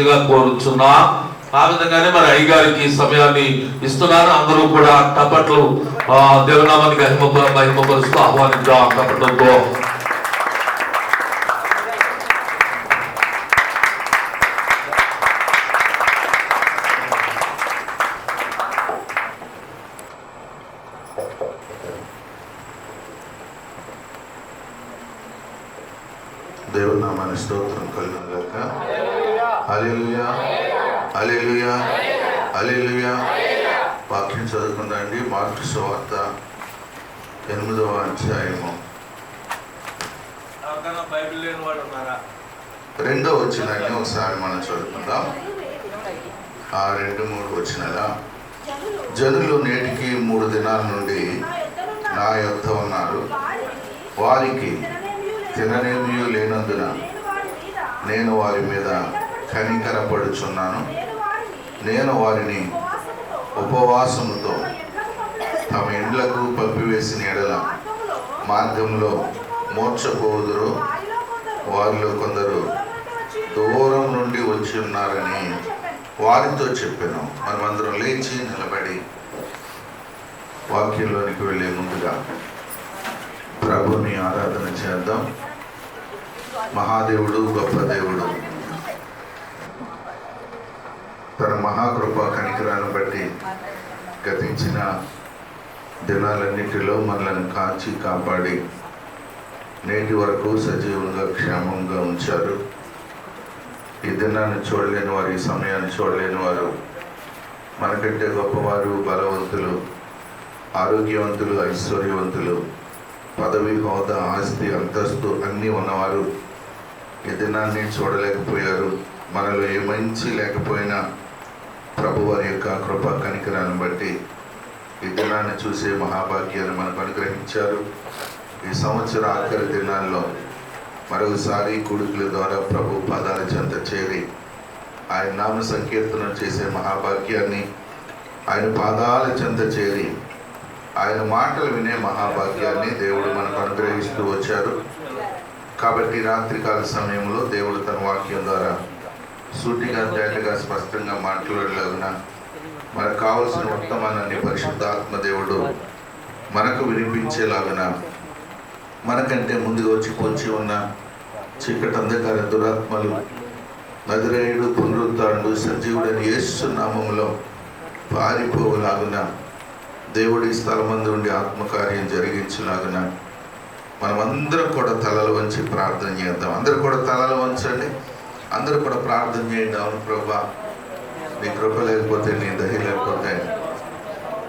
ఇవ్వవలసిందిగా కోరుచున్నా. ఆ విధంగానే మరి అయ్యగారికి సమయాన్ని ఇస్తున్నారు. అందరూ కూడా తప్పట్లు దేవునామానికి మహిమపరుస్తూ ఆహ్వానిద్దాం. తప్పట్లతో దేవుని నామానికి స్తోత్రం కలుగును గాక. హల్లెలూయా, హల్లెలూయా, హల్లెలూయా. వాక్యం చదువుకుందండి. మార్కు సువార్త 8వ అధ్యాయము 2వ వచనాన్ని ఒకసారి మనం చదువుకుందాం. 2-3 వచనాల. జనులు నేటికి 3 దినాల నుండి నా యొద్ద ఉన్నారు. వారికి తిననేమీ లేనందున నేను వారి మీద కనికరపడుచున్నాను. నేను వారిని ఉపవాసముతో తమ ఇండ్లకు పంపివేసిన ఎడల మార్గంలో మూర్ఛపోదురు. వారిలో కొందరు దూరం నుండి వచ్చి ఉన్నారని వారితో చెప్పాను. మనమందరం లేచి నిలబడి వాక్యంలోనికి వెళ్ళే ముందుగా ప్రభుని ఆరాధన చేద్దాం. మహాదేవుడు, గొప్ప దేవుడు, తన మహాకృప కనికరాన్ని బట్టి గతించిన దినాలన్నిటిలో మనల్ని కాచి కాపాడి నేటి వరకు సజీవంగా క్షేమంగా ఉంచారు. ఈ దినాన్ని చూడలేని వారు, ఈ సమయాన్ని చూడలేని వారు, మనకంటే గొప్పవారు, బలవంతులు, ఆరోగ్యవంతులు, ఐశ్వర్యవంతులు, పదవి, హోదా, ఆస్తి, అంతస్తు అన్నీ ఉన్నవారు ఈ దినాన్ని చూడలేకపోయారు. మనలో ఏ మంచి లేకపోయినా ప్రభు వారి యొక్క కృప కనికరాన్ని బట్టి ఈ దినాన్ని చూసే మహాభాగ్యాన్ని మనకు అనుగ్రహించారు. ఈ సంవత్సర ఆఖరి దినాల్లో మరొకసారి కొడుకుల ద్వారా ప్రభు పాదాల చెంత చేరి ఆయన నామ సంకీర్తనం చేసే మహాభాగ్యాన్ని, ఆయన పాదాల చెంత చేరి ఆయన మాటలు వినే మహాభాగ్యాన్ని దేవుడు మనకు అనుగ్రహిస్తూ వచ్చారు. కాబట్టి రాత్రికాల సమయంలో దేవుడు తన వాక్యం ద్వారా సూటిగా, తేటగా, స్పష్టంగా మాట్లాడేలాగున మనకు కావలసిన వర్తమానాన్ని పరిశుద్ధాత్మ దేవుడు మనకు వినిపించేలాగున, మనకంటే ముందుగా వచ్చి పొంచి ఉన్న చీకటి, అంధకార, దురాత్మలు, నజరేయుడు, పునరుద్ధారుడు, సజీవుడని యేసు నామములో పారిపోలాగున దేవుడి స్థలమందు ఉండి ఆత్మకార్యం జరిగించలాగున మనమందరం కూడా తలలు వంచి ప్రార్థన చేద్దాం. అందరూ కూడా తలలు వంచండి. అందరూ కూడా ప్రార్థన చేయండి. అవును ప్రభా, నీ కృప లేకపోతే, నీ దయ లేకపోతే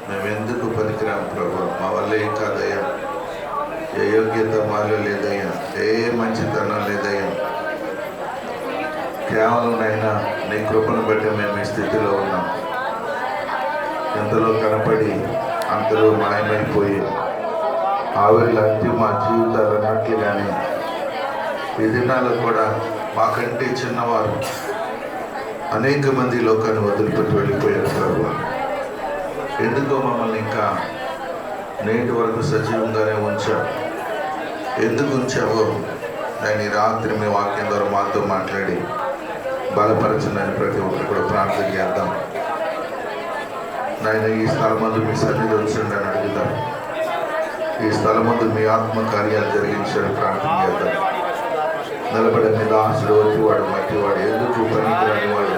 మేము ఎందుకు పనికిరాం ప్రభా. మా వల్ల ఏం కాదయ్యా, ఏ యోగ్యత మాలో లేదయ్యా, ఏ మంచితనం లేదయ్యా. కేవలం నైనా నీ కృపను బట్టి మేము ఈ స్థితిలో ఉన్నాం. ఎంతలో కనపడి అంతలో మాయమైపోయి ఆవిర్లాంటి మా జీవితాలు అన్నట్లుగానే ఈ దినాలు కూడా మాకంటే చిన్నవారు అనేక మంది లోకాన్ని వదిలిపెట్టి వెళ్ళిపోయారు ప్రభు. ఎందుకో మమ్మల్ని ఇంకా నేటి వరకు సజీవంగానే ఉంచావు. ఎందుకు ఉంచావో నేను ఈ రాత్రి మీ వాక్యం ద్వారా మాతో మాట్లాడి బలపరచనని ప్రతి ఒక్కరు కూడా ప్రార్థన చేద్దాం. నాయన, ఈ స్థలమందు మీ సన్నిధి ఉంచండి అని అడుగుదాం. ఈ స్థలమందు మీ ఆత్మ కార్యాలు జరిగించని ప్రార్థన చేద్దాం. నిలబడి నీ దాసుడు వచ్చివాడు, మట్టివాడు, ఎందుకు పనికిరాని వాడు,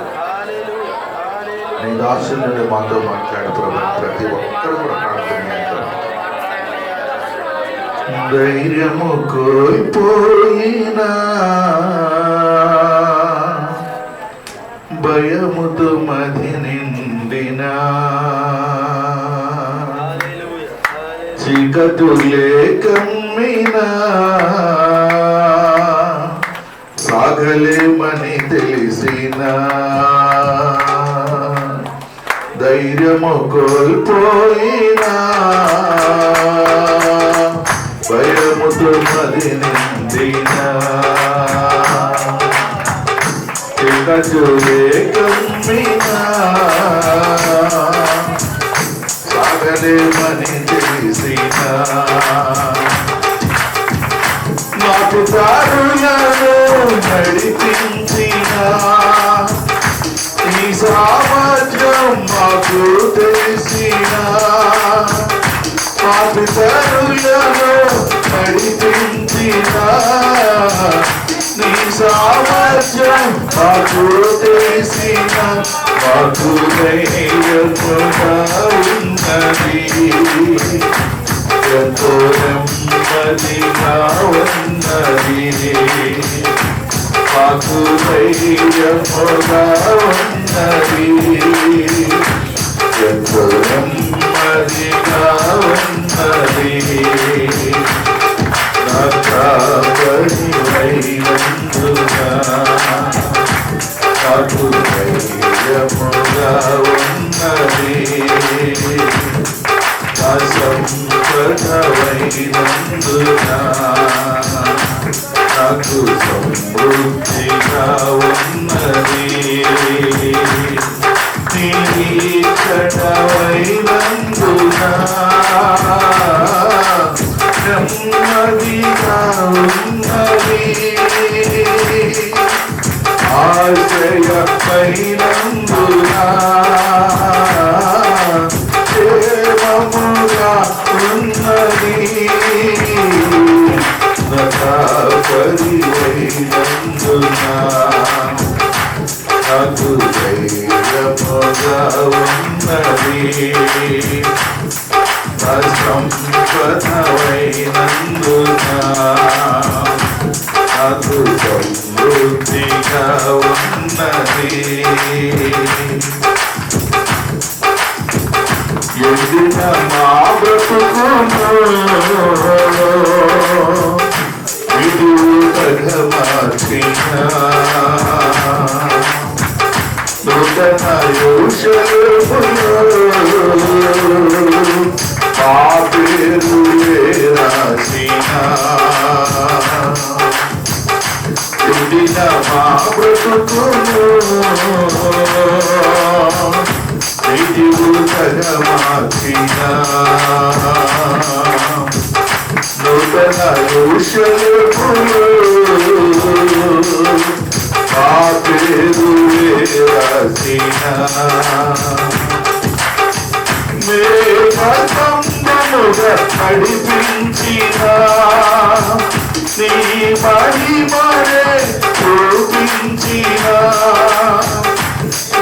నీ దాసుల నుండి మాతో మాట్లాడు ప్రభు. ప్రతి ఒక్కరు కూడా ప్రార్థన చేద్దాం. ధైర్యము కోల్పోయినా, భయముతో మది నిండినా, చీకటులే కమ్మినా, సాగలేమని తెలిసినా, ధైర్యము కోల్పోయినా, భయముతో మది నిండినా, చీకటులే కమ్మినా, సాగలేమని తెలిసినా, నాకు దారులను నడిపించిన పితరులను నడిపించిన నీ సామర్థ్యం మాకు తెలిసిన మాకు ధైర్యముగా ఉన్నది ఎంతో నెమ్మదిగా ఉన్నది మాకు ధైర్యముగా ఉన్నది ఎంతో నెమ్మదిగా ఉన్నది నా కాపరివై నందునా నాకు ధైర్యముగా ఉన్నది నా సంపదవై నందునా నాకు సమృద్ధిగా ఉన్నది నిరీక్షణవై నందునా నెమ్మదిగా ఉన్నది ఆశ్రయపై నందునా క్షేమముగా ఉన్నది పరివై నందునా నాకు ధైర్యముగా ఉన్నది సంపదవై నందునా నాకు సమృద్ధిగా ఉన్నది ఎదిన మా బ్రతుకును మార్చిన నూతన యోషములో ఆ పేరు రాసిన ఎదిన మా బ్రతుకును మార్చిన నూతన యోషములో ఆ పేరు రాసిన మేఘస్తంభముగా నడిపించిన నీ మహిమనే చూపించిన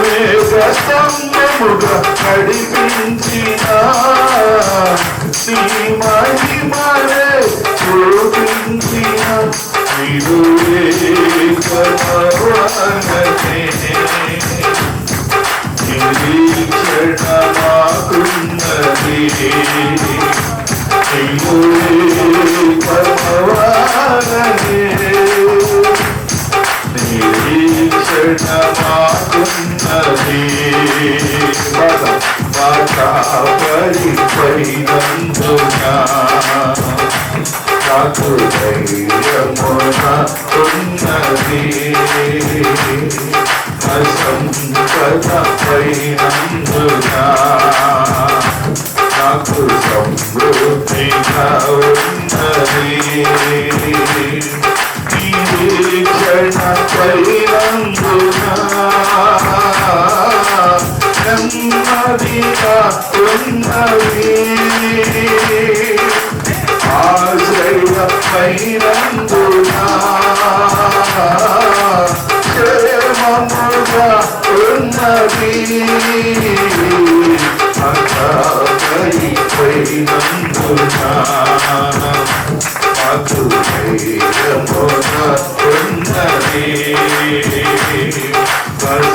మేఘస్తంభముగా నడిపించిన నీ మహిమనే చూపించిన నిరీక్షణ మాకున్నది నిరీక్షణ మాకున్నది పరిపై నందునా నాకు ధైర్యముగా ఉన్నది సంపదపై నందునా నాకు సమృద్ధిగా ఉన్నది నిరీక్షణపై నందునా నెమ్మదిగా ఉన్నది ఆశ్రయపై నందునా క్షేమముగా ఉన్నది పరిపై నందునా మాకు ధైర్యముగా ఉన్నది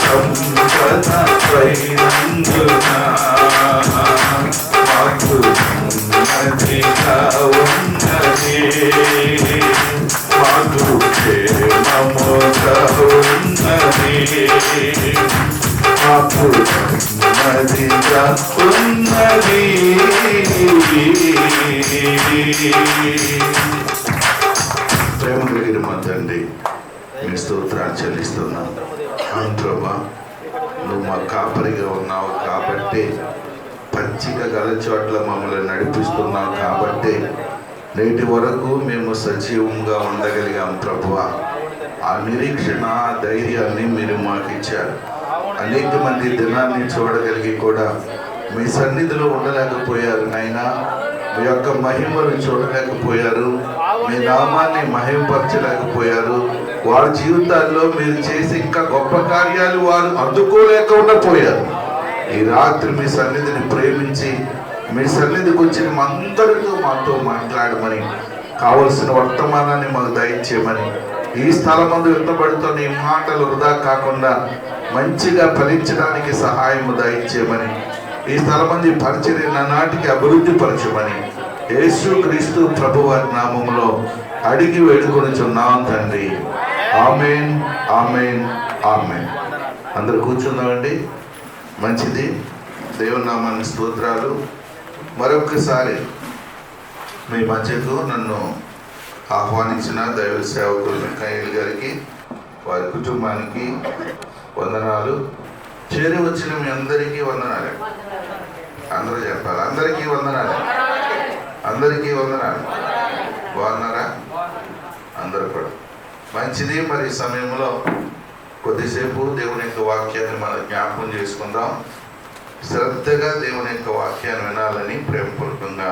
సంపదపై నందునా మాకు నెమ్మదిగా ఉన్నది మాకు క్షేమముగా ఉన్నది మాకు నెమ్మదిగా ఉన్నది ప్రేమ కలిగిన మా తండ్రి మీ స్తోత్రాలు చెల్లిస్తున్నాం. అవును ప్రభా, నువ్వు మా కాపరిగా ఉన్నావు కాబట్టి, పచ్చిక గల చోట్ల మమ్మల్ని నడిపిస్తున్నావు కాబట్టి నేటి వరకు మేము సజీవంగా ఉండగలిగాం ప్రభువా. ఆ నిరీక్షణ, ఆ ధైర్యాన్ని మీరు మాకు ఇచ్చారు. అనేక మంది దినాన్ని చూడగలిగి కూడా మీ సన్నిధిలో ఉండలేకపోయారు నాయనా. మీ యొక్క మహిమను చూడలేకపోయారు, మీ నామాన్ని మహిమపరచలేకపోయారు. వారి జీవితాల్లో మీరు చేసి ఇంకా గొప్ప కార్యాలు వారు అందుకోలేకుండా పోయారు. ఈ రాత్రి మీ సన్నిధిని ప్రేమించి మీ సన్నిధికి వచ్చిన అందరితో మాతో మాట్లాడమని, కావలసిన వర్తమానాన్ని మాకు దయచేయమని, ఈ స్థలమందు విత్తబడుతున్న ఈ మాటలు వృధా కాకుండా మంచిగా ఫలించడానికి సహాయం దయచేయమని, ఈ స్థలమంది పరిచర్య నాటికి అభివృద్ధి పరచమని యేసు క్రీస్తు ప్రభువారి నామములో అడిగి వేడుకొనుచున్నాం తండ్రి. ఆమేన్, ఆమేన్, ఆమేన్. అందరు కూర్చున్నామండి. మంచిది. దేవుని నామానికి స్తోత్రాలు. మరొకసారి మీ మధ్యకు నన్ను ఆహ్వానించిన దైవ సేవకులు మిఖాయిల్ గారికి, వారి కుటుంబానికి వందనాలు. చేరి వచ్చిన మీ అందరికీ వందనాలు. అందరూ చెప్పాలి, అందరికీ వందనాలు, అందరికీ వందనాలు. బాగున్నారా అందరూ కూడా? మంచిది. మరి ఈ సమయంలో కొద్దిసేపు దేవుని యొక్క వాక్యాన్ని మనం జ్ఞాపకం చేసుకుందాం. శ్రద్ధగా దేవుని యొక్క వాక్యాన్ని వినాలని ప్రేమపూర్వకంగా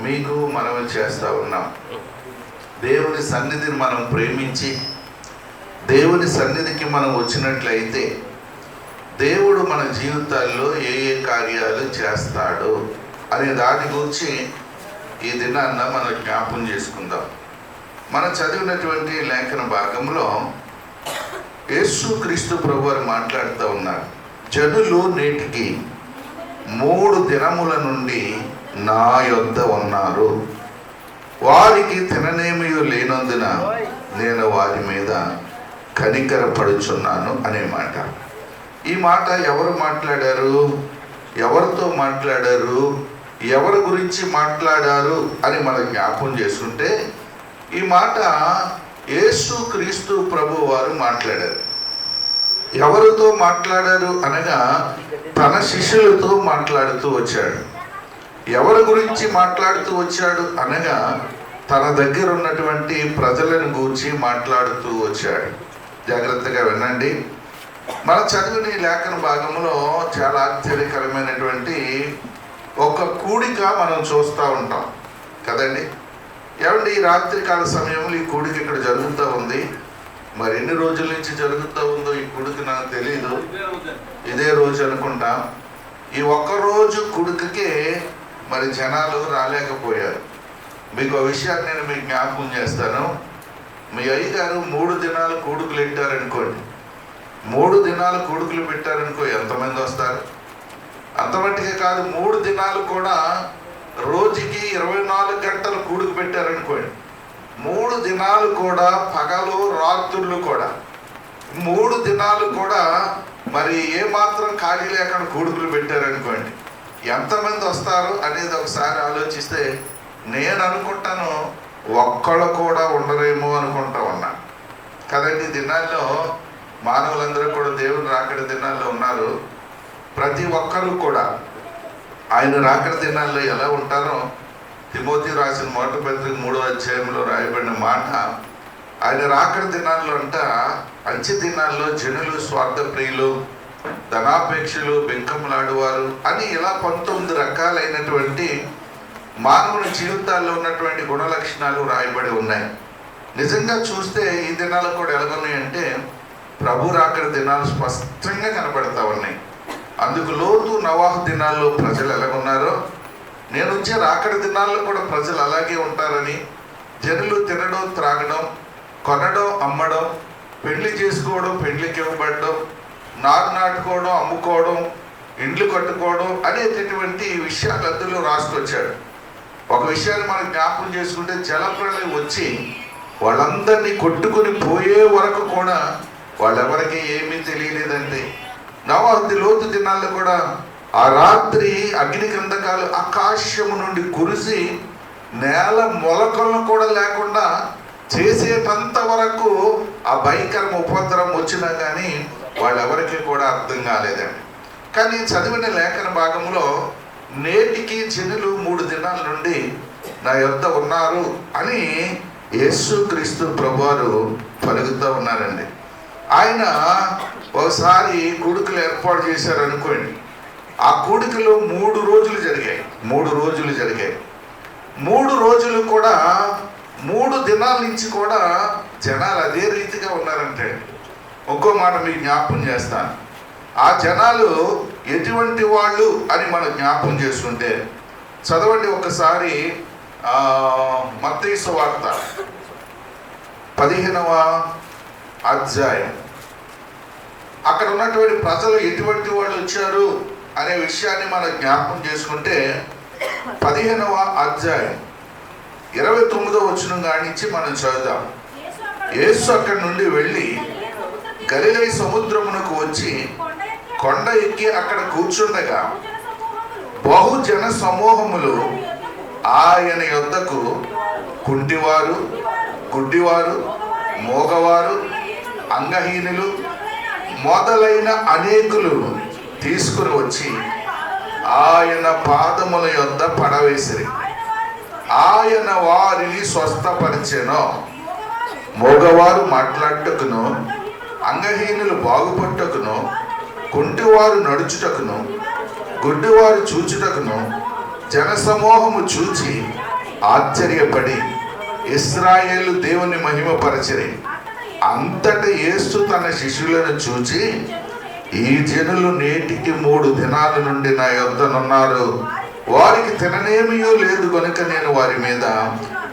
మీకు మనవి చేస్తూ ఉన్నాం. దేవుని సన్నిధిని మనం ప్రేమించి దేవుని సన్నిధికి మనం వచ్చినట్లయితే దేవుడు మన జీవితాల్లో ఏ ఏ కార్యాలు చేస్తాడు అనే దాని గురించి ఈ దినాన్న మనం జ్ఞాపకం చేసుకుందాం. మనం చదివినటువంటి లేఖన భాగంలో యేసు క్రీస్తు ప్రభువారు మాట్లాడుతూ ఉన్నారు. జనులు నేటికి 3 దినముల నుండి నా యొద్ద ఉన్నారు, వారికి తిననేమీ లేనందున నేను వారి మీద కనికరపడుచున్నాను అనే మాట. ఈ మాట ఎవరు మాట్లాడారు, ఎవరితో మాట్లాడారు, ఎవరి గురించి మాట్లాడారు అని మనం జ్ఞాపకం చేసుకుంటే, ఈ మాట యేసు క్రీస్తు ప్రభు వారు మాట్లాడారు. ఎవరితో మాట్లాడారు అనగా తన శిష్యులతో మాట్లాడుతూ వచ్చాడు. ఎవరి గురించి మాట్లాడుతూ వచ్చాడు అనగా తన దగ్గర ఉన్నటువంటి ప్రజలను గురించి మాట్లాడుతూ వచ్చాడు. జాగ్రత్తగా వినండి. మన చదివిన ఈ లేఖన భాగంలో చాలా ఆశ్చర్యకరమైనటువంటి ఒక కూడిక మనం చూస్తూ ఉంటాం కదండి. ఏమండి, ఈ రాత్రికాల సమయంలో ఈ కూడిక ఇక్కడ జరుగుతూ ఉంది. మరి ఎన్ని రోజుల నుంచి జరుగుతూ ఉందో ఈ కూడిక నాకు తెలియదు. ఇదే రోజు అనుకుంటా. ఈ ఒక్కరోజు కూడికకే మరి జనాలు రాలేకపోయారు. మీకు ఆ విషయాన్ని నేను మీకు జ్ఞాపకం చేస్తాను. మీ అయ్యగారు 3 దినాలు కూడుకులు పెట్టారనుకోండి, 3 దినాలు కూడుకులు పెట్టారనుకో, ఎంతమంది వస్తారు? అంతమట్టికే కాదు, 3 దినాలు కూడా రోజుకి 24 గంటలు కూడుకు పెట్టారనుకోండి, 3 దినాలు కూడా పగలు రాత్రులు కూడా 3 దినాలు కూడా మరి ఏమాత్రం ఖాళీ లేకుండా కూడుకులు పెట్టారనుకోండి, ఎంతమంది వస్తారు అనేది ఒకసారి ఆలోచిస్తే నేను అనుకుంటాను ఒక్కళ్ళు కూడా ఉండరేమో అనుకుంటా ఉన్నా కదండి. దినాల్లో మానవులందరూ కూడా దేవుని రాకడ దినాల్లో ఉన్నారు. ప్రతి ఒక్కరూ కూడా ఆయన రాకడ దినాల్లో ఎలా ఉంటారో తిమోతి రాసిన మొదటి పత్రిక 3వ అధ్యాయంలో రాయబడిన మాట, ఆయన రాకడ దినాల్లో అంట అంచె దినాల్లో జనులు స్వార్థప్రియులు, ధనాపేక్షలు, బెంకములాడువారు అని ఇలా 19 రకాలైనటువంటి మానవుని జీవితాల్లో ఉన్నటువంటి గుణలక్షణాలు రాయబడి ఉన్నాయి. నిజంగా చూస్తే ఈ దినాలు కూడా ఎలాగున్నాయంటే ప్రభు రాకడ దినాలు స్పష్టంగా కనపడతా ఉన్నాయి. అందుకు లోతు నవాహు దినాల్లో ప్రజలు ఎలాగున్నారో నేను వచ్చే రాకడ దినాల్లో కూడా ప్రజలు అలాగే ఉంటారని, జనులు తినడం, త్రాగడం, కొనడం, అమ్మడం, పెళ్లి చేసుకోవడం, పెళ్లికి ఇవ్వబడడం, నారు నాటుకోవడం, అమ్ముకోవడం, ఇండ్లు కట్టుకోవడం అనేటటువంటి విషయాలు అందులో రాసుకొచ్చాడు. ఒక విషయాన్ని మనం జ్ఞాపకం చేసుకుంటే, జలప్రళయం వచ్చి వాళ్ళందరినీ కొట్టుకుని పోయే వరకు కూడా వాళ్ళెవరికి ఏమీ తెలియలేదండి. నవాహు లోతు దినాల్లో కూడా ఆ రాత్రి అగ్ని గంధకాలు ఆకాశము నుండి కురిసి నేల మొలకలను కూడా లేకుండా చేసేటంత వరకు ఆ భయంకర ఉపద్రవం వచ్చినా కానీ వాళ్ళెవరికి కూడా అర్థం కాలేదండి. కానీ చదివిన లేఖన భాగంలో నేటికి జనులు 3 దినాల నుండి నా యొద్ద ఉన్నారు అని యేసు క్రీస్తు ప్రభువారు పలుకుతూ ఉన్నారండి. ఆయన ఒకసారి కూడికలు ఏర్పాటు చేశారు అనుకోండి. ఆ కూడికలు 3 రోజులు జరిగాయి. 3 రోజులు కూడా 3 దినాల నుంచి కూడా జనాలు అదే రీతిగా ఉన్నారంటే. ఒక్కో మాట మీకు జ్ఞాపకం చేస్తాను. ఆ జనాలు ఎటువంటి వాళ్ళు అని మనం జ్ఞాపకం చేసుకుంటే చదవండి ఒకసారి మత్తయి సువార్త 15వ అధ్యాయం. అక్కడ ఉన్నటువంటి ప్రజలు ఎటువంటి వాళ్ళు వచ్చారు అనే విషయాన్ని మనం జ్ఞాపకం చేసుకుంటే 15వ అధ్యాయం 29వ వచనం కానించి మనం చదువుదాం. యేసు అక్కడి నుండి వెళ్ళి గలిలయ సముద్రమునకు వచ్చి కొండ ఎక్కి అక్కడ కూర్చుండగా బహుజన సమూహములు ఆయన యొద్దకు కుంటివారు, గుడ్డివారు, మోగవారు, అంగహీనులు మొదలైన అనేకులు తీసుకుని వచ్చి ఆయన పాదముల యొద్ద పడవేసిరి. ఆయన వారిని స్వస్థపరిచెను. మోగవారు మాట్లాడుటకును, అంగహీనులు బాగుపట్టుటకును, కుంటివారు నడుచుటకును, గుడ్డివారు చూచుటకును జనసమూహము చూచి ఆశ్చర్యపడి ఇశ్రాయేలు దేవుని మహిమపరచిరి. అంతటా యేసు తన శిష్యులను చూచి, ఈ జనులు నేటికి 3 దినాల నుండి నా యొద్దనున్నారు, వారికి తిననేమియో లేదు కనుక నేను వారి మీద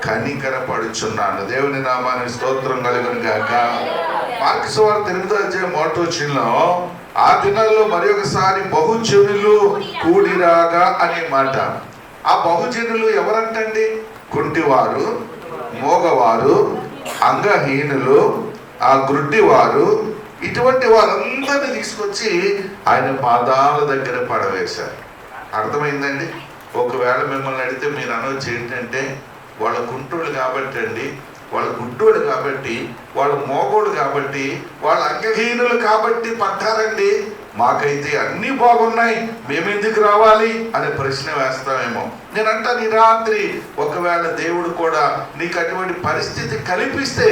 కనికరపడుచున్నాను. దేవుని నామానికి స్తోత్రం కలుగును గాక. మార్కు సువార్త 8వ అధ్యాయం 1వ వచనంలో ఆ దినాల్లో మరి ఒకసారి బహుజనులు కూడిరాగా అనే మాట. ఆ బహుజనులు ఎవరంటండి? కుంటివారు, మోగవారు, అంగహీనులు, ఆ గుడ్డివారు, ఇటువంటి వారందరినీ తీసుకొచ్చి ఆయన పాదాల దగ్గర పడవేశారు. అర్థమైందండి? ఒకవేళ మిమ్మల్ని అడిగితే మీరు అనవచ్చు ఏంటంటే, వాళ్ళ కుంటోడు కాబట్టి అండి, వాళ్ళ గుడ్డోడు కాబట్టి, వాళ్ళ మోగోడు కాబట్టి, వాళ్ళ అంగహీనులు కాబట్టి పడ్డారండి, మాకైతే అన్నీ బాగున్నాయి, మేమెందుకు రావాలి అనే ప్రశ్న వేస్తామేమో. నేనంటా నీ రాత్రి ఒకవేళ దేవుడు కూడా నీకు అటువంటి పరిస్థితి కల్పిస్తే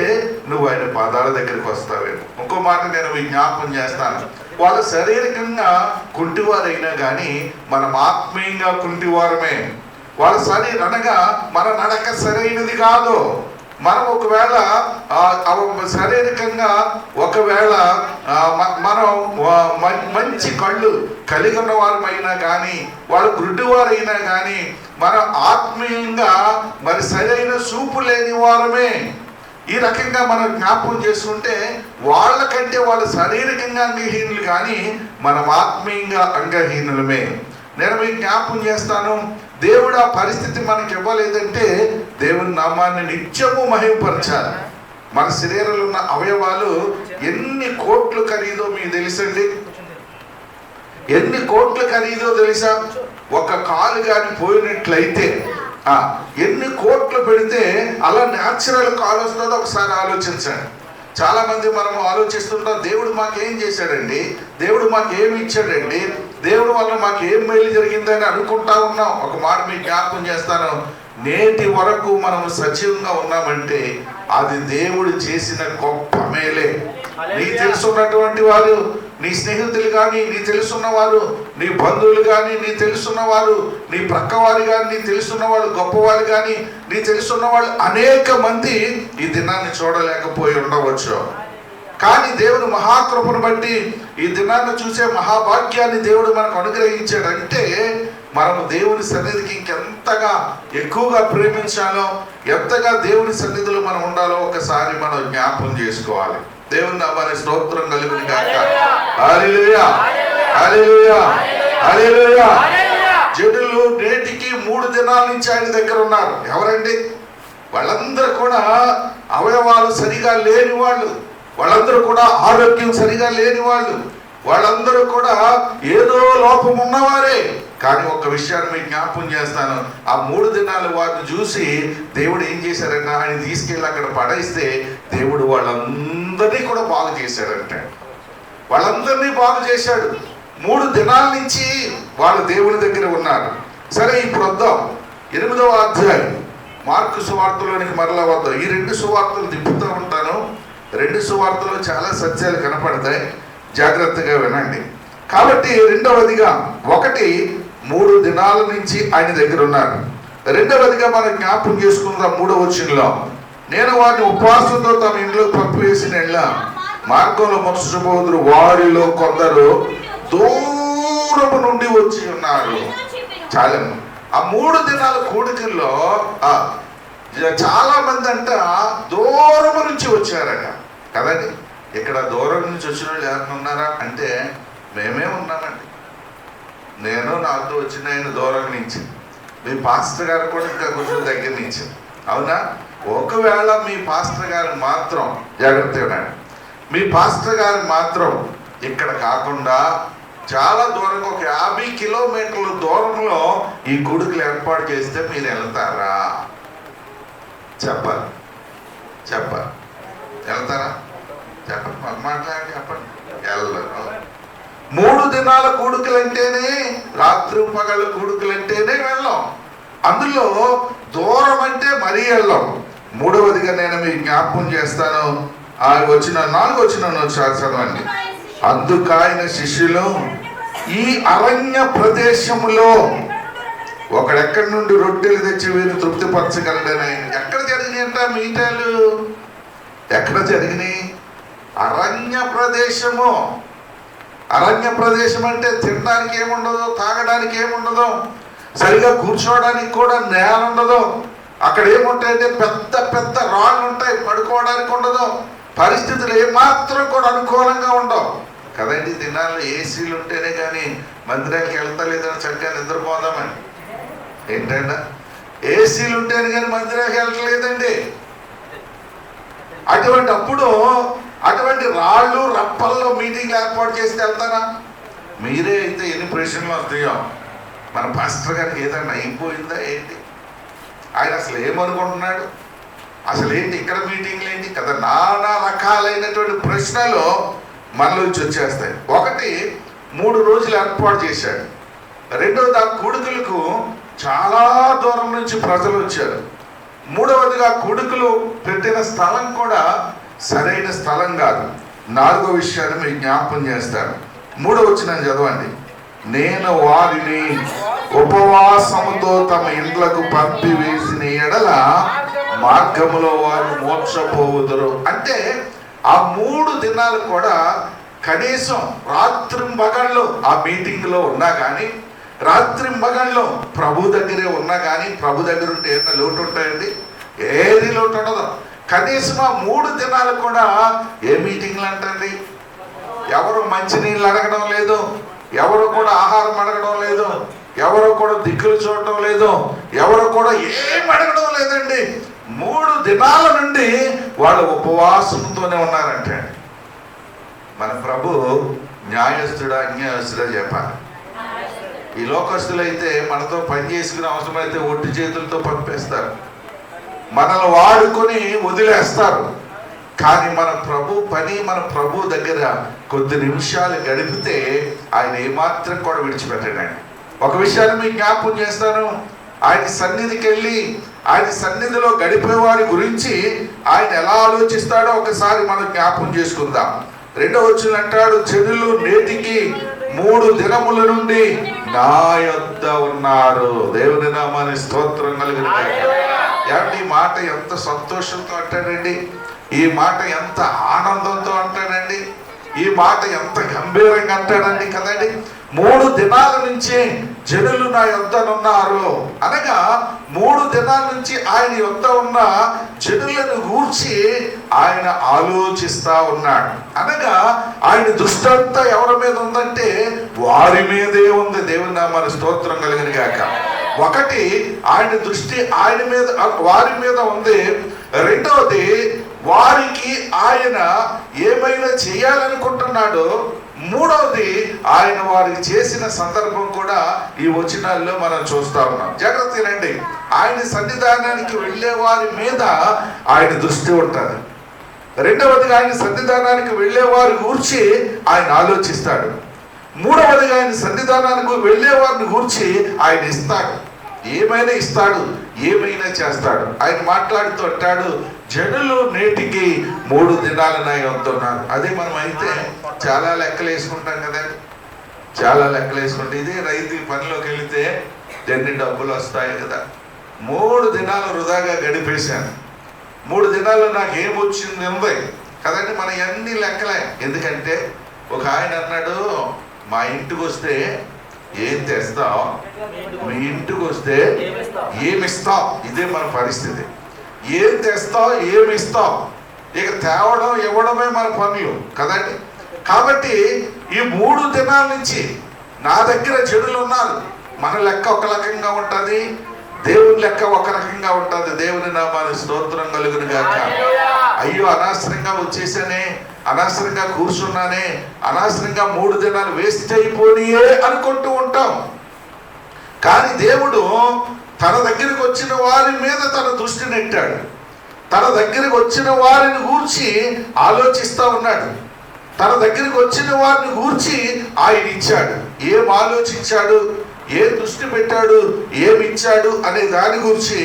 నువ్వు ఆయన పాదాల దగ్గరికి వస్తావేమో. ఇంకో మాట నేను జ్ఞాపకం చేస్తాను. వాళ్ళ శారీరకంగా కుంటివారైనా కానీ మనం ఆత్మీయంగా కుంటివారమే. వాళ్ళ శరీరం అనగా మన నడక సరైనది కాదు. మనం ఒకవేళ శారీరకంగా ఒకవేళ మనం మంచి కళ్ళు కలిగి ఉన్న వారమైనా కానీ, వాళ్ళు గుడ్డివారైనా కానీ, మనం ఆత్మీయంగా మరి సరైన చూపు లేని వారమే. ఈ రకంగా మనం జ్ఞాపకం చేసుకుంటే వాళ్ళకంటే వాళ్ళు శారీరకంగా అంగహీనులు కానీ మనం ఆత్మీయంగా అంగహీనులమే. నేను మీకు జ్ఞాపకం చేస్తాను, దేవుడు ఆ పరిస్థితి మనకి ఇవ్వలేదంటే దేవుని నామాన్ని నిత్యము మహిమపరచాలి. మన శరీరంలో ఉన్న అవయవాలు ఎన్ని కోట్లు ఖరీదో మీకు తెలుసండి? ఎన్ని కోట్లు ఖరీదో తెలుసా? ఒక కాలు కానీ పోయినట్లయితే ఎన్ని కోట్లు పెడితే అలా న్యాచురల్ కాలు వస్తుందో ఒకసారి ఆలోచించండి. చాలా మంది మనం ఆలోచిస్తుంటాం, దేవుడు మాకేం చేశాడండి, దేవుడు మాకు ఏమి ఇచ్చాడండి, దేవుడు వల్ల మాకు ఏం మేలు జరిగిందని అనుకుంటా ఉన్నాం. ఒక మాట మీకు జ్ఞాపకం చేస్తాను, నేటి వరకు మనం సజీవంగా ఉన్నామంటే అది దేవుడు చేసిన గొప్ప మేలే. నీకు తెలుసున్నటువంటి వారు, నీ స్నేహితులు కానీ, నీ తెలుసున్నవారు, నీ బంధువులు కానీ, నీ తెలుసున్నవారు, నీ ప్రక్కవారు కానీ, నీ తెలుసున్నవాళ్ళు గొప్పవారు కానీ, నీ తెలుసున్న వాళ్ళు అనేక మంది ఈ దినాన్ని చూడలేకపోయి ఉండవచ్చు. కానీ దేవుని మహాకృపను బట్టి ఈ దినాన్ని చూసే మహాభాగ్యాన్ని దేవుడు మనకు అనుగ్రహించాడంటే మనము దేవుని సన్నిధికి ఇంకెంతగా ఎక్కువగా ప్రేమించాలో, ఎంతగా దేవుని సన్నిధిలో మనం ఉండాలో ఒకసారి మనం జ్ఞాపకం చేసుకోవాలి. దేవుని నామానికి స్తోత్రం కలుగును గాక. హల్లెలూయా, హల్లెలూయా, హల్లెలూయా. జనులు నేటికి 3 దినాల నుంచి ఆయన దగ్గర ఉన్నారు. ఎవరండి? వాళ్ళందరూ కూడా అవయవాలు సరిగా లేని వాళ్ళు, వాళ్ళందరూ కూడా ఆరోగ్యం సరిగా లేని వాళ్ళు, వాళ్ళందరూ కూడా ఏదో లోపం ఉన్నవారే. కానీ ఒక విషయాన్ని మీకు జ్ఞాపకం చేస్తాను, ఆ 3 దినాలు వారిని చూసి దేవుడు ఏం చేశారంటే ఆయన తీసుకెళ్ళి అక్కడ పడేస్తే దేవుడు వాళ్ళందరినీ కూడా బాగు చేశాడంటే. వాళ్ళందరినీ బాగు చేశాడు. 3 దినాల నుంచి వాళ్ళు దేవుని దగ్గర ఉన్నారు. సరే, ఇప్పుడు వద్దాం 8వ అధ్యాయం మార్కు సువార్తలోనికి మరలా వద్దాం. ఈ 2 సువార్తలు తిప్పుతూ ఉంటాను. 2 సువార్తలు చాలా సత్యాలు కనపడతాయి, జాగ్రత్తగా వినండి. కాబట్టి రెండవదిగా 1 3 దినాల నుంచి ఆయన దగ్గర ఉన్నారు. రెండవదిగా మనం జ్ఞాపకం చేసుకుందాం 3వ వచనంలో, నేను వారిని ఉపవాసంతో తమ ఇంట్లో పంపివేసిన మార్గంలో మనుషులు వారిలో కొందరు దూరము నుండి వచ్చి ఉన్నారు. చాలా ఆ 3 దినాల కూడికల్లో చాలా మంది అంట దూరము నుంచి వచ్చారట కదండి. ఇక్కడ దూరం నుంచి వచ్చిన వాళ్ళు ఎవరైనా ఉన్నారా అంటే మేమే ఉన్నామండి. నేను నాతో వచ్చిన ఆయన దూరం నుంచి, మీ పాస్టర్ గారు కూడా ఇంకా కొంచెం దగ్గర నుంచి. అవునా? ఒకవేళ మీ పాస్టర్ గారు మాత్రం జాగ్రత్తగా, మీ పాస్టర్ గారు మాత్రం ఇక్కడ కాకుండా చాలా దూరంగా ఒక 50 కిలోమీటర్ల దూరంలో ఈ గుడికలు ఏర్పాటు చేస్తే మీరు వెళ్తారా? చెప్పాలి వెళ్తారా? చెప్పండి, మాట్లాడి చెప్పండి. వెళ్ళరు. 3 దినాల కూడుకలంటేనే, రాత్రి పగళ్ళ కూడుకలంటేనే వెళ్ళాం. అందులో దూరం అంటే మరీ వెళ్ళాం. 3వదిగా నేను మీకు జ్ఞాపకం చేస్తాను. 4వ వచనం చదవండి. అందుకాయన శిష్యులు ఈ అరణ్య ప్రదేశములో ఒకడెక్కడి నుండి రొట్టెలు తెచ్చి వీరిని తృప్తిపరచగలడని. ఎక్కడ జరిగినాయి అంట మీటాలు? ఎక్కడ జరిగినాయి? అరణ్య ప్రదేశము. అరణ్య ప్రదేశం అంటే తినడానికి ఏముండదు, తాగడానికి ఏముండదు, సరిగా కూర్చోవడానికి కూడా నేల ఉండదు. అక్కడ ఏముంటాయంటే పెద్ద పెద్ద రాళ్ళు ఉంటాయి, పడుకోవడానికి ఉండదు. పరిస్థితులు ఏమాత్రం కూడా అనుకూలంగా ఉండవు కదండి. దినాల్లో ఏసీలు ఉంటేనే కానీ మందిరానికి వెళ్తలేదని చక్కగా నిద్రపోదామని. ఏంటంటే ఏసీలు ఉంటేనే కానీ మందిరానికి వెళ్ళట్లేదండి. అటువంటి రాళ్ళు రప్పల్లో మీటింగ్లు ఏర్పాటు చేస్తే వెళ్తారా? మీరే అయితే ఎన్ని ప్రశ్నలు వస్తాయో. మన పాస్టర్ గారికి ఏదన్నా అయిపోయిందా ఏంటి? ఆయన అసలు ఏమనుకుంటున్నాడు? అసలు ఏంటి ఇక్కడ మీటింగ్లు ఏంటి కదా? నానా రకాలైనటువంటి ప్రశ్నలు మనలోంచి వచ్చేస్తాయి. ఒకటి, 3 రోజులు ఏర్పాటు చేశాడు. రెండవది, ఆ కూడుకులకు చాలా దూరం నుంచి ప్రజలు వచ్చారు. 3వదిగా కూడుకులు పెట్టిన స్థలం కూడా సరైన స్థలం కాదు. 4వ విషయాన్ని మీకు జ్ఞాపకం చేస్తాను. 3వ వచనం చదవండి. నేను వారిని ఉపవాసముతో తమ ఇండ్లకు పంపివేసిన ఎడల మార్గములో వారు మోక్షపోవుదురు. అంటే ఆ 3 దినాలు కూడా కనీసం రాత్రింబగళ్ళు ఆ మీటింగ్లో ఉన్నా కానీ, రాత్రింబగళ్ళు ప్రభు దగ్గరే ఉన్నా కానీ, ప్రభు దగ్గర ఉంటే ఏదైనా లోటు ఉంటాయండి? ఏది లోటు ఉండదు. కనీసం ఆ 3 దినాలు కూడా ఏ మీటింగ్లు అంటండి? ఎవరు మంచినీళ్ళు అడగడం లేదు, ఎవరు కూడా ఆహారం అడగడం లేదు, ఎవరు కూడా దిక్కులు చూడటం లేదు, ఎవరు కూడా ఏం అడగడం లేదండి. 3 దినాల నుండి వాళ్ళు ఉపవాసంతోనే ఉన్నారంటే మన ప్రభు న్యాయస్తుడా అన్యాయస్తుడా చెప్పాలి. ఈ లోకస్తులైతే మనతో పని చేసుకునే అవసరమైతే ఒట్టి చేతులతో పంపేస్తారు, మనల్ని వాడుకొని వదిలేస్తారు. కానీ మన ప్రభు పని, మన ప్రభు దగ్గర కొద్ది నిమిషాలు గడిపితే ఆయన ఏమాత్రం కూడా విడిచిపెట్టాడండి. ఒక విషయాన్ని మీకు జ్ఞాపకం చేస్తాను. ఆయన సన్నిధికి వెళ్ళి ఆయన సన్నిధిలో గడిపే వారి గురించి ఆయన ఎలా ఆలోచిస్తాడో ఒకసారి మనం జ్ఞాపకం చేసుకుందాం. 2వ వచనం అంటాడు, జనులు నేటికి 3 దినముల నుండి నా యొద్ద ఉన్నారు. దేవుని నామానికి స్తోత్రం కలుగును. ఏమండి, ఈ మాట ఎంత సంతోషంతో అంటాడండి, ఈ మాట ఎంత ఆనందంతో అంటాడండి, ఈ మాట ఎంత గంభీరంగా అంటాడండి కదండి. 3 దినాల నుంచి జనులు నా యొద్దనున్నారు అనగా 3 దినాల నుంచి ఆయన యొద్ద ఉన్న జనులను గూర్చి ఆయన ఆలోచిస్తా ఉన్నాడు. అనగా ఆయన దృష్టి అంతా ఎవరి మీద ఉందంటే వారి మీదే ఉంది. దేవుని నామానికి స్తోత్రం కలిగిన గాక. ఒకటి, ఆయన దృష్టి ఆయన మీద, వారి మీద ఉంది. రెండవది, వారికి ఆయన ఏమైనా చేయాలనుకుంటున్నాడో. మూడవది, ఆయన వారికి చేసిన సందర్భం కూడా ఈ వచనాల్లో మనం చూస్తా ఉన్నాం. జాగ్రత్త రండి. ఆయన సన్నిధానానికి వెళ్ళే వారి మీద ఆయన దృష్టి ఉంటుంది. రెండవదిగా ఆయన సన్నిధానానికి వెళ్ళే వారి గురించి ఆయన ఆలోచిస్తాడు. మూడవదిగా ఆయన సన్నిధానానికి వెళ్ళే వారిని గురించి ఆయన ఇస్తాడు, ఏమైనా ఇస్తాడు, ఏమైనా చేస్తాడు. ఆయన మాట్లాడుతూ అంటాడు, జనులు నేటికి 3 దినాలు నా యొద్ద ఉన్నారు. అదే మనం అయితే చాలా లెక్కలు వేసుకుంటాం కదండి, చాలా లెక్కలు వేసుకుంటే. ఇదే రైతు పనిలోకి వెళితే ఎన్ని డబ్బులు వస్తాయి కదా, 3 దినాలు వృధాగా గడిపేశాను. 3 దినాల్లో నాకు ఏమొచ్చింది ఉంది కదండి. మన అన్ని లెక్కలే. ఎందుకంటే ఒక ఆయన అన్నాడు, మా ఇంటికి వస్తే ఏం తెస్తావు, మీ ఇంటికి వస్తే ఏమిస్తావు. ఇదే మన పరిస్థితి. ఏం తెస్తావు, ఏమిస్తావు. ఇక తేవడం ఇవ్వడమే మన పనులు కదండి. కాబట్టి ఈ 3 దినాల నుంచి నా దగ్గర జనులు ఉన్నారు. మన లెక్క ఒక రకంగా ఉంటుంది, దేవుని లెక్క ఒక రకంగా ఉంటుంది. దేవుని నామానికి స్తోత్రం కలుగును గాక. అయ్యో అనవసరంగా వచ్చేసానే, అనవసరంగా కూర్చున్నానే, అనవసరంగా 3 దినాలు వేస్ట్ అయిపోయియే అనుకుంటూ ఉంటాం. కానీ దేవుడు తన దగ్గరికి వచ్చిన వారి మీద తన దృష్టి నెట్టాడు. తన దగ్గరికి వచ్చిన వారిని గూర్చి ఆలోచిస్తూ ఉన్నాడు. తన దగ్గరికి వచ్చిన వారిని గూర్చి ఆయన ఇచ్చాడు. ఏం ఆలోచించాడు, ఏ దృష్టి పెట్టాడు, ఏమిచ్చాడు అనే దాని గురించి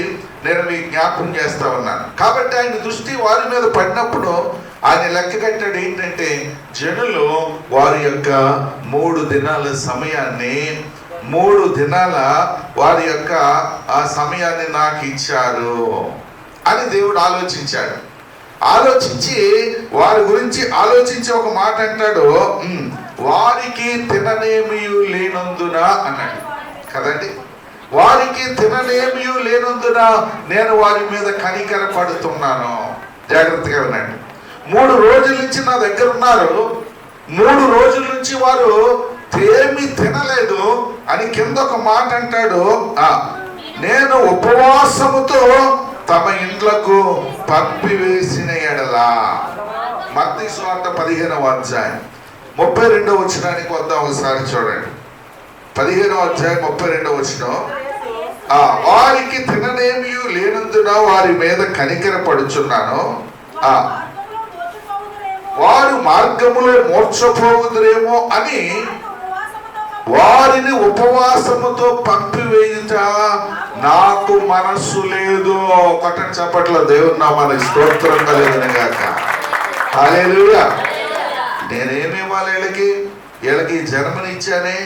నేను మీకు జ్ఞాపకం చేస్తా ఉన్నాను. కాబట్టి ఆయన దృష్టి వారి మీద పడినప్పుడు ఆయన లెక్క కట్టాడు. ఏంటంటే జనులు వారి యొక్క 3 దినాల సమయాన్ని, 3 దినాల వారి యొక్క ఆ సమయాన్ని నాకు ఇచ్చారు అని దేవుడు ఆలోచించాడు. ఆలోచించి వారి గురించి ఆలోచించి ఒక మాట అంటాడు, వారికి తిననేమి లేనందున అన్నాడు కదండి. వారికి తిననేమి లేనందున నేను వారి మీద కనికర పడుతున్నాను. జాగ్రత్తగా వినండి. 3 రోజుల నుంచి నా దగ్గర ఉన్నారు. 3 రోజుల నుంచి వారు ఏమి తినలేదు అని కింద ఒక మాట అంటాడు, నేను ఉపవాసముతో తమ ఇండ్లకు పంపివేసిన ఎడలా. మత్తయి సువార్త 15వ అధ్యాయం 32వ వచనానికి వద్దాం. ఒకసారి చూడండి. 15వ అధ్యాయం 32వ వచనం. వారికి తిననేమి లేనందున వారి మీద కనికర పడుచున్నాను, వారు మార్గములో మూర్ఛపోవుదురేమో అని వారిని ఉపవాసముతో పంపివేయుట నాకు మనస్సు లేదు. కొట్టని చప్పట్లో దేవుని నామానికి స్తోత్రం కలుగును గాక. హల్లెలూయా. నేనేమి ఇవ్వాలి వీళ్ళకి జన్మని ఇచ్చానే,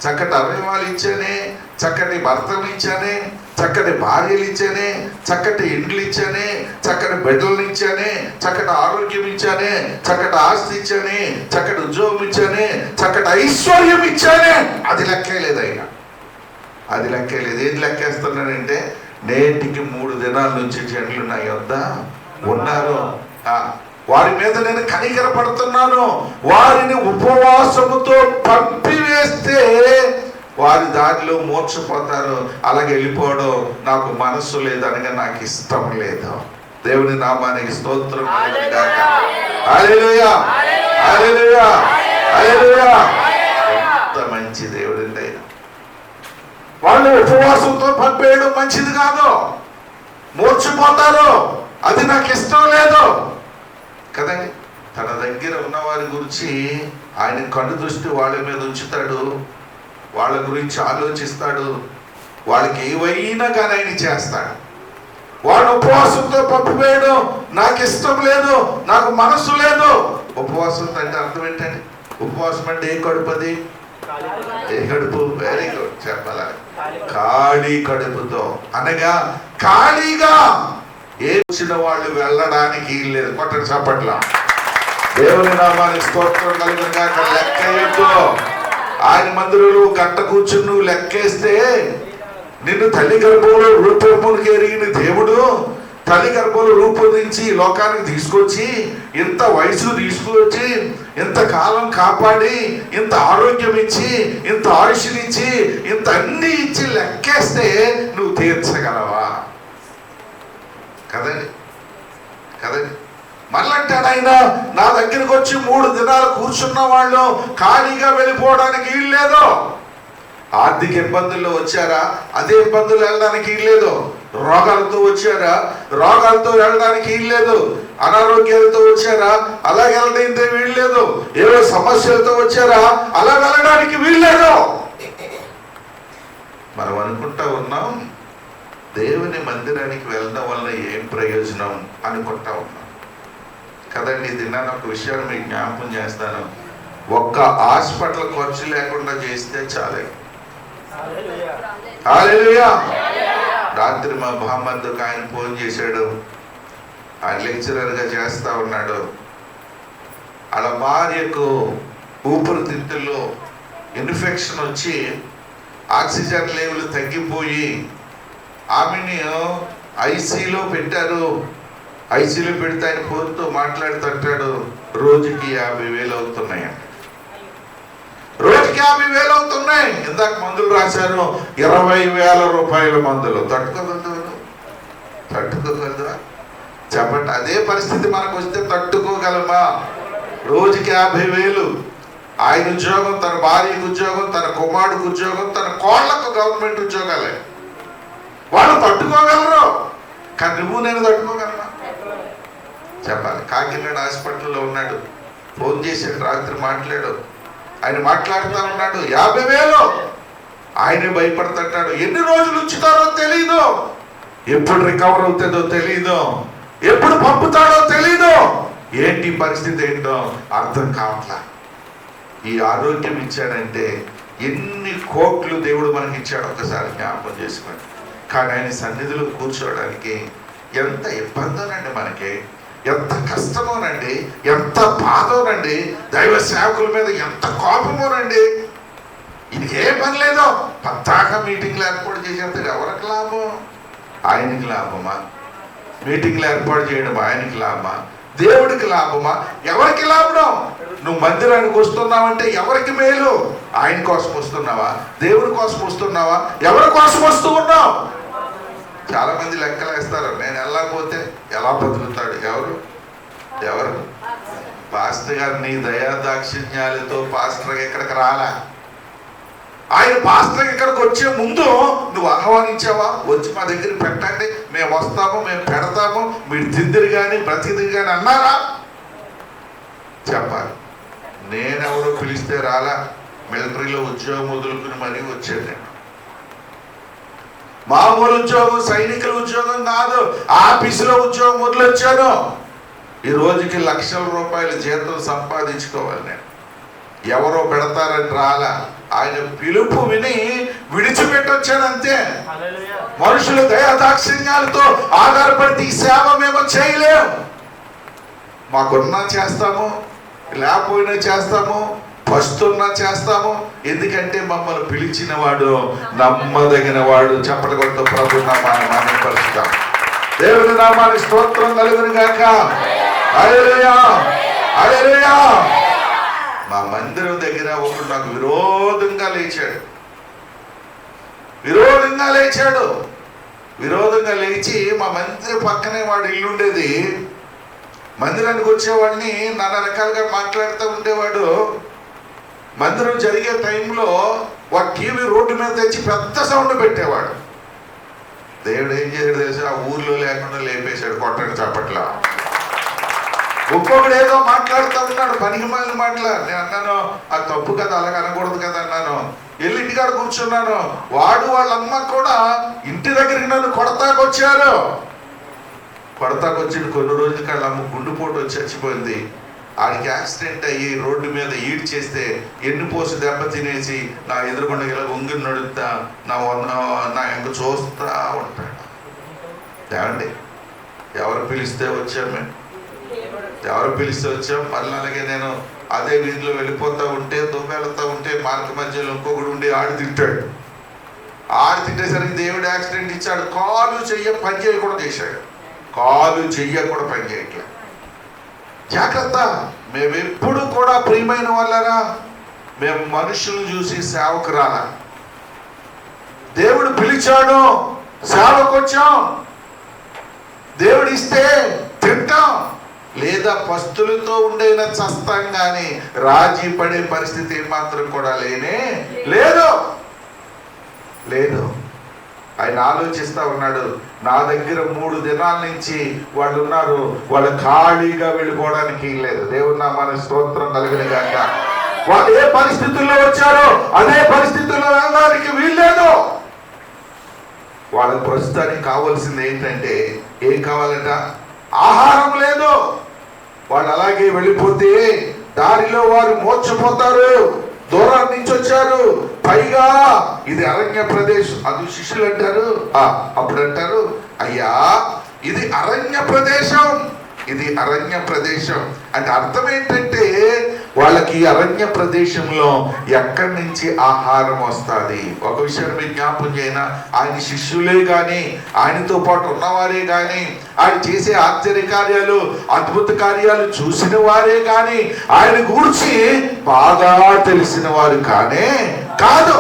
చక్కటి అవయవాలు ఇచ్చానే, చక్కటి భర్తలు ఇచ్చానే, చక్కటి భార్యలు ఇచ్చానే, చక్కటి ఇండ్లు ఇచ్చానే, చక్కటి బిడ్డలను ఇచ్చానే, చక్కటి ఆరోగ్యం ఇచ్చానే, చక్కటి ఆస్తి ఇచ్చానే, చక్కటి ఉద్యోగం ఇచ్చానే, చక్కటి ఐశ్వర్యం ఇచ్చానే. అది లెక్కే లేదు అయినా, అది లెక్కే లేదు. ఏది లెక్కేస్తున్నానంటే నేటికి 3 దినాల నుంచి జనులు నా యొద్ద ఉన్నారు, వారి మీద నేను కనికర పడుతున్నాను. వారిని ఉపవాసముతో పంపివేస్తే వారి దారిలో మూర్ఛపోతారు. అలాగే వెళ్ళిపోవడం నాకు మనస్సు లేదు, అనగా నాకు ఇష్టం లేదు. దేవుని నామానికి స్తోత్రం. హల్లెలూయా, హల్లెలూయా, హల్లెలూయా. ఎంత మంచి దేవుడండి ఆయన. వాళ్ళు ఉపవాసంతో పంపేయడం మంచిది కాదు, మూర్ఛపోతారు. అది నాకు ఇష్టం లేదు కదండి. తన దగ్గర ఉన్న వారి గురించి ఆయన కన్ను దృష్టి వాళ్ళ మీద ఉంచుతాడు, వాళ్ళ గురించి ఆలోచిస్తాడు, వాళ్ళకి ఏవైనా కానీ ఆయన చేస్తాడు. వాళ్ళు ఉపవాసంతో పంపివేయడం నాకు ఇష్టం లేదు, నాకు మనస్సు లేదు. ఉపవాసం అంటే అర్థం ఏంటండి? ఉపవాసం అంటే ఏ కడుపు? అది ఏ కడుపు? వెరీ గుడ్ చెప్పాలి. ఖాళీ కడుపుతో, అనగా ఖాళీగా ఏ వచ్చిన వాళ్ళు వెళ్ళడానికి లేదు. కొట్టండి చప్పట్ల. దేవుని నామానికి స్తోత్రం కలుగును గాక. లెక్క ఎత్తు. ఆయన మందిరంలో గంట కూర్చుని నువ్వు లెక్కేస్తే నిన్ను తల్లి గర్భంలో రూపమునికి ఎరిగిన దేవుడు తల్లి గర్భంలో రూపొందించి లోకానికి తీసుకొచ్చి ఇంత వయసు తీసుకొచ్చి ఇంత కాలం కాపాడి ఇంత ఆరోగ్యం ఇచ్చి ఇంత ఆయుష్నిచ్చి ఇంత అన్ని ఇచ్చి లెక్కేస్తే నువ్వు తీర్చగలవా? కదండి కదండి. మళ్ళంటాడు ఆయన, నా దగ్గరికి వచ్చి 3 దినాలు కూర్చున్న వాళ్ళు ఖాళీగా వెళ్ళిపోవడానికి వీల్లేదు. ఆర్థిక ఇబ్బందుల్లో వచ్చారా, అదే ఇబ్బందులు వెళ్ళడానికి వీల్లేదు. రోగాలతో వచ్చారా, రోగాలతో వెళ్ళడానికి వీల్లేదు. అనారోగ్యాలతో వచ్చారా, అలా వెళ్ళడానికి వీల్లేదు. ఏవో సమస్యలతో వచ్చారా, అలా వెళ్ళడానికి వీల్లేదు. మనం అనుకుంటా ఉన్నాం దేవుని మందిరానికి వెళ్ళడం వల్ల ఏం ప్రయోజనం అనుకుంటా ఉన్నాం కదండి. దినాన్ని ఒక విషయాన్ని మీకు జ్ఞాపకం చేస్తాను. ఒక్క హాస్పిటల్ ఖర్చు లేకుండా చేస్తే చాలే. హల్లెలూయా. రాత్రి మా బామ్మద్దుకు ఆయన ఫోన్ చేశాడు. ఆయన లెక్చరర్గా చేస్తూ ఉన్నాడు. వాళ్ళ భార్యకు ఊపిరితిత్తుల్లో ఇన్ఫెక్షన్ వచ్చి ఆక్సిజన్ లెవెల్ తగ్గిపోయి ఆమెని ఐసీలో పెట్టారు. ఐసీలో పెడితే ఆయన ఫోన్తో మాట్లాడుతుంటాడు, రోజుకి 50,000 అవుతున్నాయండి. రోజుకి 50,000 అవుతున్నాయి. ఇందాక మందులు రాశారు, 20,000 రూపాయల మందులు. తట్టుకోగలరా చెప్పండి? అదే పరిస్థితి మనకు వస్తే తట్టుకోగలమా? రోజుకి 50,000. ఆయన ఉద్యోగం, తన భార్యకు ఉద్యోగం, తన కుమారుడికి ఉద్యోగం, తన కోళ్లకు గవర్నమెంట్ ఉద్యోగాలే. వాళ్ళు తట్టుకోగలరు, కానీ నువ్వు నేను తట్టుకోగలరా చెప్పాలి. కాకినాడ హాస్పిటల్లో ఉన్నాడు, ఫోన్ చేసాడు, రాత్రి మాట్లాడు. ఆయన మాట్లాడుతూ ఉన్నాడు, 50,000. ఆయనే భయపడుతుంటాడు. ఎన్ని రోజులు ఉంచుతారో తెలీదు, ఎప్పుడు రికవర్ అవుతుందో తెలీదు, ఎప్పుడు పంపుతాడో తెలీదు. ఏంటి పరిస్థితి ఏంటో అర్థం కావట్లా. ఈ ఆరోగ్యం ఇచ్చాడంటే ఎన్ని కోట్లు దేవుడు మనకి ఇచ్చాడు ఒకసారి జ్ఞాపకం చేసుకోండి. కానీ ఆయన సన్నిధిలో కూర్చోవడానికి ఎంత ఇబ్బందోనండి, మనకి ఎంత కష్టమోనండి, ఎంత బాధోనండి, దైవ సేవకుల మీద ఎంత కోపమోనండి. ఇది ఏ పని లేదో పద్దాకా మీటింగ్లు ఏర్పాటు చేసేస్తే ఎవరికి లాభం? ఆయనకి లాభమా? మీటింగ్లు ఏర్పాటు చేయడం ఆయనకి లాభమా? దేవుడికి లాభమా? ఎవరికి లాభం? నువ్వు మందిరానికి వస్తున్నావంటే ఎవరికి మేలు? ఆయన కోసం వస్తున్నావా? దేవుడి కోసం వస్తున్నావా? ఎవరి కోసం వస్తూ ఉన్నావు? చాలా మంది లెక్కలు వేస్తారు, నేను వెళ్ళకపోతే ఎలా బతుకుతాడు? ఎవరు? పాస్టర్ గారు నీ దయా దాక్షిణ్యాలతో పాస్టర్ ఇక్కడికి రాలా. ఆయన పాస్టర్ ఇక్కడికి వచ్చే ముందు నువ్వు ఆహ్వానించావా? వచ్చి మా దగ్గర పెట్టండి, మేము వస్తాము, మేము పెడతాము, మీరు తిందిరి కానీ బ్రతిదిరి కానీ అన్నారా? చెప్పాలి. నేనెవరో పిలిస్తే రాలా. మిలిటరీలో ఉద్యోగం వదులుకుని మరీ వచ్చాను నేను. మామూలు ఉద్యోగం, సైనికుల ఉద్యోగం కాదు, ఆఫీసులో ఉద్యోగం వదిలొచ్చాను. ఈ రోజుకి లక్షల రూపాయల జీతం సంపాదించుకోవాలి నేను. ఎవరో పెడతారని రాలా. ఆయన పిలుపు విని విడిచిపెట్టొచ్చాను అంతే. మనుషుల దయాదాక్షిణ్యాలతో ఆధారపడి ఈ సేవ మేము చేయలేము. మాకున్నా చేస్తాము, లేకపోయినా చేస్తాము, వస్తున్నా చేస్తాము. ఎందుకంటే మమ్మల్ని పిలిచిన వాడు నమ్మదగిన వాడు. చెప్పలు కొట్టు ప్రభు నామాన్ని మహిమపరుచుదాం. దేవుని నామానికి స్తోత్రం కలుగును గాక. హల్లెలూయా, హల్లెలూయా. మా మందిరం దగ్గర ఒకడు నాకు విరోధంగా లేచి మా మందిరం పక్కనే వాడు ఇల్లు ఉండేది. మందిరానికి వచ్చేవాడిని నానా రకాలుగా మాట్లాడుతూ ఉండేవాడు. మందిరం జరిగే టైంలో వాడు టీవీ రోడ్డు మీద తెచ్చి పెద్ద సౌండ్ పెట్టేవాడు. దేవుడు ఏం చేశాడు తెలుసా? ఆ ఊర్లో లేకుండా లేపేశాడు, కొట్టండి చప్పట్లా. ఒక్కొక్కడు ఏదో మాట్లాడుతూ ఉన్నాడు, పనికి మాలిన మాటలు. నేను అన్నాను, అది తప్పు కదా, అలాగ అనకూడదు కదా అన్నాను. వెళ్ళి ఇంటికాడ కూర్చున్నాను. వాడు వాళ్ళమ్మ కూడా ఇంటి దగ్గరికి నన్ను కొడతాకొచ్చారు. కొన్ని రోజులకి వాళ్ళ అమ్మ గుండెపోటు వచ్చి చచ్చిపోయింది. ఆడికి యాక్సిడెంట్ అయ్యి రోడ్డు మీద ఈడ్ చేస్తే ఎన్నుపోసి దెబ్బ తినేసి నా ఎదురుగుండా ఇలా వంగి నడుస్తా నా ఇంక చూస్తా ఉంటాడు. ఏమండి, ఎవరు పిలిస్తే వచ్చాం? మళ్ళీ అలాగే నేను అదే వీధిలో వెళ్ళిపోతూ ఉంటే, దుమ్మెళ్తా ఉంటే మార్గ మధ్యలో ఇంకొకడు ఉండి ఆడి తిట్టేసరికి దేవుడు యాక్సిడెంట్ ఇచ్చాడు. కాలు చెయ్య పని చేయట్లేదు. జాగ్రత్త. మేమెప్పుడు కూడా ప్రియమైన వాళ్ళరా, మేము మనుషులను చూసి సేవకు రాలా. దేవుడు పిలిచాడు, సేవకు వచ్చాం. దేవుడు ఇస్తే తింటాం, లేదా పస్తులతో ఉండేనా చస్తాం. కానీ రాజీ పడే పరిస్థితి మాత్రం కూడా లేదు. ఆయన ఆలోచిస్తా ఉన్నాడు. నా దగ్గర 3 దినాల నుంచి వాళ్ళు ఉన్నారు, వాళ్ళు ఖాళీగా వెళ్ళిపోవడానికి లేదు. దేవుని నామానికి స్తోత్రం కలుగును గాక. వాళ్ళు ఏ పరిస్థితుల్లో వచ్చారో అదే పరిస్థితుల్లో వెళ్ళడానికి వీల్లేదు. వాళ్ళకి ప్రస్తుతానికి కావాల్సింది ఏంటంటే, ఏం కావాలట? ఆహారం లేదు. వాళ్ళు అలాగే వెళ్ళిపోతే దారిలో వారు మోర్చిపోతారు. దూరం నుంచి వచ్చారు. పైగా ఇది అరణ్య ప్రదేశం. అది శిష్యులు అంటారు, అప్పుడు అంటారు, అయ్యా ఇది అరణ్య ప్రదేశం, ఇది అరణ్య ప్రదేశం. అంటే అర్థం ఏంటంటే వాళ్ళకి అరణ్య ప్రదేశంలో ఎక్కడి నుంచి ఆహారం వస్తుంది. ఒక విషయం మీకు జ్ఞాపకం చేయనా, ఆయన శిష్యులే కానీ, ఆయనతో పాటు ఉన్నవారే కానీ, ఆయన చేసే ఆశ్చర్య కార్యాలు, అద్భుత కార్యాలు చూసిన వారే కానీ, ఆయన గురించి బాగా తెలిసిన వారు కానే కాదు.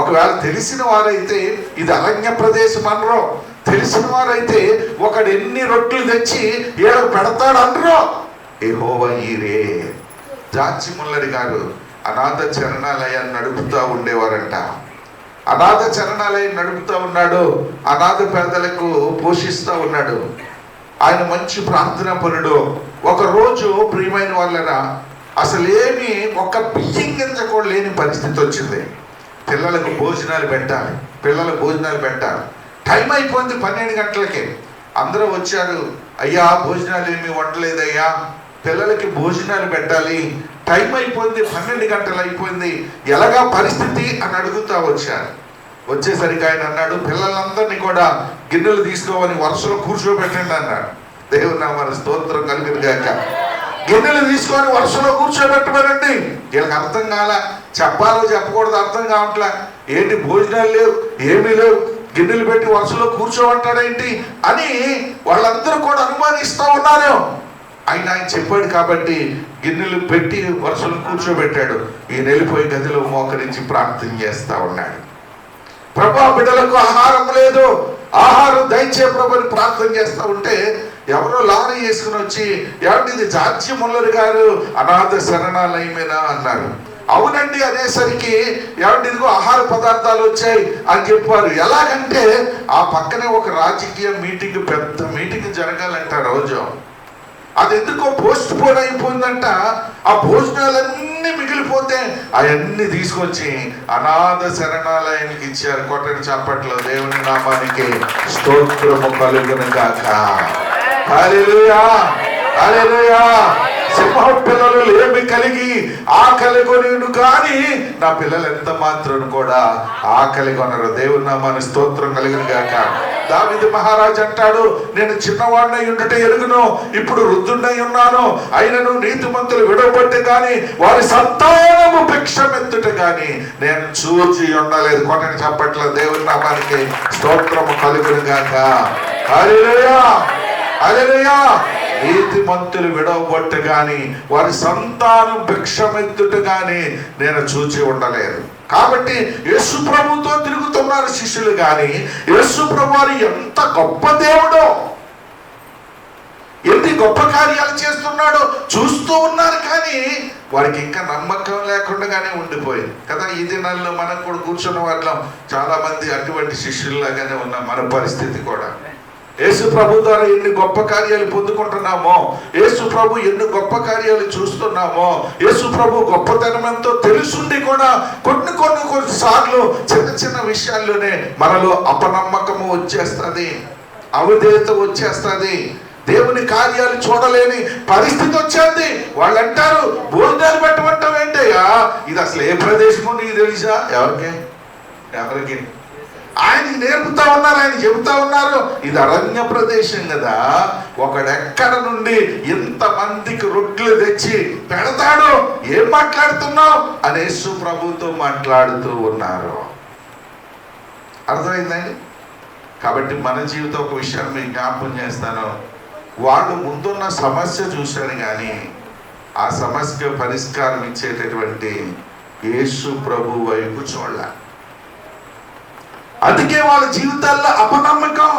ఒకవేళ తెలిసిన వారైతే ఇది అరణ్య ప్రదేశం అనరు. తెలిసిన వారైతే ఒకడు ఎన్ని రొట్టెలు తెచ్చి ఏడు పెడతాడు అనరు. యెహోవా ఈరే. జార్జి ముల్లర్ గారు అనాథ చరణాలయాన్ని నడుపుతూ ఉండేవారంట. అనాథ చరణాలయం నడుపుతూ ఉన్నాడు, అనాథ పేదలకు పోషిస్తూ ఉన్నాడు. ఆయన మంచి ప్రార్థనా పరుడు. ఒకరోజు ప్రియమైన వాళ్ళరా అసలేమి ఒక బియ్యం గింజ కూడా లేని పరిస్థితి వచ్చింది. పిల్లలకు భోజనాలు పెట్టాలి, టైం అయిపోయింది 12 గంటలకి. అందరూ వచ్చారు, అయ్యా భోజనాలు ఏమి వండలేదయ్యా, పిల్లలకి భోజనాలు పెట్టాలి, టైం అయిపోయింది, 12 గంటలు అయిపోయింది, ఎలాగా పరిస్థితి అని అడుగుతా వచ్చారు. వచ్చేసరికి ఆయన అన్నాడు, పిల్లలందరినీ కూడా గిన్నెలు తీసుకోమని వరుసలో కూర్చోబెట్టండి అన్నాడు. దేవుని నామమున స్తోత్రం కలుగును గాక. గిన్నెలు తీసుకొని వరుసలో కూర్చోబెట్టమనండి. వీళ్ళకి అర్థం కాల, చెప్పాలో చెప్పకూడదు అర్థం కావట్లే. ఏంటి భోజనాలు లేవు, ఏమీ లేవు, గిన్నెలు పెట్టి వరుసలో కూర్చోమంటాడేంటి అని వాళ్ళందరూ కూడా అనుమానిస్తూ ఉన్నారు. ఆయన చెప్పాడు కాబట్టి గిన్నెలు పెట్టి వరుసలో కూర్చోబెట్టాడు. ఈయన వెళ్ళిపోయి గదిలో మోకరించి ప్రార్థన చేస్తా ఉన్నాడు. ప్రభా బిడ్డలకు ఆహారం లేదు, ఆహారం దయచే ప్రభుని ప్రార్థన చేస్తూ ఉంటే ఎవరో లారీ వేసుకుని వచ్చి, ఏమంటే ఇది జార్జి ముల్లర్ గారు అనాథ శరణాలయమేనా అన్నారు. అవునండి అనేసరికి, ఏమంటే ఇదిగో ఆహార పదార్థాలు వచ్చాయి అని చెప్పారు. ఎలాగంటే ఆ పక్కనే ఒక రాజకీయ మీటింగ్, పెద్ద మీటింగ్ జరగాలంట రోజు. అది ఎందుకో పోస్ట్ పోన్ అయిపోయిందంట. ఆ భోజనాలన్నీ మిగిలిపోతే అవన్నీ తీసుకొచ్చి అనాథ శరణాలయానికి ఇచ్చారు. కొట్టని చప్పట్లో దేవుని నామానికి స్తోత్రము కలుగును గాక. హల్లెలూయా, హల్లెలూయా. సింహం పిల్లలు ఏమి కలిగి ఆకలి కొనిను కానీ నా పిల్లలు ఎంత మాత్రం కూడా ఆకలి కొనరు. దేవుని నామానికి స్తోత్రం కలుగును గాక. దావీదు మహారాజు అంటాడు, నేను చిన్నవాడినై ఉండుట ఎరుగును, ఇప్పుడు వృద్ధుడై ఉన్నాను, అయినను నీతిమంతులు విడవబట్టి గాని వారి సంతానము భిక్షమెత్తుట గాని నేను చూచి ఉండలేదు. కొట్టని చప్పట్ల దేవుని నామానికి స్తోత్రము కలుగును గాక. హల్లెలూయా, హల్లెలూయా. నీతిమంతులు విడవబట్టు గాని వారి సంతానం భిక్షమెత్తుట గాని నేను చూచి ఉండలేదు. కాబట్టి యేసు ప్రభుతో తిరుగుతున్నారు శిష్యులు గాని యేసు ప్రభు వారు ఎంత గొప్ప దేవుడో, ఎన్ని గొప్ప కార్యాలు చేస్తున్నాడో చూస్తూ ఉన్నారు. కానీ వారికి ఇంకా నమ్మకం లేకుండానే ఉండిపోయింది కదా. ఈ దినాల్లో మనం కూడా కూర్చున్న వాళ్ళం చాలా మంది అటువంటి శిష్యుల్లాగానే ఉన్నాం. మన పరిస్థితి కూడా యేసు ప్రభు ద్వారా ఎన్ని గొప్ప కార్యాలు పొందుకుంటున్నామో, యేసు ప్రభు ఎన్ని గొప్ప కార్యాలు చూస్తున్నామో, యేసు ప్రభు గొప్పతనం ఎంతో తెలుసుండి కూడా కొన్ని సార్లు చిన్న విషయాల్లోనే మనలో అపనమ్మకము వచ్చేస్తుంది, అవిధేయత వచ్చేస్తుంది, దేవుని కార్యాలు చూడలేని పరిస్థితి వచ్చేది. వాళ్ళు అంటారు, భోజనాలు పెట్టమంటావు ఏంటయ్యా, ఇది అసలు ఏ ప్రదేశమో నీకు తెలుసా? ఎవరికి ఆయనకి నేర్పుతా ఉన్నారు, ఆయన చెబుతా ఉన్నారు, ఇది అరణ్య ప్రదేశం కదా, ఒకడెక్కడ నుండి ఇంతమందికి రొట్టెలు తెచ్చి పెడతాడు, ఏం మాట్లాడుతున్నావు అని యేసు ప్రభుతో మాట్లాడుతూ ఉన్నారు. అర్థమైందండి? కాబట్టి మన జీవితం ఒక విషయాన్ని మీకు జ్ఞాపకం చేస్తాను. వాళ్ళు ముందున్న సమస్య చూశాను కానీ ఆ సమస్యకు పరిష్కారం ఇచ్చేటటువంటి యేసు ప్రభు వైపు చూడాలి. అందుకే వాళ్ళ జీవితాల్లో అపనమ్మకం,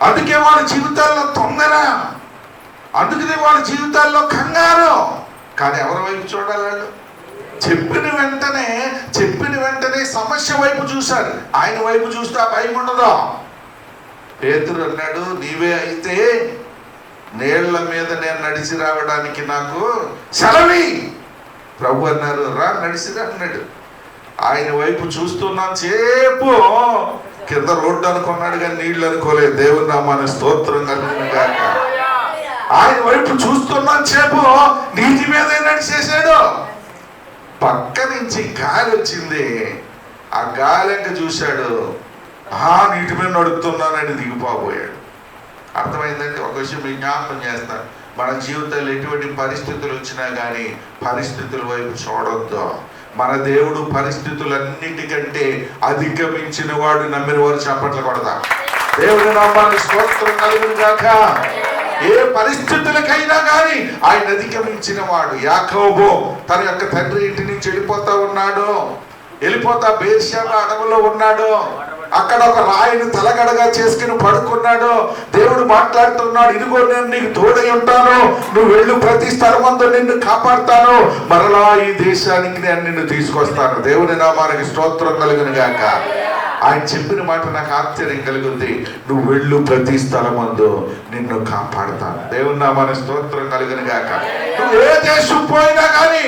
అందుకే వాళ్ళ జీవితాల్లో తొందర, అందుకనే వాళ్ళ జీవితాల్లో కంగారు. కానీ ఎవరి వైపు చూడాలి? వాళ్ళు చెప్పిన వెంటనే సమస్య వైపు చూశారు. ఆయన వైపు చూస్తే ఆ భయం ఉండదు. పేతురు అన్నాడు, నీవే అయితే నీళ్ల మీద నేను నడిచి రావడానికి నాకు సెలవి. ప్రభు అన్నారు, రా నడిచిరా అన్నాడు. ఆయన వైపు చూస్తున్నాను సేపు కింద రోడ్డు అనుకున్నాడు కానీ నీళ్లు అనుకోలేదు. దేవుని నామానికి స్తోత్రం కలుగును గాక. ఆయన వైపు చూస్తున్నాను సేపు నీటి మీద నడిచేసాడు. పక్క నుంచి గాలి వచ్చింది. ఆ గాలి అంక చూశాడు, నీటి మీద నడుపుతున్నానని దిగిపోబోయాడు. అర్థమైందండి? ఒక విషయం మీకు జ్ఞాపకం చేస్తాను. మన జీవితంలో ఎటువంటి పరిస్థితులు వచ్చినా కానీ పరిస్థితుల వైపు చూడొద్దు. మన దేవుడు పరిస్థితులన్నిటికంటే అధిగమించిన వాడు. నమ్మిన వారు చప్పట్లు కొడదా? దేవుని నామానికి స్తోత్రం కలుగును గాక. ఏ పరిస్థితులకైనా కానీ ఆయన అధిగమించిన వాడు. యాకోబు తన యొక్క తండ్రి ఇంటి నుంచి వెళ్ళిపోతా బేర్షెబా అడవిలో ఉన్నాడు. అక్కడ ఒక రాయిని తలగడగా చేసుకుని పడుకున్నాడు. దేవుడు మాట్లాడుతున్నాడు, ఇదిగో నేను నీకు తోడై ఉంటాను, నువ్వు వెళ్ళు, ప్రతి స్థలమందు నిన్ను కాపాడుతాను, మరలా ఈ దేశానికి నేను నిన్ను తీసుకొస్తాను. దేవుని నామానికి స్తోత్రం కలుగును గాక. ఆయన చెప్పిన మాట నాకు ఆశ్చర్యం కలుగుతుంది. నువ్వు వెళ్ళు, ప్రతి స్థలమందు నిన్ను కాపాడుతాను. దేవుని నామానికి స్తోత్రం కలుగును గాక. నువ్వు ఏ దేశం పోయినా కానీ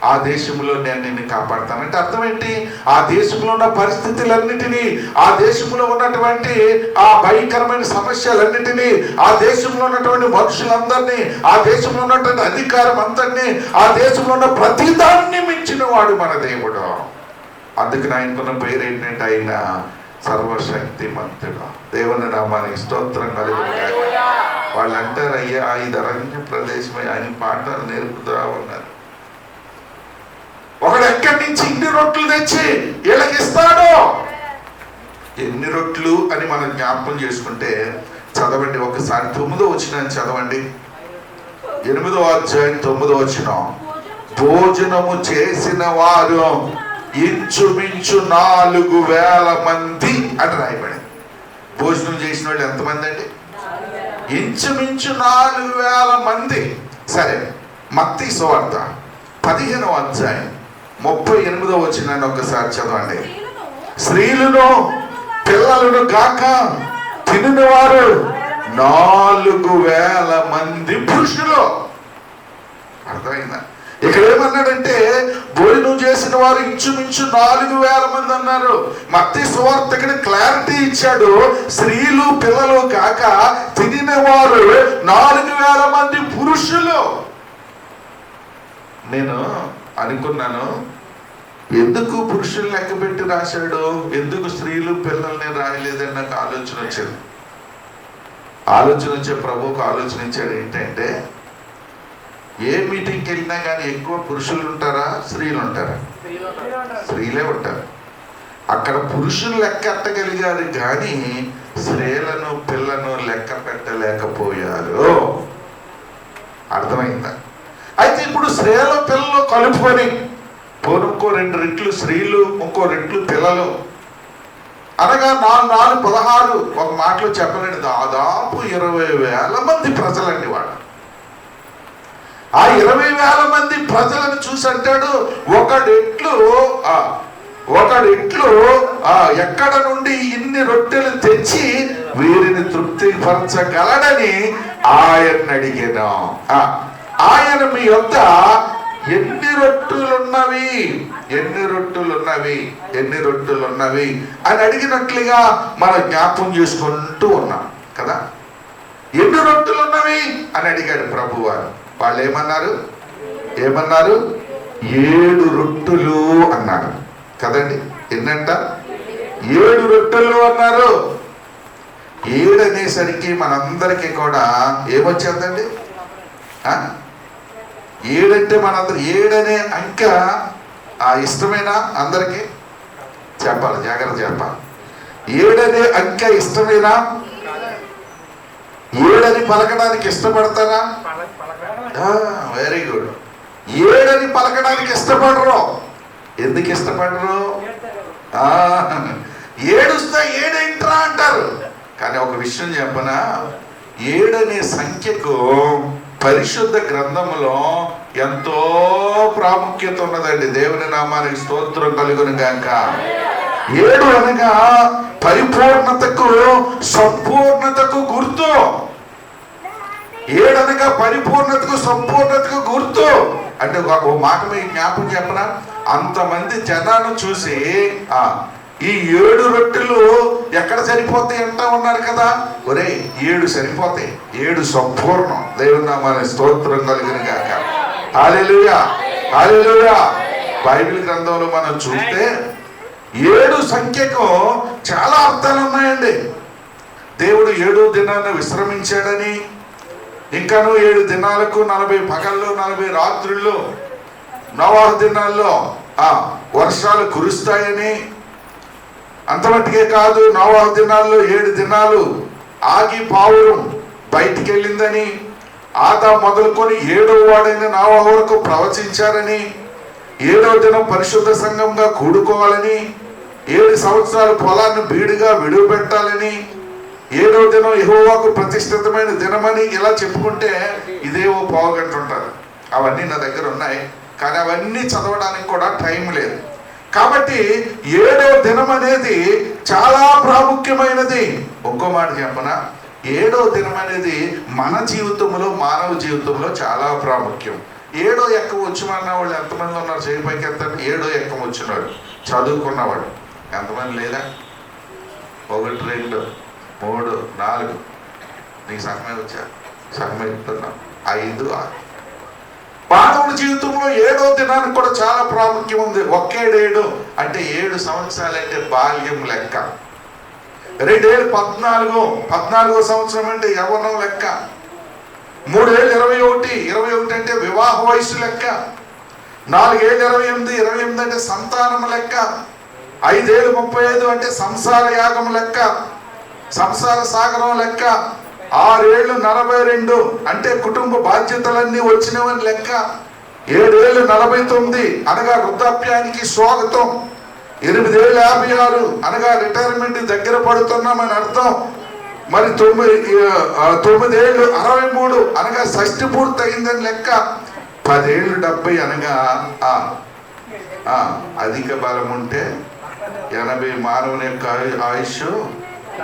ఆ దేశంలో నేను నిన్ను కాపాడుతాను. అంటే అర్థం ఏంటి? ఆ దేశంలో ఉన్న పరిస్థితులన్నిటినీ, ఆ దేశంలో ఉన్నటువంటి ఆ భయంకరమైన సమస్యలన్నిటినీ, ఆ దేశంలో ఉన్నటువంటి మనుషులందరినీ, ఆ దేశంలో ఉన్నటువంటి అధికారం అందరినీ, ఆ దేశంలో ఉన్న ప్రతిదాన్ని మించిన వాడు మన దేవుడు. అందుకు ఆయనకున్న పేరు ఏంటంటే ఆయన సర్వశక్తిమంతుడు. దేవుని నామానికి స్తోత్రం కలుగును గాక. వాళ్ళు అంటారు, అయ్యా ఇది అరణ్య ప్రదేశమే, ఆయన పాఠాలు నేర్పుతా ఉన్నారు. ఒకడు ఎక్కడి నుంచి ఇన్ని రొట్లు తెచ్చి వీళ్ళకి ఇస్తాడు. ఎన్ని రొట్లు అని మనం జ్ఞాపకం చేసుకుంటే చదవండి ఒకసారి. 9వ వచనం చదవండి. 8వ అధ్యాయం 9వ వచనం. భోజనము చేసిన వారు ఇంచుమించు 4,000 మంది అని రాయబడింది. భోజనం చేసిన వాళ్ళు ఎంతమంది అండి? ఇంచుమించు 4,000 మంది. సరే, మత్తయి సువార్త 15వ అధ్యాయం 38వ వచనాన్ని ఒకసారి చదవండి. స్త్రీలను పిల్లలను గాక తినిన వారు 4,000 మంది పురుషులు. అర్థమైందా? ఇక్కడ ఏమన్నాడంటే భోజనం చేసిన వారు ఇంచుమించు 4,000 మంది అన్నారు. మత్తయి సువార్తికుడు క్లారిటీ ఇచ్చాడు. స్త్రీలు పిల్లలు కాక తినిన వారు 4,000 మంది పురుషులు. నేను అనుకున్నాను, ఎందుకు పురుషులు లెక్క పెట్టి రాశాడు, ఎందుకు స్త్రీలు పిల్లల్ని రాయలేదని నాకు ఆలోచన వచ్చే ప్రభువుకు ఆలోచన ఇచ్చాడు. ఏంటంటే ఏ మీటింగ్కి వెళ్ళినా కానీ ఎక్కువ పురుషులు ఉంటారా, స్త్రీలు ఉంటారా? స్త్రీలే ఉంటారు. అక్కడ పురుషులు లెక్క ఎట్టగలిగారు కానీ స్త్రీలను పిల్లను లెక్క పెట్టలేకపోయారు. అర్థమైందా? అయితే ఇప్పుడు స్త్రీలు పిల్లలు కలుపుకొని ఇంకో 2 రెట్లు స్త్రీలు, ఇంకో 2 రెట్లు పిల్లలు అనగా 4 16 ఒక మాటలో చెప్పలేండి, దాదాపు 20,000 మంది ప్రజలండి వాళ్ళు. ఆ 20,000 మంది ప్రజలను చూసి అంటాడు, ఒకడెట్లు ఎక్కడ నుండి ఇన్ని రొట్టెలు తెచ్చి వీరిని తృప్తిపరచగలడని ఆయన అడిగాను. ఆయన మీ యొద్ద ఎన్ని రొట్టెలున్నవి అని అడిగినట్లుగా మనం జ్ఞాపకం చేసుకుంటూ ఉన్నాం కదా. ఎన్ని రొట్టెలున్నవి అని అడిగాడు ప్రభువారు. వాళ్ళు ఏమన్నారు? 7 రొట్టెలు అన్నారు కదండి. ఎన్నంట? 7 రొట్టెలు అన్నారు. 7 అనేసరికి మనందరికీ కూడా ఏమొచ్చేద్దండి? 7 అంటే మనందరూ 7 అనే అంక ఇష్టమేనా? అందరికీ చెప్పాలి, జాగ్రత్త చెప్పాలి. 7 అనే అంక ఇష్టమేనా? 7 అని పలకడానికి ఇష్టపడతారా? Very good. 7 అని పలకడానికి ఇష్టపడరు. ఎందుకు ఇష్టపడరు? 7 వస్తే 7 ఏంట్రా అంటారు. కానీ ఒక విషయం చెప్పనా, 7 అనే సంఖ్యకు పరిశుద్ధ గ్రంథంలో ఎంతో ప్రాముఖ్యత ఉన్నదండి. దేవుని నామానికి స్తోత్రం కలుగును గాక. 7 అనగా పరిపూర్ణతకు, సంపూర్ణతకు గుర్తు. 7 అనగా పరిపూర్ణతకు, సంపూర్ణతకు గుర్తు. అంటే ఒక మాట మీకు జ్ఞాపకం చెప్పనా, అంతమంది జనాన్ని చూసి ఈ 7 రొట్టెలు ఎక్కడ సరిపోతాయి అంటా ఉన్నారు కదా. ఒరే 7 సరిపోతాయి, 7 సంపూర్ణం. దేవుని నామానికి స్తోత్రం కలుగును గాక. హల్లెలూయా, హల్లెలూయా. బైబిల్ గ్రంథంలో మనం చూస్తే 7 సంఖ్యకు చాలా అర్థాలు ఉన్నాయండి. దేవుడు 7వ దినాన్ని విశ్రమించాడని, ఇంకాను 7 దినాలకు 40 పగళ్ళు 40 రాత్రుల్లో నోవహు దినాల్లో వర్షాలు కురుస్తాయని, అంతమట్టుకే కాదు నోవహు దినాల్లో 7 దినాలు ఆగి పావురం బయటికి వెళ్ళిందని, ఆదా మొదలుకొని 7వ వాడైన నోవహు వరకు ప్రవచించారని, 7వ దినం పరిశుద్ధ సంఘంగా కూడుకోవాలని, 7 సంవత్సరాలు పొలాన్ని బీడుగా విడువబెట్టాలని, 7వ దినం యెహోవాకు ప్రతిష్ఠితమైన దినమని ఇలా చెప్పుకుంటే ఇదేవో పావుగంట ఉంటారు. అవన్నీ నా దగ్గర ఉన్నాయి, కానీ అవన్నీ చదవడానికి కూడా టైం లేదు. కాబట్టి 7వ దినం అనేది చాలా ప్రాముఖ్యమైనది. ఒక్కో మాట చెప్పనా, 7వ దినం అనేది మన జీవితంలో, మానవ జీవితంలో చాలా ప్రాముఖ్యం. 7వ ఎక్కం వచ్చుమన్న వాళ్ళు ఎంతమంది ఉన్నారు? చేయి పైకి ఎత్తండి. 7వ ఎక్కం వచ్చినాడు చదువుకున్నవాడు ఎంతమంది లేదా? 1 2 3 4 నీకు సగమే వచ్చా, సగమే చెప్తున్నా, 5 6. మానవుడి జీవితంలో 7వ దినానికి కూడా చాలా ప్రాముఖ్యం ఉంది. 1 అంటే 7 సంవత్సరాలు అంటే బాల్యం లెక్క. 2 14వ సంవత్సరం అంటే యవ్వనం లెక్క. 3 21 అంటే వివాహ వయసు లెక్క. 4 28 అంటే సంతానం లెక్క. 5 35 అంటే సంసార యాగం లెక్క, సంసార సాగరం లెక్క. 6 42 అంటే కుటుంబ బాధ్యతలన్నీ వచ్చినవని లెక్క. 7 49 అనగా వృద్ధాప్యానికి స్వాగతం. 8 56 అనగా రిటైర్మెంట్ దగ్గర పడుతున్నామని అర్థం. మరి 9 63 అనగా షష్ఠి పూర్తి అయిందని లెక్క. 10 70 అనగా అధిక బలం ఉంటే 80, మానవుని యొక్క ఆయుష్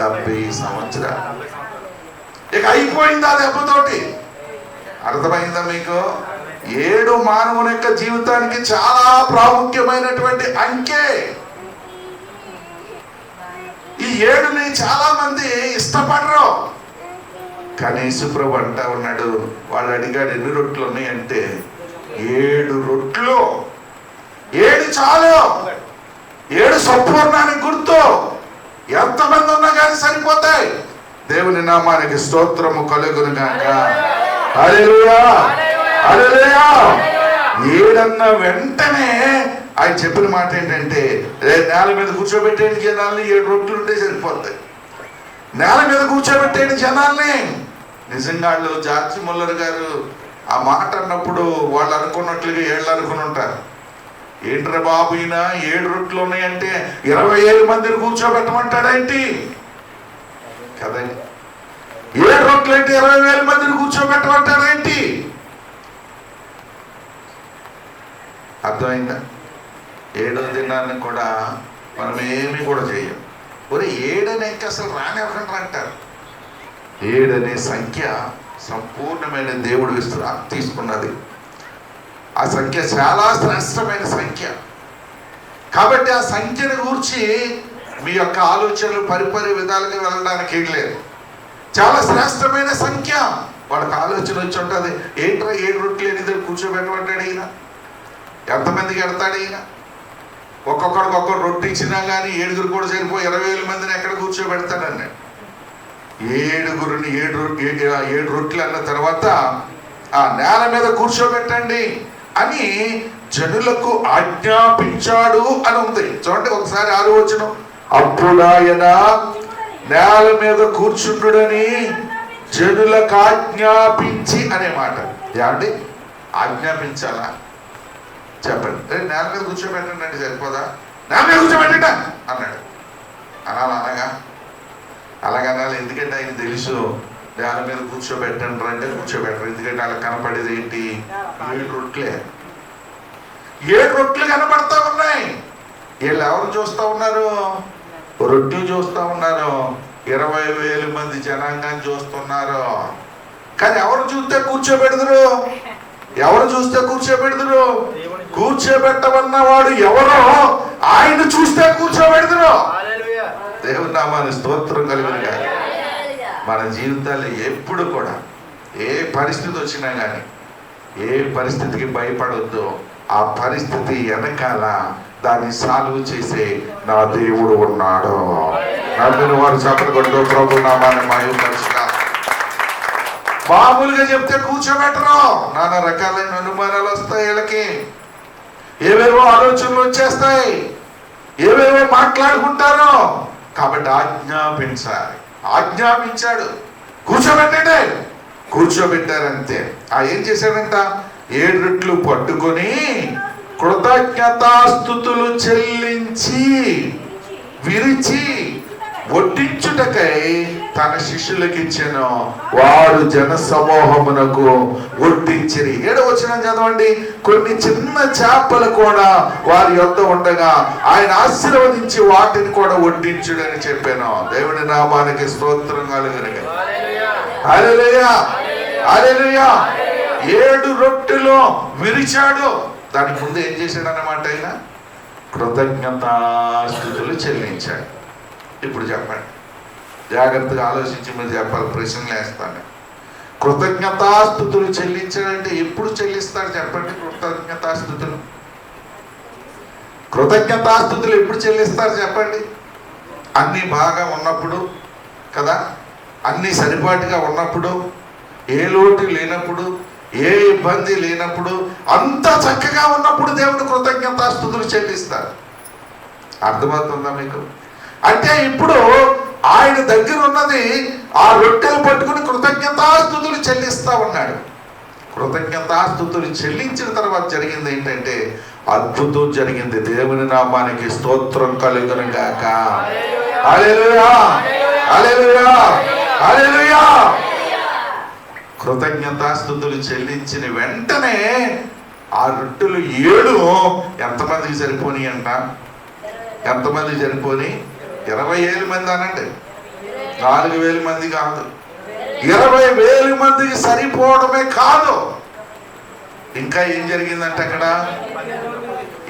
70 సంవత్సరాలు. ఇక అయిపోయింది ఆ దెబ్బతోటి. అర్థమైందా మీకు? 7 మానవుని యొక్క జీవితానికి చాలా ప్రాముఖ్యమైనటువంటి అంకె. ఈ 7ని చాలా మంది ఇష్టపడరు, కానీ యేసుప్రభు అంటా ఉన్నాడు. వాళ్ళు అడిగాడు, ఎన్ని రొట్టెలు ఉన్నాయంటే 7 రొట్టెలు. 7 చాలు. 7 సంపూర్ణానికి గుర్తు. ఎంతమంది ఉన్నా కానీ సరిపోతాయి. దేవుని నామానికి స్తోత్రము కలుగును గాక. హల్లెలూయా, హల్లెలూయా. 7 అన్న వెంటనే ఆయన చెప్పిన మాట ఏంటంటే, నేల మీద కూర్చోబెట్టేది జనాల్ని 7 రొట్టెలు ఉంటే సరిపోతాయి. నేల మీద కూర్చోబెట్టేది జనాల్ని. నిజంగా వాళ్ళు జార్జి ముల్లర్ గారు ఆ మాట అన్నప్పుడు వాళ్ళు అనుకున్నట్లుగా 7 అనుకుని ఉంటారు. ఏంట్రా బాబు, ఈయన 7 రొట్టెలు ఉన్నాయంటే 27 మందిని కూర్చోబెట్టమంటాడేంటి కదండి? 7 రొట్టెలు అంటే 20,000 మందిని కూర్చోబెట్టమంటాడేంటి? అర్థమైందా? 7వ దినాన్ని కూడా మనం ఏమీ కూడా చేయం. 7 అనే అసలు రానివ్వకండి అంటారు. 7 అనే సంఖ్య సంపూర్ణమైన దేవుడు తీసుకున్నది. ఆ సంఖ్య చాలా శ్రేష్టమైన సంఖ్య. కాబట్టి ఆ సంఖ్యను గూర్చి మీ యొక్క ఆలోచనలు పరిపరి విధాలుగా వెళ్ళడానికి ఏం లేదు. చాలా శ్రేష్టమైన సంఖ్య. వాళ్ళకి ఆలోచన వచ్చి ఉంటుంది, ఏంట్రా 7 రొట్టెలు ఎనిమిది కూర్చోబెట్టమంటాడు ఈయన? ఎంతమందికి ఎడతాడు ఈయన? ఒక్కొక్కడికి ఒక్కొక్క రొట్టె ఇచ్చినా కానీ 7 కూడా సరిపోయి 20,000 మందిని ఎక్కడ కూర్చోబెడతాడని 7 రొట్టెలు అన్న తర్వాత ఆ నేల మీద కూర్చోబెట్టండి అని జనులకు ఆజ్ఞాపించాడు అని ఉంది. చూడండి ఒకసారి 6వ వచనం. అప్పుడు ఆయన నేల మీద కూర్చుండుడని జనులకు ఆజ్ఞాపించి అనే మాట. ఏమండి, ఆజ్ఞాపించాలా? చెప్పండి. నేల మీద కూర్చోబెట్టండి అంటే సరిపోదా? నేల మీద కూర్చోబెట్టండి అన్నాడు. అలాగనాలి. ఎందుకంటే ఆయన తెలుసు నేల మీద కూర్చోబెట్టండి అంటే కూర్చోబెట్టరు. ఎందుకంటే అలా కనపడేది ఏంటి? 7 రొట్టెలే. 7 రొట్టెలు కనపడతా ఉన్నాయి. వీళ్ళు ఎవరు చూస్తూ ఉన్నారు? రొట్టెలు చూస్తూ ఉన్నారు. 20,000 మంది జనాంగాన్ని చూస్తున్నారు. కానీ ఎవరు చూస్తే కూర్చోబెడదురు? ఎవరు చూస్తే కూర్చోబెడదురు? కూర్చోబెట్టమన్నవాడు ఎవరో ఆయన చూస్తే కూర్చోబెడదురు. దేవుని నామానికి స్తోత్రం కలుగును గాక. మన జీవితాల్లో ఎప్పుడు కూడా ఏ పరిస్థితి వచ్చినా కానీ ఏ పరిస్థితికి భయపడొద్దు. ఆ పరిస్థితి వెనకాల దాన్ని సాల్వ్ చేసే నా దేవుడు ఉన్నాడు. నమ్మిన వారు చప్పట్లు కొట్టు ప్రభు నామాన్ని మహిమపరచుగా. మామూలుగా చెప్తే కూర్చోబెట్టరు, నానా రకాలైన అనుమానాలు వస్తాయి, వీళ్ళకి ఏవేవో ఆలోచనలు వచ్చేస్తాయి, ఏవేవో మాట్లాడుకుంటారు. కాబట్టి ఆజ్ఞాపించాలి. ఆజ్ఞాపించాడు, కూర్చోబెట్టండి. కూర్చోబెట్టారంతే. ఏం చేశాడంట? 7 రొట్టెలు పట్టుకొని కృతజ్ఞతాస్తుతులు చెల్లించి విరిచి వడ్డించుటకై తన శిష్యులకు ఇచ్చెను. వారు జన సమూహమునకు వడ్డించిరి. 7వ వచనం చదవండి. కొన్ని చిన్న చేపలు కూడా వారి యొద్ద ఉండగా ఆయన ఆశీర్వదించి వాటిని కూడా వడ్డించుడని చెప్పాను. దేవుని నామానికి స్తోత్రం కలుగును. హల్లెలూయా, హల్లెలూయా. 7 రొట్టెలు విరిచాడు. దానికి ముందు ఏం చేశాడు అన్నమాట? ఆయన కృతజ్ఞతాస్తుతులు చెల్లించాడు. ఇప్పుడు చెప్పండి, జాగ్రత్తగా ఆలోచించి మీరు చెప్పాలి, ప్రశ్నలు వేస్తాను. కృతజ్ఞతాస్తుతులు చెల్లించాడంటే ఎప్పుడు చెల్లిస్తాడు చెప్పండి? కృతజ్ఞతాస్తుతులు ఎప్పుడు చెల్లిస్తారు చెప్పండి? అన్నీ బాగా ఉన్నప్పుడు కదా, అన్నీ సరిపాటుగా ఉన్నప్పుడు, ఏ లోటు లేనప్పుడు, ఏ ఇబ్బంది లేనప్పుడు, అంత చక్కగా ఉన్నప్పుడు దేవుడు కృతజ్ఞతాస్తుతులు చెల్లిస్తారు. అర్థమవుతుందా మీకు? అంటే ఇప్పుడు ఆయన దగ్గర ఉన్నది ఆ రొట్టెలు పట్టుకుని కృతజ్ఞతాస్తుతులు చెల్లిస్తా ఉన్నాడు. కృతజ్ఞతాస్తుతులు చెల్లించిన తర్వాత జరిగింది ఏంటంటే అద్భుతం జరిగింది. దేవుని నామానికి స్తోత్రం కలుగును గాక. హల్లెలూయా, హల్లెలూయా, హల్లెలూయా. కృతజ్ఞతాస్తుతులు చెల్లించిన వెంటనే ఆ రొట్టెలు 7 ఎంతమందికి సరిపోని అంట? ఎంతమందికి సరిపోని? 20,000 మంది అనండి, 4,000 మంది కాదు, 20,000 మందికి సరిపోవడమే కాదు. ఇంకా ఏం జరిగిందంట అక్కడ?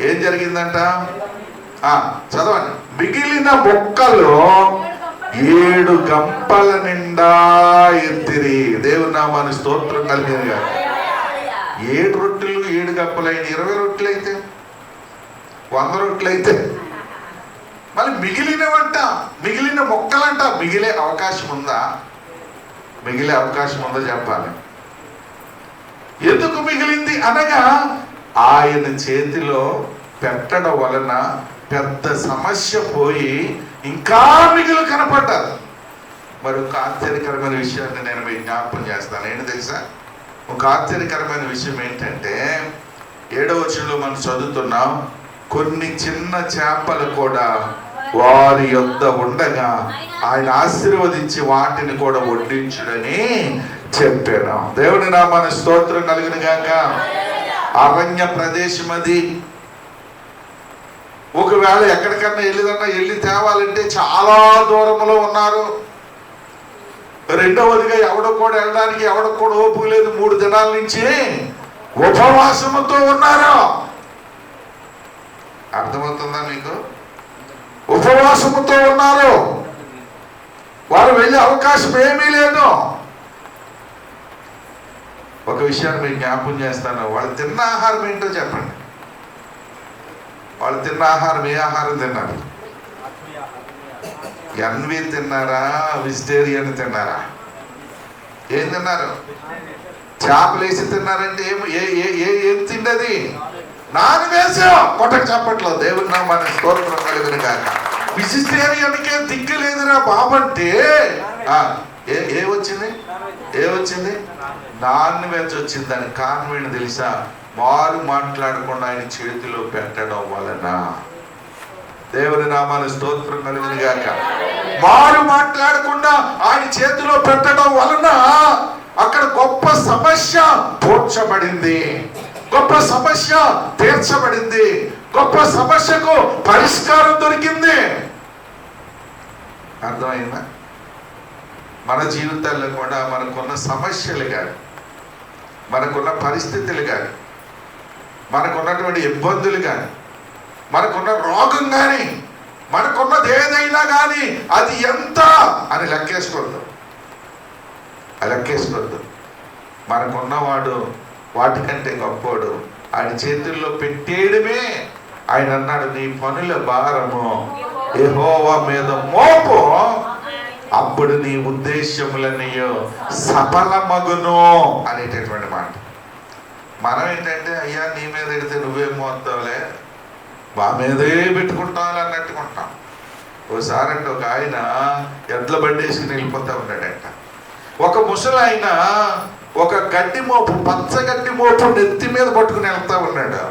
ఏం జరిగిందంట? చదవండి. మిగిలిన మొక్కలు 7 గంపల నిండా ఎత్తిరి. దేవుని నామానికి స్తోత్రం కలిగినగా. 7 రొట్టెలు 7 గంపలైన 20 రొట్టెలు అయితే 100 రొట్టెలు అయితే మళ్ళీ మిగిలినవంట, మిగిలిన మొక్కలంట. మిగిలే అవకాశం ఉందా? మిగిలే అవకాశం ఉందో చెప్పాలి. ఎందుకు మిగిలింది అనగా ఆయన చేతిలో పెట్టడం వలన పెద్ద సమస్య పోయి ఇంకా మిగిలి కనపడ్డారు. మరి ఒక ఆశ్చర్యకరమైన విషయాన్ని నేను మీకు జ్ఞాపకం చేస్తాను. ఏంటి తెలుసా? ఒక ఆశ్చర్యకరమైన విషయం ఏంటంటే 7వ వచనంలో మనం చదువుతున్నాం, కొన్ని చిన్న చేపలు కూడా వారి యొద్ద ఉండగా ఆయన ఆశీర్వదించి వాటిని కూడా వడ్డించుడని చెప్పాను. దేవుని నామానికి స్తోత్రం కలుగును గాక. అరణ్య ప్రదేశం అది. ఒకవేళ ఎక్కడికన్నా వెళ్ళి తేవాలంటే చాలా దూరంలో ఉన్నారు. రెండవదిగా ఎవడో కూడా వెళ్ళడానికి ఎవడో కూడా ఓపిక లేదు. 3 దినాల నుంచి ఉపవాసముతో ఉన్నారు. అర్థమవుతుందా మీకు? ఉపవాసముతో ఉన్నారు. వారు వెళ్ళే అవకాశం ఏమీ లేదు. ఒక విషయాన్ని మీకు జ్ఞాపకం చేస్తాను. వాళ్ళు తిన్న ఆహారం ఏంటో చెప్పండి. వాళ్ళు తిన్న ఆహారం ఏ ఆహారం తిన్నారు? ఎన్వి తిన్నారా? వెజిటేరియన్ తిన్నారా? ఏం తిన్నారు? చేపలు వేసి తిన్నారంటే ఏం తిండది? Non veg. కొట్టకు చెప్పట్లో దేవుని నామానికి స్తోత్రం కలుగును గాక. వెజిటేరియన్కే దిక్కులేదురా బాబంటే ఏ వచ్చింది? నాన్ వెజ్ వచ్చింది. దానికి కారణం ఏంటి తెలుసా? వారు మాట్లాడకుండా ఆయన చేతిలో పెట్టడం వలన. దేవుని నామానికి స్తోత్రం కలుగును గాక. వారు మాట్లాడకుండా ఆయన చేతిలో పెట్టడం వలన అక్కడ గొప్ప సమస్య పోడ్చబడింది, గొప్ప సమస్య తీర్చబడింది, గొప్ప సమస్యకు పరిష్కారం దొరికింది. అర్థమైందా? మన జీవితాల్లో కూడా మనకున్న సమస్యలు కానీ, మనకున్న పరిస్థితులు కానీ, మనకున్నటువంటి ఇబ్బందులు కానీ, మనకున్న రోగం కానీ, మనకున్నది ఏదైనా కానీ అది ఎంత అని లెక్కేసుకోవద్దు. లెక్కేసుకోవద్దు. మనకున్నవాడు వాటికంటే గొప్పవాడు, ఆయన చేతుల్లో పెట్టేయడమే. ఆయన అన్నాడు, నీ పనుల భారము యెహోవా మీద మోపు, అప్పుడు నీ ఉద్దేశములన్నీ సఫలమగును అనేటటువంటి మాట. మనం ఏంటంటే, అయ్యా నీ మీద ఎడితే నువ్వేం మోస్తావులే, మా మీదే పెట్టుకుంటావులే అన్నట్టుకుంటాం. ఓసారి అంటే ఒక ఆయన ఎడ్ల బండి వేసుకుని వెళ్ళిపోతా ఉన్నాడంట. ఒక ముసలాయన ఒక గడ్డి మోపు, పచ్చ గడ్డి మోపు నెత్తి మీద పట్టుకుని వెళ్తా ఉన్నాడు.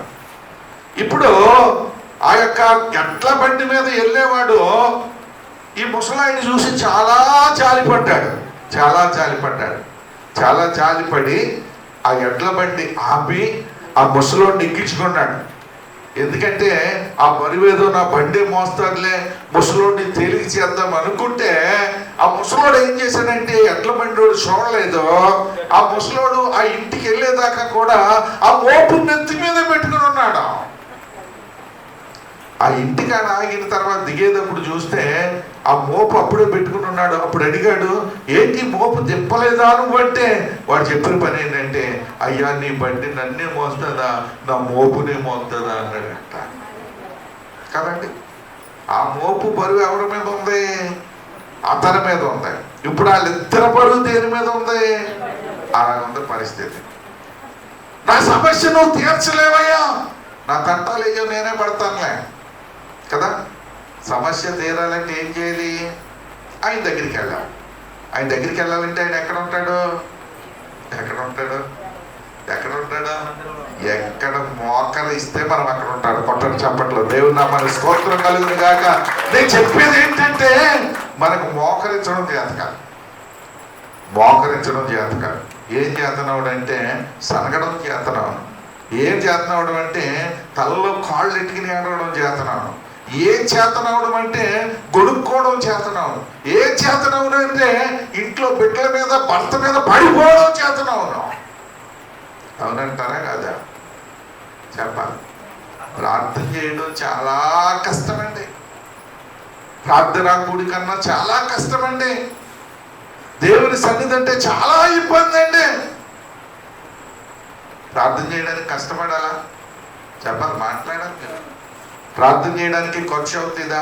ఇప్పుడు ఆ యొక్క ఎడ్ల బండి మీద వెళ్ళేవాడు ఈ ముసలాయిని చూసి చాలా జాలిపడ్డాడు. చాలా జాలిపడి ఆ ఎడ్ల బండి ఆపి ఆ ముసలోడిని ఎక్కించుకున్నాడు. ఎందుకంటే ఆ బరువేదో నా బండి మోస్తాడులే, ముసలోడిని తేలిక చేద్దాం అనుకుంటే ఆ ముసలోడు ఏం చేశాడంటే, ఎడ్ల బండి చూడలేదు. ఆ ముసలోడు ఆ ఇంటికి వెళ్ళేదాకా కూడా ఆ మోపు నెత్తి మీద పెట్టుకుని ఉన్నాడు. ఆ ఇంటికాడ ఆగిన తర్వాత దిగేటప్పుడు చూస్తే ఆ మోపు అప్పుడే పెట్టుకుని ఉన్నాడు. అప్పుడు అడిగాడు, ఏంటి మోపు తిప్పలేదా నువ్వు అంటే, వాడు చెప్పిన పని ఏంటంటే, అయ్యా నీ బండి నన్నే మోస్తుందా, నా మోపునే మోస్తుందా అన్నాడంట. కదండి, ఆ మోపు బరువు ఎవరి మీద ఉంది? అతని మీద ఉంది. ఇప్పుడు వాళ్ళిద్దరి బరువు దేని మీద ఉంది? అలా ఉంది పరిస్థితి. నా సమస్య నువ్వు తీర్చలేవయ్యా, నా తంటాలయ్యో నేనే పడతానులే కదా. సమస్య తీరాలంటే ఏం చేయాలి? ఆయన దగ్గరికి వెళ్ళాలి. ఆయన దగ్గరికి వెళ్ళాలంటే ఆయన ఎక్కడ ఉంటాడు? ఎక్కడ మోకలు ఇస్తే మనం అక్కడ ఉంటాడు. కొట్టని చప్పట్లో దేవుని నామానికి స్తోత్రం కలుగును గాక. నేను చెప్పేది ఏంటంటే, మనకు మోకరించడం చేతకాదు. ఏం చేతనవడం అంటే సనగడం చేతనవను. ఏం చేతనవడం అంటే తలలో కాళ్ళు ఎట్టుకుని ఆడవడం చేతనవను. ఏం చేతనవడం అంటే గొడుక్కోవడం చేతనవను. ఏం చేతనవను అంటే ఇంట్లో బిడ్డల మీద భర్త మీద పడిపోవడం చేతనవను. అవునంటారా కాదా? చెప్పాలి. ప్రార్థన చేయడం చాలా కష్టమండి. ప్రార్థనా కూడి కన్నా చాలా కష్టమండి. దేవుని సన్నిధి అంటే చాలా ఇబ్బంది అండి. ప్రార్థన చేయడానికి కష్టపడాలా? చెప్పాలి, మాట్లాడాలి కదా. ప్రార్థన చేయడానికి ఖర్చు అవుతుందా?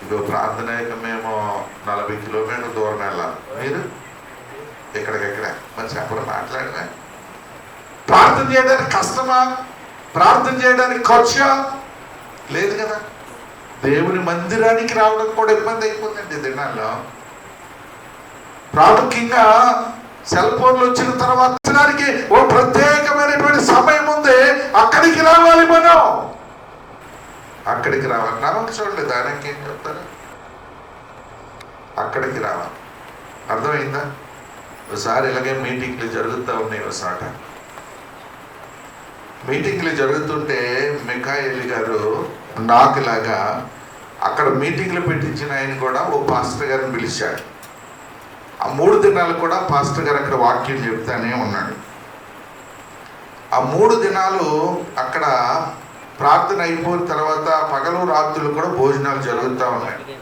ఇదో ప్రార్థన మేము 40 కిలోమీటర్ల దూరం వెళ్ళాలి, మీరు ఎక్కడికెక్కడ మరి చెప్పడం మాట్లాడరా? ప్రార్థన చేయడానికి కష్టమా? ప్రార్థన చేయడానికి ఖర్చు లేదు కదా. దేవుని మందిరానికి రావడం కూడా ఇబ్బంది అయిపోతుంది దినాల్లో. ప్రాముఖ్యంగా సెల్ ఫోన్లు వచ్చిన తర్వాత ఓ ప్రత్యేకమైనటువంటి సమయం ఉంది, అక్కడికి రావాలి. మనం అక్కడికి రావాలి. రావాలి చూడండి, దానికి ఏం చెప్తారు? అక్కడికి రావాలి. అర్థమైందా? ఒకసారి ఇలాగే మీటింగ్లు జరుగుతూ ఉన్నాయి. ఒకసారి మీటింగ్లు జరుగుతుంటే మిఖాయేలు గారు నాకులాగా అక్కడ మీటింగ్లు పెట్టించిన ఆయన కూడా ఓ పాస్టర్ గారిని పిలిచాడు. ఆ 3 దినాలు కూడా పాస్టర్ గారు అక్కడ వాక్యం చెప్తానే ఉన్నాడు. ఆ 3 దినాలు అక్కడ ప్రార్థన అయిపోయిన తర్వాత పగలు రాత్రులు కూడా భోజనాలు జరుగుతూ ఉన్నాయి.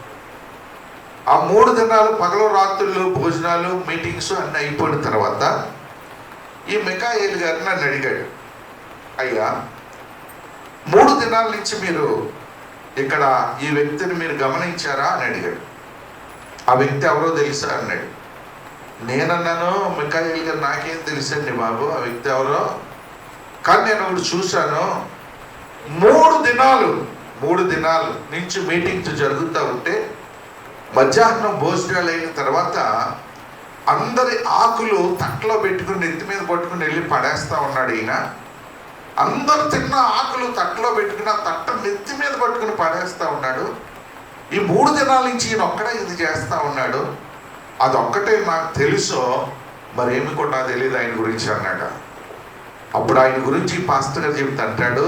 ఆ 3 దినాలు పగలు రాత్రులు భోజనాలు మీటింగ్స్ అన్నీ అయిపోయిన తర్వాత ఈ మిఖాయేలు గారు నన్ను అడిగాడు, అయ్యా 3 దినాల నుంచి మీరు ఇక్కడ ఈ వ్యక్తిని మీరు గమనించారా అని అడిగాడు. ఆ వ్యక్తి ఎవరో తెలుసా అన్నాడు. నేనన్నాను, మిఖాయేలు గారు నాకేం తెలుసండి బాబు ఆ వ్యక్తి ఎవరో, కానీ నేను ఒకటి చూశాను. 3 దినాలు నుంచి మీటింగ్స్ జరుగుతూ ఉంటే మధ్యాహ్నం భోజనాలు అయిన తర్వాత అందరి ఆకులు తట్టలో పెట్టుకుని నెత్తి మీద పట్టుకుని వెళ్ళి పడేస్తూ ఉన్నాడు ఈయన. అందరు తిన్న ఆకులు తట్టలో పెట్టుకుని ఆ తట్ట నెత్తి మీద పట్టుకుని పడేస్తూ ఉన్నాడు. ఈ 3 దినాల నుంచి ఈయన ఒక్కడే ఇది చేస్తూ ఉన్నాడు. అదొక్కటే నాకు తెలుసో మరేమి కూడా నాకు తెలియదు ఆయన గురించి అన్నాడు. అప్పుడు ఆయన గురించి పాస్టర్ గారు చెప్తే అంటాడు,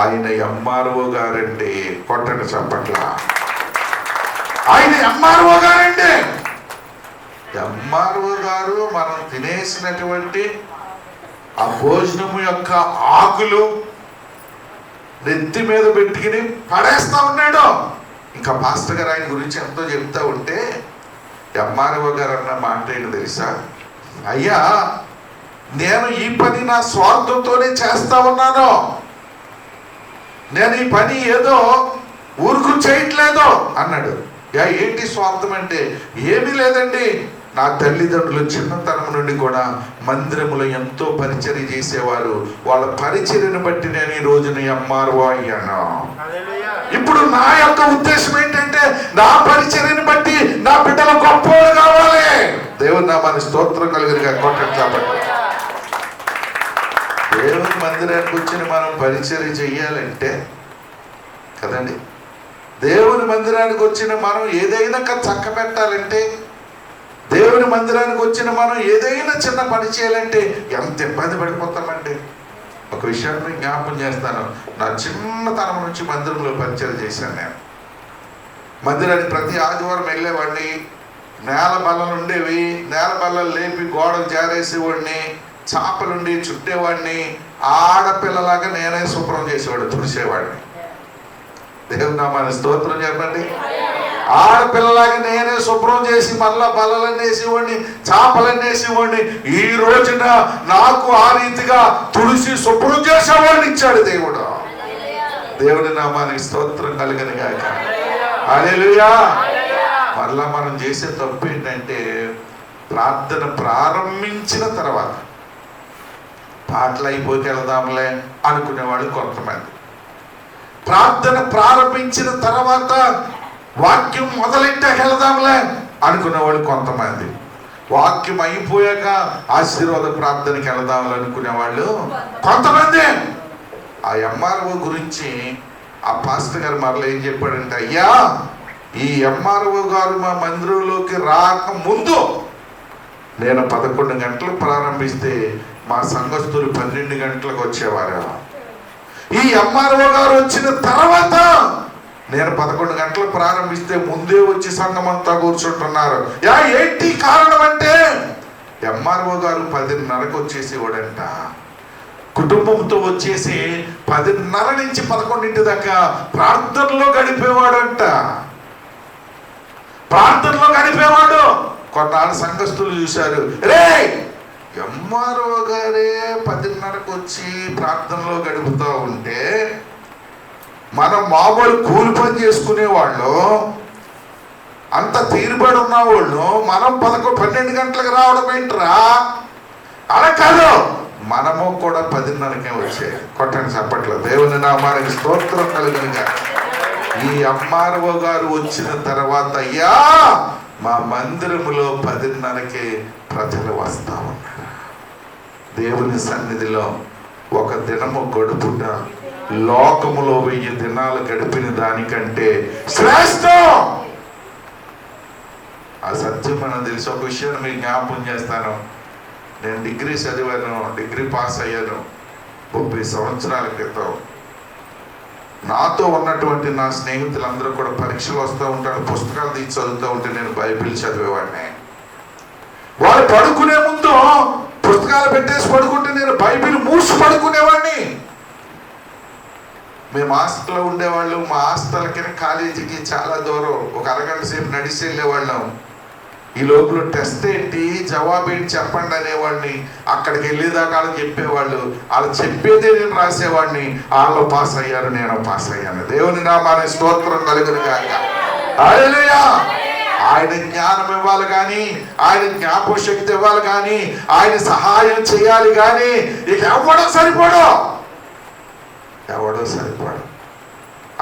ఆయన ఎంఆర్ఓ గారండి. కొట్టండి చప్పట్ల. ఆయన ఎంఆర్ఓ గారండి. ఎంఆర్ఓ గారు మనం తినేసినటువంటి ఆ భోజనము యొక్క ఆకులు నెత్తి మీద పెట్టుకుని పడేస్తా ఉన్నాడు. ఇంకా పాస్టర్ గారు ఆయన గురించి ఎంతో చెప్తా ఉంటే ఎంఆర్ఓ గారు అన్న మాట ఏంటి తెలుసా? అయ్యా నేను ఈ పని నా స్వార్థంతోనే చేస్తా ఉన్నాను, నేను ఈ పని ఏదో ఊరుకు చేయట్లేదు అన్నాడు. ఏంటి స్వార్థం అంటే? ఏమీ లేదండి, నా తల్లిదండ్రులు చిన్నతనం నుండి కూడా మందిరములో ఎంతో పరిచర్య చేసేవారు, వాళ్ళ పరిచర్యను బట్టి నేను ఈ రోజున ఎంఆర్ఓ అయ్యాను. ఇప్పుడు నా యొక్క ఉద్దేశం ఏంటంటే నా పరిచర్యను బట్టి నా బిడ్డలు గొప్పవాళ్ళు కావాలి. దేవుని నామానికి స్తోత్రం కలుగునుగా. కొట్టండి కాబట్టి దేవుని మందిరానికి వచ్చిన మనం పరిచర్య చెయ్యాలంటే కదండి, దేవుని మందిరానికి వచ్చిన మనం ఏదైనా చక్క పెట్టాలంటే, దేవుని మందిరానికి వచ్చిన మనం ఏదైనా చిన్న పని చేయాలంటే ఎంత ఇబ్బంది పడిపోతామండి. ఒక విషయాన్ని జ్ఞాపకం చేస్తాను. నా చిన్నతనం నుంచి మందిరంలో పరిచయం చేశాను. నేను మందిరానికి ప్రతి ఆదివారం వెళ్ళేవాడిని. నేల బల్లలు ఉండేవి, నేల బల్లలు లేపి గోడలు జారేసేవాడిని, చాపలుండి చుట్టేవాడిని. ఆడపిల్లలాగా నేనే శుభ్రం చేసేవాడు, తుడిసేవాడిని. దేవుని నామానికి స్తోత్రం చెప్పండి. ఆడపిల్లలాగా నేనే శుభ్రం చేసి మళ్ళా బల్లలన్నీ వేసేవాడిని, చాపలన్నీ వేసేవాడిని. ఈ రోజున నాకు ఆ రీతిగా తుడిసి శుభ్రం చేసేవాడిని ఇచ్చాడు దేవుడు. దేవుని నామానికి స్తోత్రం కలుగను గాక. హల్లెలూయా. మళ్ళా మనం చేసే తప్పు ఏంటంటే, ప్రార్థన ప్రారంభించిన తర్వాత పాటలు అయిపోయి వెళ్దాంలే అనుకునేవాడు కొంతమంది. ప్రార్థన ప్రారంభించిన తర్వాత వాక్యం మొదలెట్టాక వెళ్దాంలే అనుకునేవాళ్ళు కొంతమంది. వాక్యం అయిపోయాక ఆశీర్వాద ప్రార్థనకి వెళ్దాంలే అనుకునేవాళ్ళు కొంతమంది. ఆ ఎంఆర్ఓ గురించి ఆ పాస్టర్ గారు మరలా ఏం చెప్పాడంటే, అయ్యా ఈ ఎంఆర్ఓ గారు మా మందిరంలోకి రాక ముందు నేను 11 గంటలకు ప్రారంభిస్తే మా సంఘస్థులు 12 గంటలకు వచ్చేవారు. ఈ ఎంఆర్ఓ గారు వచ్చిన తర్వాత నేను 11 గంటలకు ప్రారంభిస్తే ముందే వచ్చి సంఘం అంతా కూర్చుంటున్నారు. ఏంటి కారణం అంటే, ఎంఆర్ఓ గారు 10:30కు వచ్చేసేవాడంట. కుటుంబంతో వచ్చేసి 10:30 నుంచి 11 దాకా ప్రార్థనలో గడిపేవాడంట. ప్రార్థనలో గడిపేవాడు. కొన్నాళ్ళు సంఘస్థులు చూశారు, రే ఎంఆర్ఓ గారే 10:30కు వచ్చి ప్రార్థనలో గడుపుతూ ఉంటే మనం మామూలు కూలి పని చేసుకునే వాళ్ళు, అంత తీరుబడి ఉన్న వాళ్ళు, మనం 12 గంటలకు రావడం ఏంట్రా? అలా కాదు, మనము కూడా 10:30కే వచ్చాయి. కొట్టండి చప్పట్లో. దేవుని నామానికి స్తోత్రం కలుగునుగా. ఈ ఎంఆర్ఓ గారు వచ్చిన తర్వాత అయ్యా మా మందిరములో 10:30కే ప్రజలు వస్తా ఉన్నారు. దేవుని సన్నిధిలో ఒక దినము గడుపుట లోకములో 1000 దినాలు గడిపిన దానికంటే శ్రేష్టం. ఆ సత్యం మనం తెలిసి ఒక విషయాన్ని మీకు జ్ఞాపకం చేస్తాను. నేను డిగ్రీ చదివాను, డిగ్రీ పాస్ అయ్యాను 30 సంవత్సరాల క్రితం. నాతో ఉన్నటువంటి నా స్నేహితులందరూ కూడా పరీక్షలు వస్తూ ఉంటారు, పుస్తకాలు తీసి చదువుతూ ఉంటే నేను బైబిల్ చదివేవాడిని. వాళ్ళు పడుకునే ముందు పుస్తకాలు పెట్టేసి పడుకుంటే నేను బైబిల్ మూసి పడుకునేవాడిని. మేము హాస్టల్లో ఉండేవాళ్ళు. మా హాస్టల్కి కాలేజీకి చాలా దూరం, ఒక అరగంట సేపు నడిచి వెళ్ళేవాళ్ళం. ఈ లోపల టెస్ట్ ఏంటి, జవాబు ఏంటి చెప్పండి అనేవాడిని. అక్కడికి వెళ్ళేదాకా వాళ్ళు చెప్పేవాళ్ళు, వాళ్ళు చెప్పేదే నేను రాసేవాడిని. వాళ్ళు పాస్ అయ్యారు, నేను పాస్ అయ్యాను. దేవుని నామానికి స్తోత్రం కలుగును గాక. హల్లెలూయా. ఆయన జ్ఞానం ఇవ్వాలి కానీ, ఆయన జ్ఞాపక శక్తి ఇవ్వాలి కానీ, ఆయన సహాయం చేయాలి కానీ ఇక ఎవడో సరిపోడు.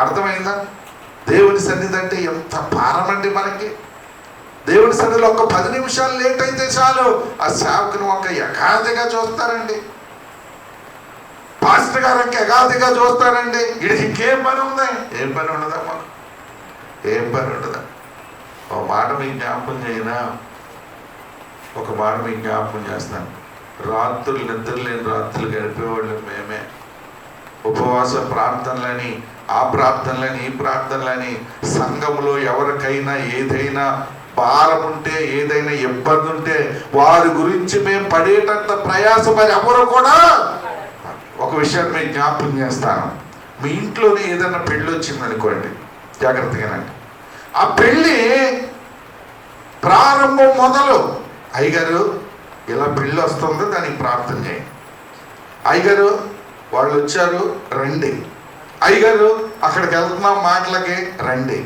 అర్థమైందా? దేవుని సన్నిధి అంటే ఎంత భారమండి మనకి. దేవుని సన్నిధిలో ఒక 10 నిమిషాలు లేట్ అయితే చాలు ఆ సేవకుని ఒక యగాదిగా చూస్తారండి. పాస్టర్ గారు యగాదిగా చూస్తారండి. వీడికి ఇంకేం పని ఉంది? ఏం పని ఉండదా మాకు? ఏం పని ఉండదా? ఒక మాట మీకు జ్ఞాపకం చేయనా? ఒక మాట మీకు జ్ఞాపకం చేస్తాను. రాత్రులు నిద్రలేని రాత్రులు గడిపేవాళ్ళు మేమే. ఉపవాస ప్రార్థనలని, ఆ ప్రార్థనలని, ఈ ప్రార్థనలని. సంఘంలో ఎవరికైనా ఏదైనా భారం ఉంటే, ఏదైనా ఇబ్బంది ఉంటే వారి గురించి మేము పడేటంత ప్రయాసం మరి ఎవరు కూడా. ఒక విషయాన్ని మీకు జ్ఞాపకం చేస్తాను. మీ ఇంట్లోనే ఏదైనా పెళ్ళి వచ్చిందనుకోండి, జాగ్రత్తగానండి. ఆ పెళ్ళి ప్రారంభం మొదలు అయ్యగారు ఇలా పెళ్ళి వస్తుందో దానికి ప్రార్థన అయ్యగారు వాళ్ళు వచ్చారు రండి, అయ్యగారు అక్కడికి వెళ్తున్నాం మాటలకి రండి,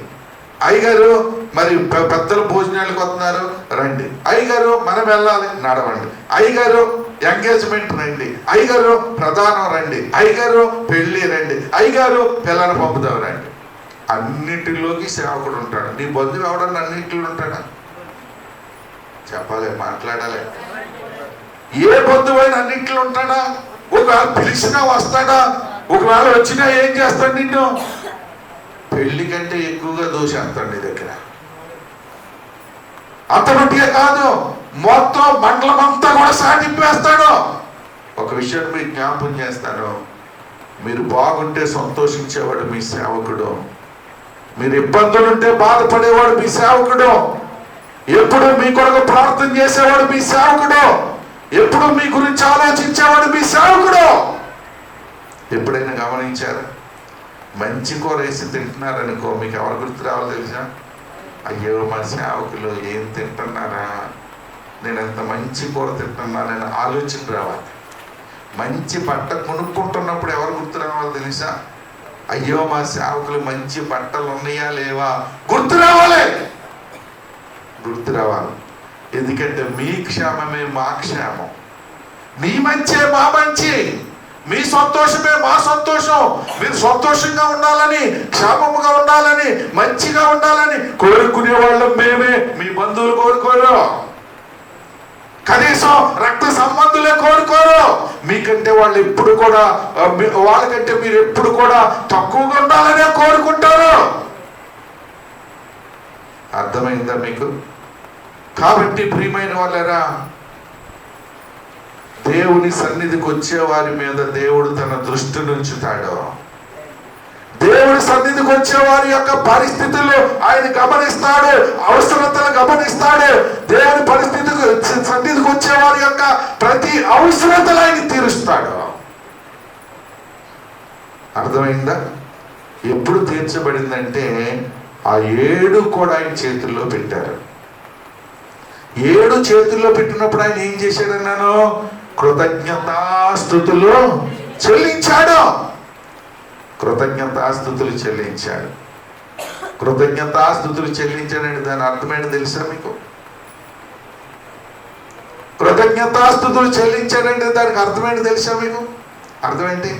అయ్యగారు మరి పెద్దలు భోజనాలకు వస్తున్నారు రండి, అయ్యగారు మనం వెళ్ళాలి నడవండి, అయ్యగారు ఎంగేజ్మెంట్ రండి, అయ్యగారు ప్రధానం రండి, అయ్యగారు పెళ్ళి రండి, అయ్యగారు పిల్లలు పంపుదాం రండి. అన్నింటిలోకి సేవకుడు ఉంటాడు. నీ బంధువు ఎవడన్నా అన్నింటిలో ఉంటాడా? చెప్పాలి, మాట్లాడాలి. ఏ బంధువైనా అన్నింటిలో ఉంటాడా? ఒకవేళ పిలిచినా వస్తాడా? ఒకవేళ వచ్చినా ఏం చేస్తాడు? నిన్ను పెళ్లి కంటే ఎక్కువగా దోషేస్తాడు నీ దగ్గర. అంతమట్టిగా కాదు, మొత్తం మండలం అంతా కూడా సాటింపేస్తాడు. ఒక విషయం మీకు జ్ఞాపకం చేస్తాను, మీరు బాగుంటే సంతోషించేవాడు మీ సేవకుడు, మీరు ఇబ్బందులుంటే బాధపడేవాడు మీ సేవకుడు, ఎప్పుడు మీ కొరకు ప్రార్థన చేసేవాడు మీ సేవకుడు, ఎప్పుడు మీ గురించి ఆలోచించేవాడు మీ సేవకుడు. ఎప్పుడైనా గమనించారా? మంచి కూర వేసి తింటున్నారనుకో, మీకు ఎవరు గుర్తు రావాలి తెలుసా? అయ్యో మా సేవకులు ఏం తింటున్నారా, నేను ఎంత మంచి కూర తింటున్నానని ఆలోచన రావాలి. మంచి బట్ట కొనుక్కుంటున్నప్పుడు ఎవరు గుర్తు రావాలి తెలుసా? అయ్యో మా సేవకులు మంచి బట్టలు ఉన్నాయా లేవా గుర్తు రావాలి, గుర్తు రావాలి. ఎందుకంటే మీ క్షేమమే మా క్షేమం, మీ మంచే మా మంచి, మీ సంతోషమే మా సంతోషం. మీరు సంతోషంగా ఉండాలని, క్షేమముగా ఉండాలని, మంచిగా ఉండాలని కోరుకునే వాళ్ళం మేమే. మీ బంధువులు కోరుకోరు, కనీసం రక్త సంబంధులే కోరుకోరు. మీకంటే వాళ్ళు ఎప్పుడు కూడా, వాళ్ళకంటే మీరు ఎప్పుడు కూడా తక్కువగా ఉండాలనే కోరుకుంటారు. అర్థమైందా మీకు? కాబట్టి ప్రియమైన వాళ్ళరా, దేవుని సన్నిధికి వచ్చే వారి మీద దేవుడు తన దృష్టిని ఉంచుతాడు. దేవుడి సన్నిధికి వచ్చే వారి యొక్క పరిస్థితులు ఆయన గమనిస్తాడు, అవసరతలు గమనిస్తాడు. దేవుని సన్నిధికి వచ్చే వారి యొక్క ప్రతి అవసరతలు ఆయన తీరుస్తాడు. అర్థమైందా? ఎప్పుడు తీర్చబడిందంటే ఆ 7 కూడా ఆయన చేతుల్లో పెట్టారు. 7 చేతుల్లో పెట్టినప్పుడు ఆయన ఏం చేశాడన్నాను? కృతజ్ఞతాస్తుతులు చెల్లించాడు. కృతజ్ఞతాస్తుతులు చెల్లించాడు. కృతజ్ఞతాస్తుతులు చెల్లించాడండి, దాని అర్థమేంటి తెలుసా మీకు? కృతజ్ఞతాస్తుతులు చెల్లించాడంటే దానికి అర్థమేంటి తెలుసా మీకు? అర్థమేంటి?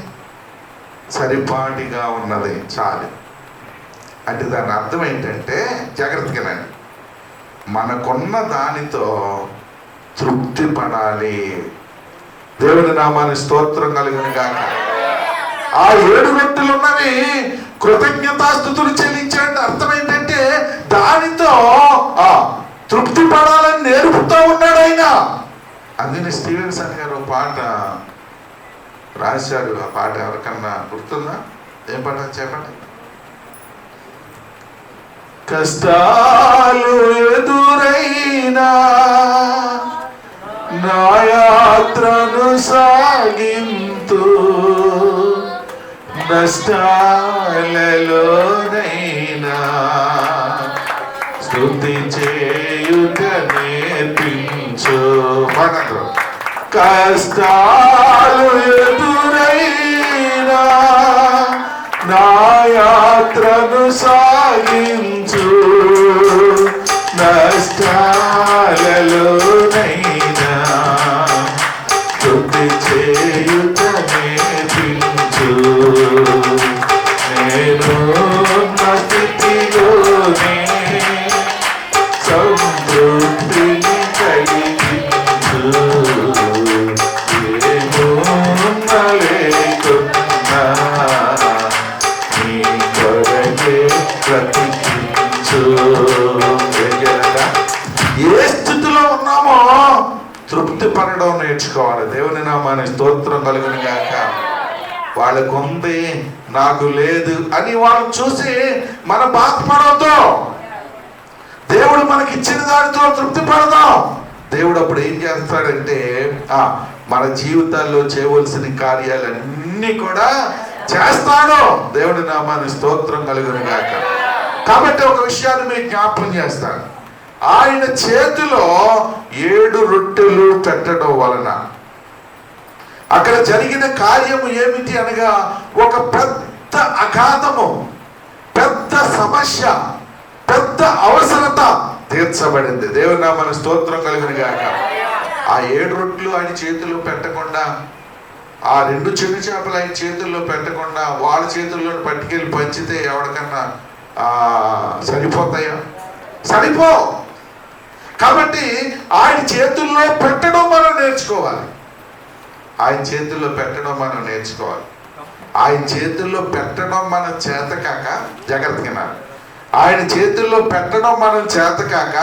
సరిపాటిగా ఉన్నది చాలు అంటే దాని అర్థం ఏంటంటే, జాగ్రత్తగానండి, మనకున్న దానితో తృప్తి పడాలి. దేవుని నామానికి స్తోత్రం కలుగును గాక. ఆ 7 రొట్టెలు ఉన్నవి కృతజ్ఞతాస్తుతులు చెల్లించాడు. అర్థం ఏంటంటే దానితో తృప్తి పడాలని నేర్పుతూ ఉన్నాడు ఆయన. అందుకని స్టీవెన్సన్ గారు పాట రాశారు. ఆ పాట ఎవరికన్నా గుర్తుందా? ఏం పాట చెప్పండి. కష్టాలు ఎదురైనా నా యాత్రను సాగింతు, నష్టాలలోనైనా స్తుతి చేయుట నేర్పించు. కష్టాలు ఎదురైనా నా యాత్రను సాగించు, నష్టాలలోనైనా స్తుతి చేయుట నేర్పించు. నేను నా స్థితిలోనే సంతృప్తిని కలిగించు. ఏమో లేకున్నా నీ కొరకే ప్రతిష్ఠించు. ఏ స్థితిలో ఉన్నామో తృప్తి పడడం నేర్చుకోవాలి. దేవుని నామానికి స్తోత్రం కలుగును గాక. వాళ్ళకు ఉంది నాకు లేదు అని వాళ్ళు చూసి మనం బాధపడవద్దు. దేవుడు మనకి ఇచ్చిన దానితో తృప్తి పడదాం. దేవుడు అప్పుడు ఏం చేస్తాడంటే మన జీవితాల్లో చేయవలసిన కార్యాలన్నీ కూడా చేస్తాడు. దేవుడి నామానికి స్తోత్రం కలుగును గాక. కాబట్టి ఒక విషయాన్ని మీకు జ్ఞాపకం చేస్తాను. ఆయన చేతిలో 7 రొట్టెలు పెట్టడం వలన అక్కడ జరిగిన కార్యము ఏమిటి అనగా ఒక పెద్ద అఘాతము, పెద్ద సమస్య, పెద్ద అవసరత తీర్చబడింది. దేవుని నామమున స్తోత్రం కలుగును గాక. ఆ 7 రొట్టెలు ఆయన చేతుల్లో పెట్టకుండా, ఆ 2 చిన్న చేపలు ఆయన చేతుల్లో పెట్టకుండా వాళ్ళ చేతుల్లో పట్టుకెళ్ళి పంచితే ఎవరికన్నా సరిపోతాయా? సరిపో. కాబట్టి ఆయన చేతుల్లో పెట్టడం మనం నేర్చుకోవాలి. ఆయన చేతుల్లో పెట్టడం మనం నేర్చుకోవాలి. ఆయన చేతుల్లో పెట్టడం మనం చేత కాక, జాగ్రత్తగా ఆయన చేతుల్లో పెట్టడం మనం చేత కాక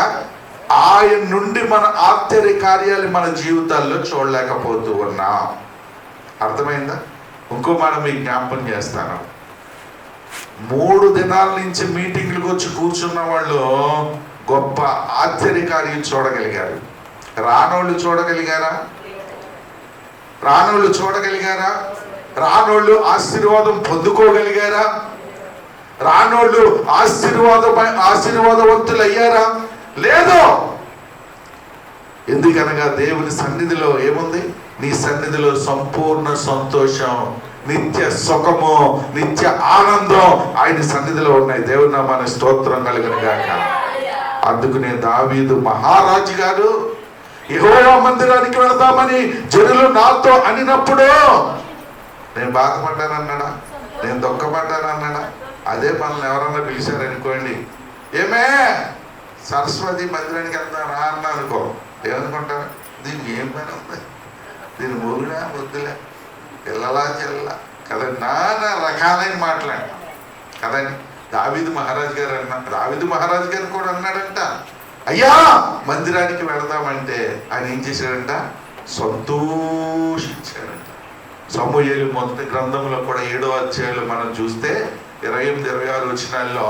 ఆయన నుండి మన ఆశ్చర్య కార్యాలు మన జీవితాల్లో చూడలేకపోతూ ఉన్నాం. అర్థమైందా? ఇంకో మాట మీకు జ్ఞాపకం చేస్తాను. 3 దినాల నుంచి మీటింగ్లకు వచ్చి కూర్చున్న వాళ్ళు గొప్ప ఆశ్చర్యకార్యం చూడగలిగారు. రానోళ్ళు చూడగలిగారా? రానోళ్ళు చూడగలిగారా? రానోళ్ళు ఆశీర్వాదం పొందుకోగలిగారా? రానోళ్ళు ఆశీర్వాదవంతులు అయ్యారా? లేదు. ఎందుకనగా దేవుని సన్నిధిలో ఏముంది? నీ సన్నిధిలో సంపూర్ణ సంతోషం, నిత్య సుఖము, నిత్య ఆనందం ఆయన సన్నిధిలో ఉన్నాయి. దేవుని నామానికి స్తోత్రం కలుగును గాక. అందుకనే దావీదు మహారాజు గారు యెహోవా మందిరానికి వెళదామని జనులు నాతో అనినప్పుడు నేను బాధపడ్డానన్నాడా? నేను దుఃఖపడ్డానన్నాడా? అదే మనల్ని ఎవరన్నా పిలిచారనుకోండి, ఏమే సరస్వతి మందిరానికి వెళ్తారా అన్నా అనుకో, ఏమనుకుంటారు? దీనికి ఏం పని ఉంది? దీని మొగుడా వద్దులే, పిల్లలా చెల్ల కదండి, నానా రకాలైన మాట్లాడి కదండి. దావీదు మహారాజు గారు దావీదు మహారాజు గారు కూడా అన్నాడంట, అయ్యా మందిరానికి వెళదామంటే ఆయన ఏం చేశాడంట? సంతోషించాడంట. సమూయేలు మొదటి గ్రంథంలో కూడా 7వ అధ్యాయంలో మనం చూస్తే 28, 26 వచనాల్లో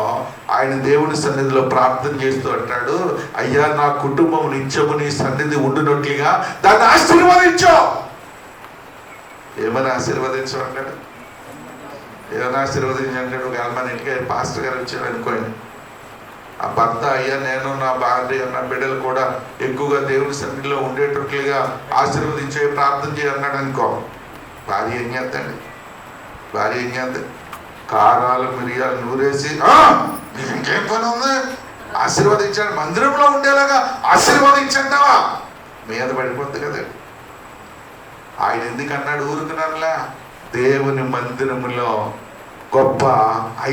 ఆయన దేవుని సన్నిధిలో ప్రార్థన చేస్తూ అంటాడు, అయ్యా నా కుటుంబం నిత్యము నీ సన్నిధి ఉండునట్లుగా దాన్ని ఆశీర్వదించు. ఏమని ఆశీర్వదించు అంటాడు? ఏమైనా ఆశీర్వదించు అంటాడు. మన ఇంటికి పాస్టర్ గారు వచ్చారు అనుకోండి, ఆ భర్త, అయ్యా నేను నా భార్య నా బిడ్డలు కూడా ఎక్కువగా దేవుని సన్నిధిలో ఉండేటట్లుగా ఆశీర్వదించే ప్రార్థన చేయన్నాడు అనుకో, భార్య ఏం చేద్దండి? భార్య ఏం చేద్దాం? కారాలు మిరియాలు నూరేసి నీకు ఇంకేం పని ఉంది? ఆశీర్వదించాడు, మందిరంలో ఉండేలాగా ఆశీర్వదించంటావా? మీద పడిపోద్ది కదా. ఆయన ఎందుకన్నాడు? ఊరుకున్నానులా, దేవుని మందిరములో గొప్ప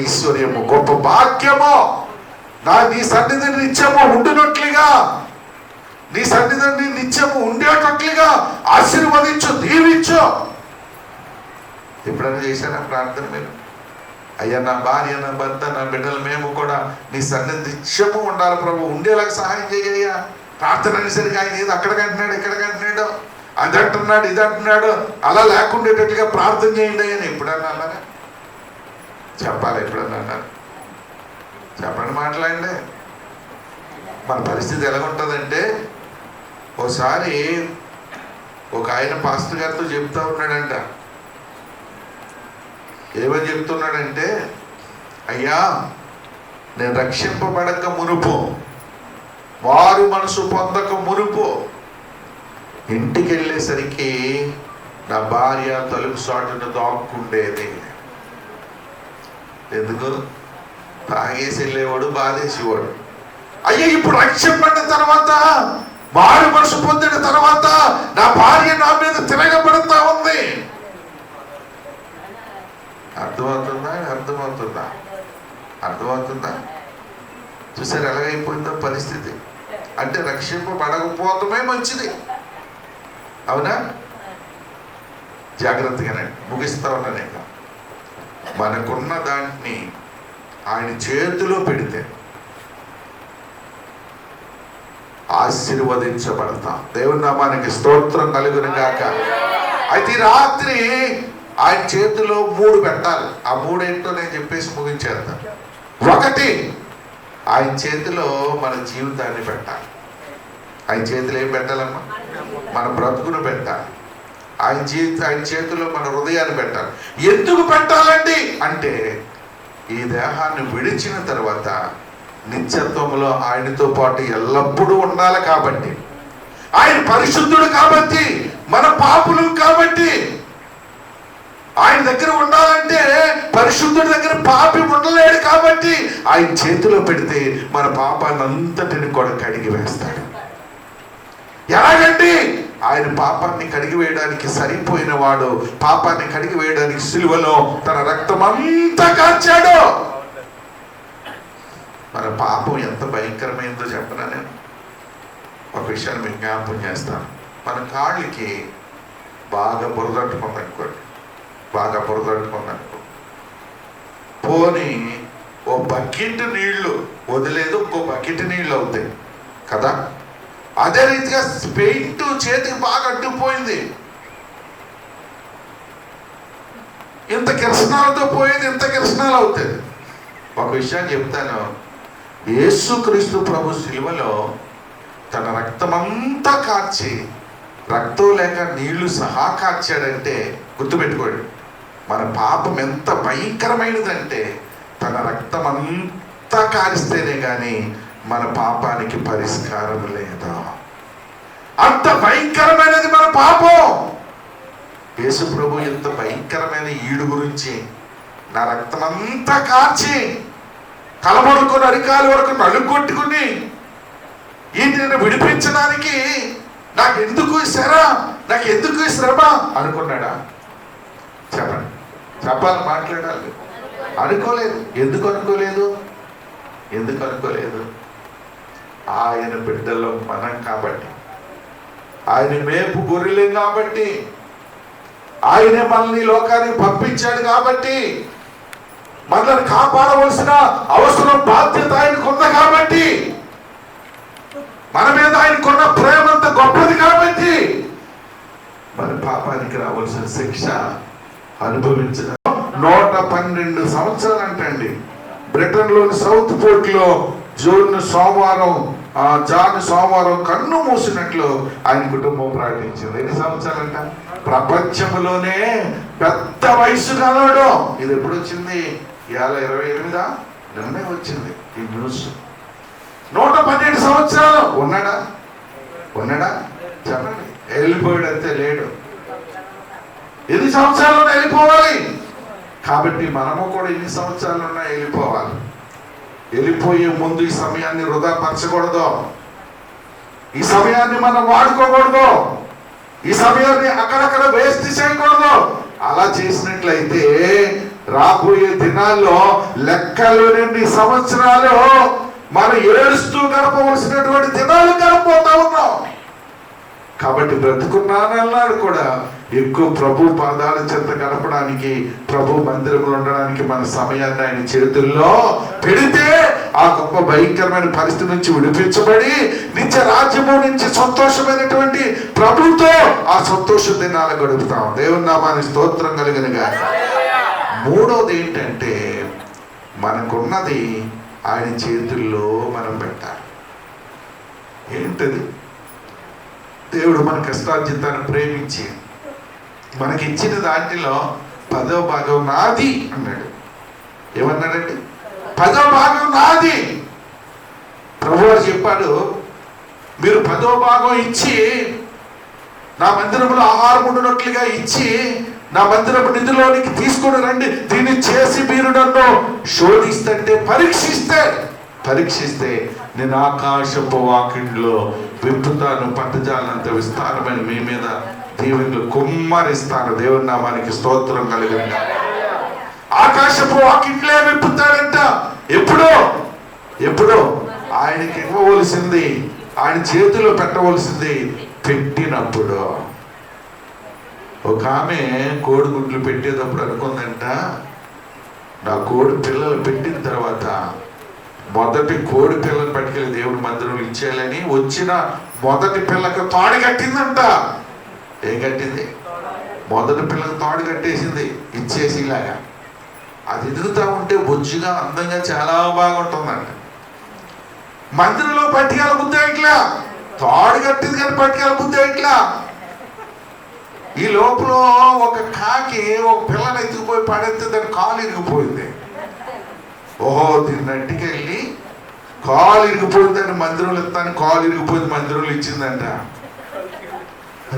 ఐశ్వర్యము, గొప్ప భాగ్యము, నీ సన్నిధి నిత్యము ఉండునట్లుగా, నీ సన్నిధిని నిత్యము ఉండేటట్లుగా ఆశీర్వదించు, దీవించు. ఎప్పుడైనా చేశారా ప్రార్థన మీరు? అయ్యా నా భార్య, నా భర్త, నా బిడ్డలు మేము కూడా నీ సన్నిధి నిత్యము ఉండాలి ప్రభు, ఉండేలాగా సహాయం చేయ్యా. ప్రార్థన అనేసరికి ఆయన ఏదో అక్కడికి అంటున్నాడు, ఇక్కడికి అంటున్నాడు, అది అంటున్నాడు, ఇది అంటున్నాడు, అలా లేకుండేటట్లుగా ప్రార్థన చేయండి అని ఎప్పుడన్నా అన్నారా? చెప్పాలి. ఎప్పుడన్నా అన్నారు? చెప్పండి, మాట్లాడండి. మన పరిస్థితి ఎలా ఉంటుందంటే, ఒకసారి ఒక ఆయన పాస్టర్ గారితో చెప్తా ఉన్నాడంట. ఏమని చెప్తున్నాడంటే, అయ్యా నేను రక్షింపబడక మునుపు, వారు మనసు పొందక మునుపు ఇంటికి వెళ్ళేసరికి నా భార్య తలుపు సాటును దాక్కుండేది. ఎందుకు? తాగేసి వెళ్ళేవాడు, బాధేసేవాడు. అయ్యా ఇప్పుడు రక్షింపడిన తర్వాత, వారు మనసు పొందిన తర్వాత నా భార్య నా మీద తిరగబడుతూ ఉంది. అర్థమవుతుందా? చూసారు ఎలాగైపోయిందో పరిస్థితి. అంటే రక్షింపబడకపోవటమే మంచిది. అవునా? జాగ్రత్తగానండి, ముగిస్తా ఉన్నాను. ఇంకా మనకున్న దాన్ని ఆయన చేతిలో పెడితే ఆశీర్వదించబడతాం. దేవుని నామానికి స్తోత్రం కలుగును గాక. అయితే రాత్రి ఆయన చేతిలో 3 పెట్టాలి. ఆ 3 ఏంటో నేను చెప్పేసి ముగించేస్తాను. 1, ఆయన చేతిలో మన జీవితాన్ని పెట్టాలి. ఆయన చేతిలో ఏం పెట్టాలమ్మా? మన బ్రతుకును పెట్టాలి. ఆయన చేతిలో మన హృదయాన్ని పెట్టాలి. ఎందుకు పెట్టాలండి అంటే, ఈ దేహాన్ని విడిచిన తర్వాత నిత్యత్వంలో ఆయనతో పాటు ఎల్లప్పుడూ ఉండాలి కాబట్టి. ఆయన పరిశుద్ధుడు కాబట్టి, మన పాపులు కాబట్టి ఆయన దగ్గర ఉండాలంటే పరిశుద్ధుడి దగ్గర పాపి ఉండలేడు కాబట్టి ఆయన చేతిలో పెడితే మన పాపాన్ని అంతటిని కూడా కడిగి వేస్తాడు. ఎలాగండి? ఆయన పాపాన్ని కడిగి వేయడానికి సరిపోయిన వాడు, పాపాన్ని కడిగి వేయడానికి సిలువలో తన రక్తం అంతా కార్చాడు. మన పాపం ఎంత భయంకరమైందో చెప్పనా? నేను ఒక విషయాన్ని మీకు జ్ఞాపకం చేస్తాను. మన కాళ్ళకి బాగా బురదట్టుకుందనుకోండి, బాగా బురదట్టుకుందనుకో, పోనీ ఓ బకెట్ నీళ్లు వదిలేదు, ఇంకో బకెట్ నీళ్ళు అవుతాయి కదా. అదే రీతిగా పెయింట్ చేతికి బాగా అడ్డుపోయింది, ఇంత కిరసనాలతో పోయేది ఇంత కిరసనాలు అవుతుంది. ఒక విషయాన్ని చెప్తాను, యేసుక్రీస్తు ప్రభు సిలువలో తన రక్తమంతా కార్చి, రక్తం లేక నీళ్లు సహా కార్చాడంటే గుర్తుపెట్టుకోండి, మన పాపం ఎంత భయంకరమైనదంటే తన రక్తం అంతా కారిస్తేనే కానీ మన పాపానికి పరిష్కారం లేదు. అంత భయంకరమైనది మన పాపం. యేసు ప్రభు ఎంత భయంకరమైన ఈడు గురించి, నా రక్తం అంతా కార్చి కలబడుకొని అరికాల వరకు నలుగొట్టుకుని ఈయన విడిపించడానికి నాకెందుకు శ్రమ, నాకెందుకు శ్రమ అనుకున్నాడా? చెప్పండి, చెప్పాలి, మాట్లాడాలి. అనుకోలేదు. ఎందుకు అనుకోలేదు? ఎందుకు అనుకోలేదు? ఆయన బిడ్డలో మనం కాబట్టి, ఆయన మేపు గొర్రెలేం కాబట్టి, ఆయనే మనల్ని లోకానికి పంపించాడు కాబట్టి, మనల్ని కాపాడవలసిన అవసరం బాధ్యత ఆయనకు ఉంది కాబట్టి, మన మీద ఆయనకున్న ప్రేమ అంత గొప్పది కాబట్టి మన పాపానికి రావాల్సిన శిక్ష అనుభవించిన 112 సంవత్సరాలు అంటండి. బ్రిటన్లోని సౌత్ పోర్ట్ లో జాన్ సోమవారం కన్ను మూసినట్లు ఆయన కుటుంబం ప్రకటించింది. ఎన్ని సంవత్సరాలంట? ప్రపంచంలోనే పెద్ద వయసు కలవడు. ఇది ఎప్పుడు వచ్చింది? 28 నిన్నే వచ్చింది ఈ న్యూస్. 112 సంవత్సరాలు ఉన్నాడా? చెప్పండి. వెళ్ళిపోయాడు, అంతే, లేడు. ఎన్ని సంవత్సరాలు వెళ్ళిపోవాలి కాబట్టి మనము కూడా ఎన్ని సంవత్సరాలు ఉన్నా వెళ్ళిపోవాలి. వెళ్ళిపోయే ముందు ఈ సమయాన్ని వృధా పరచకూడదు, ఈ సమయాన్ని మనం వాడుకోకూడదు, ఈ సమయాన్ని అక్కడక్కడ వేస్ట్ చేయకూడదు. అలా చేసినట్లయితే రాబోయే దినాల్లో లెక్కలోని సంవత్సరాలు మనం ఏడుస్తూ గడపవలసినటువంటి దినాలు గడపబోతా ఉన్నాం. కాబట్టి బ్రతుకున్నానన్నాడు కూడా ఎక్కువ ప్రభు పాదాల చెంత గడపడానికి, ప్రభు మందిరంలో ఉండడానికి మన సమయాన్ని ఆయన చేతుల్లో పెడితే ఆ గొప్ప భయంకరమైన పరిస్థితి నుంచి విడిపించబడి నిత్య రాజ్యము నుంచి సంతోషమైనటువంటి ప్రభుతో ఆ సంతోష దినాలు గడుపుతాం. దేవుని నామానికి స్తోత్రం కలిగిన గాక. మూడోది ఏంటంటే, మనకున్నది ఆయన చేతుల్లో మనం పెట్టాలి. ఏంటది? దేవుడు మన కష్టార్జితాన్ని ప్రేమించి మనకి ఇచ్చిన దాంట్లో 10వ భాగం నాది అన్నాడు. ఏమన్నాడండి? 10వ భాగం నాది. ప్రభువు చెప్పాడు, మీరు 10వ భాగం ఇచ్చి నా మందిరంలో ఆహారం ఉండినట్లుగా ఇచ్చి నా మందిరపు నిధిలోనికి తీసుకొని రండి, దీన్ని చేసి మీరు నన్ను శోధిస్తే, పరీక్షిస్తే నేను ఆకాశపు వాకిండ్లో విప్పుతాను, పట్టజాలంత విస్తారమైన మీ మీద దీవెనలు కుమ్మరిస్తాను. దేవుని నామానికి స్తోత్రం కలిగింది. ఆకాశపు వాకిండ్లే విప్పుతాడంట. ఎప్పుడో ఆయనకి ఇవ్వవలసింది, ఆయన చేతిలో పెట్టవలసింది పెట్టినప్పుడు. ఒక ఆమె కోడిగుడ్లు పెట్టేటప్పుడు అనుకుందంట, నా కోడి పిల్లలు పెట్టిన తర్వాత మొదటి కోడి పిల్లలు పట్టుకెళ్ళి దేవుడి మందిరంలో ఇచ్చేయాలని వచ్చిన మొదటి పిల్లకు తాడు కట్టిందంట. ఏం కట్టింది? మొదటి పిల్లకు తాడు కట్టేసింది, ఇచ్చేసి ఇలాగా. అది ఎదుగుతా ఉంటే బొజ్జుగా అందంగా చాలా బాగుంటుందంట. మందిరంలో పట్టుకెళ్ళ బుద్ధి ఇట్లా, తాడు కట్టింది కానీ పట్టుకెళ్ళ బుద్ధి ఇట్లా. ఈ లోపల ఒక కాకి ఒక పిల్లని ఎత్తుకుపోయి పడేస్తే దాని కాలు ఇరిగిపోయింది. ఓహో, దీన్ని నట్టుకెళ్ళి కాలు ఇరిగిపోయిందని మందిరంలో ఇస్తాను, కాలు ఇరిగిపోయింది మందిరంలో ఇచ్చిందంట.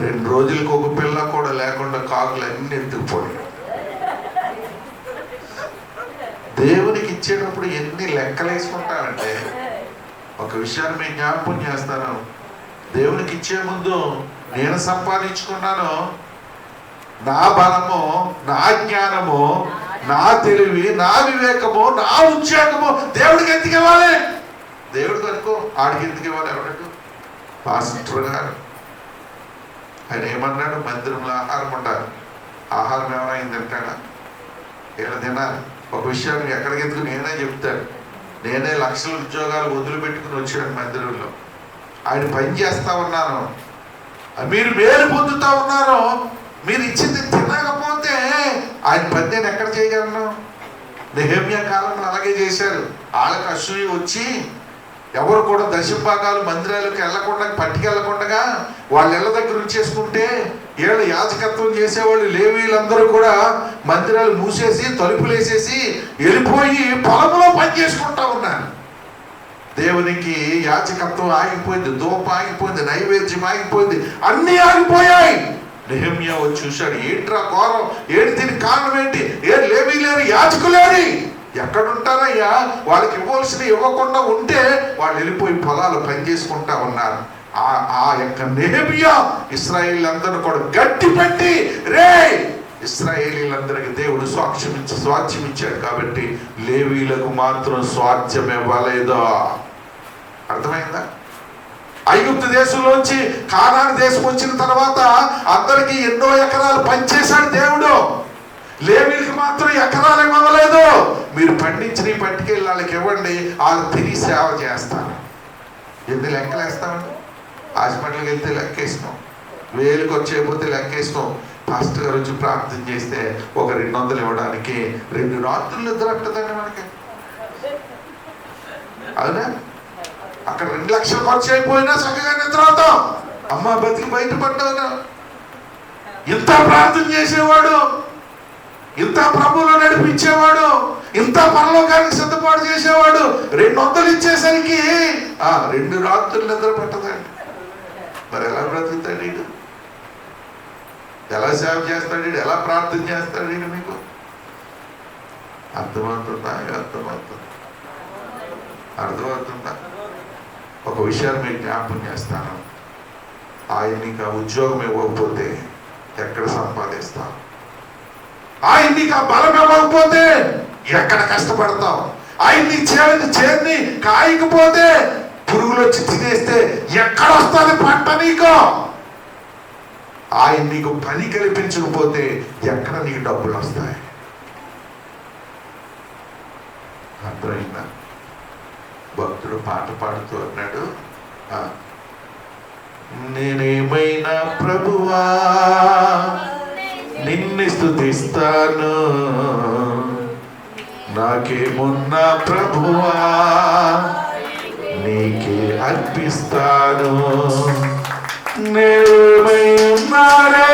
2 రోజులకు ఒక పిల్ల కూడా లేకుండా కాకులు అన్ని ఎత్తుకుపోయాయి. దేవునికి ఇచ్చేటప్పుడు ఎన్ని లెక్కలు వేసుకుంటామంటే, ఒక విషయాన్ని మేము జ్ఞాపకం చేస్తాను. దేవునికి ఇచ్చే ముందు నేను సంపాదించుకున్నాను, నా బలము, నా జ్ఞానము, నా తెలివి, నా వివేకము, నా ఉద్యోగము దేవుడికి ఎందుకు ఇవ్వాలి? దేవుడికి అనుకో, ఆడికి ఎందుకు ఇవ్వాలి? ఎవరికి? పాస్టర్ గారు ఆయన ఏమన్నాడు? మందిరంలో ఆహారం ఉండాలి. ఆహారం ఏమైనా తింటాడా? ఏమైనా తినాలి. ఒక విషయాన్ని ఎక్కడికి ఎందుకు నేనే చెప్తాను. నేనే లక్షల ఉద్యోగాలు వదిలిపెట్టుకుని వచ్చాను మందిరంలో. ఆయన పని చేస్తా ఉన్నాను, మీరు మేలు పొందుతా ఉన్నారు. మీరు ఇచ్చింది తినకపోతే ఆయన పని నేను ఎక్కడ చేయగలను? నెహెమ్యా కాలంలో అలాగే చేశారు. వాళ్ళకి అసూయ వచ్చి ఎవరు కూడా దశభాగాలు మందిరాలకు వెళ్ళకుండా, పట్టుకెళ్ళకుండా వాళ్ళ ఇళ్ళ దగ్గర ఉంచేసుకుంటే, ఏళ్ళు యాజకత్వం చేసేవాళ్ళు లేవీలందరూ కూడా మందిరాలు మూసేసి తలుపులు వేసేసి వెళ్ళిపోయి పొలంలో పని చేసుకుంటా ఉన్నారు. దేవునికి యాజకత్వం ఆగిపోయింది, ధూపం ఆగిపోయింది, నైవేద్యం ఆగిపోయింది, అన్నీ ఆగిపోయాయి. నెహెమ్యా వచ్చి చూశాడు, ఏంట్రా ఘోరం, ఏంటి దీనికి కారణం ఏంటి? లేవీ లేరు, యాజకులేరి ఎక్కడుంటారయ్యా? వాళ్ళకి ఇవ్వాల్సినవి ఇవ్వకుండా ఉంటే వాళ్ళు వెళ్ళిపోయి పొలాలు పనిచేసుకుంటా ఉన్నారు. ఆ యొక్క నెహెమ్యా ఇశ్రాయేలీలందరూ కూడా గట్టి పెట్టి, రే ఇశ్రాయేలీలందరికీ దేవుడు స్వాస్థ్యం ఇచ్చాడు కాబట్టి లేవీలకు మాత్రం స్వాస్థ్యం ఇవ్వలేదా? అర్థమైందా? ఐగుప్తు దేశంలోంచి కానాను దేశం వచ్చిన తర్వాత అందరికీ ఎన్నో ఎకరాలు పనిచేశాడు దేవుడు. లేవీలకు మాత్రం ఎకరాలు ఇవ్వలేదు. మీరు పండించిన పట్టుకెళ్ళి వాళ్ళకి ఇవ్వండి, వాళ్ళు తిరిగి సేవ చేస్తారు. ఎన్ని లెక్కలు వేస్తామండి? హాస్పిటల్కి వెళ్తే లెక్కేస్తాం, వేలుకి వచ్చేపోతే లెక్కేస్తాం. పాస్టర్ గారు వచ్చి ప్రార్థన చేస్తే ఒక 200 ఇవ్వడానికి 2 రాత్రులు నిద్ర పట్టదండి మనకి. అవునా? అక్కడ 2 లక్షలు ఖర్చు అయిపోయినా చక్కగా నిద్ర అవుతాం. అమ్మ బతికి బయటపడ్డావునా? ఇంత ప్రార్థన చేసేవాడు, ఇంత ప్రభువులో నడిపించేవాడు, ఇంత పరలోకానికి సిద్ధపాటు చేసేవాడు 200 ఇచ్చేసరికి 2 రాత్రులు నిద్ర పట్టదండి. మరి ఎలా బ్రతుకుతాడు వీడు? ఎలా సేవ చేస్తాడు వీడు? ఎలా ప్రార్థన చేస్తాడు వీడు? మీకు అర్థమవుతుందా? అర్థమవుతుందా? ఒక విషయాన్ని మీకు జ్ఞాపకం చేస్తాను. ఆయన నీకు ఆ ఉద్యోగం ఇవ్వకపోతే ఎక్కడ సంపాదిస్తావు? ఆయన నీకు ఆ బలం ఇవ్వకపోతే ఎక్కడ కష్టపడతావు? ఆయన నీ చేతిని కాయకపోతే, పురుగులు వచ్చి తినేస్తే ఎక్కడ వస్తుంది పంట నీకు? ఆయన నీకు పని కల్పించకపోతే ఎక్కడ నీకు డబ్బులు వస్తాయి? అర్థమైందా? భక్తుడు పాట పాడుతూ అన్నాడు, నేనేమైనా ప్రభువా నిన్ను స్తుతిస్తాను, నాకేమున్నా ప్రభువా నీకే అర్పిస్తాను. నేమై ఉన్నారే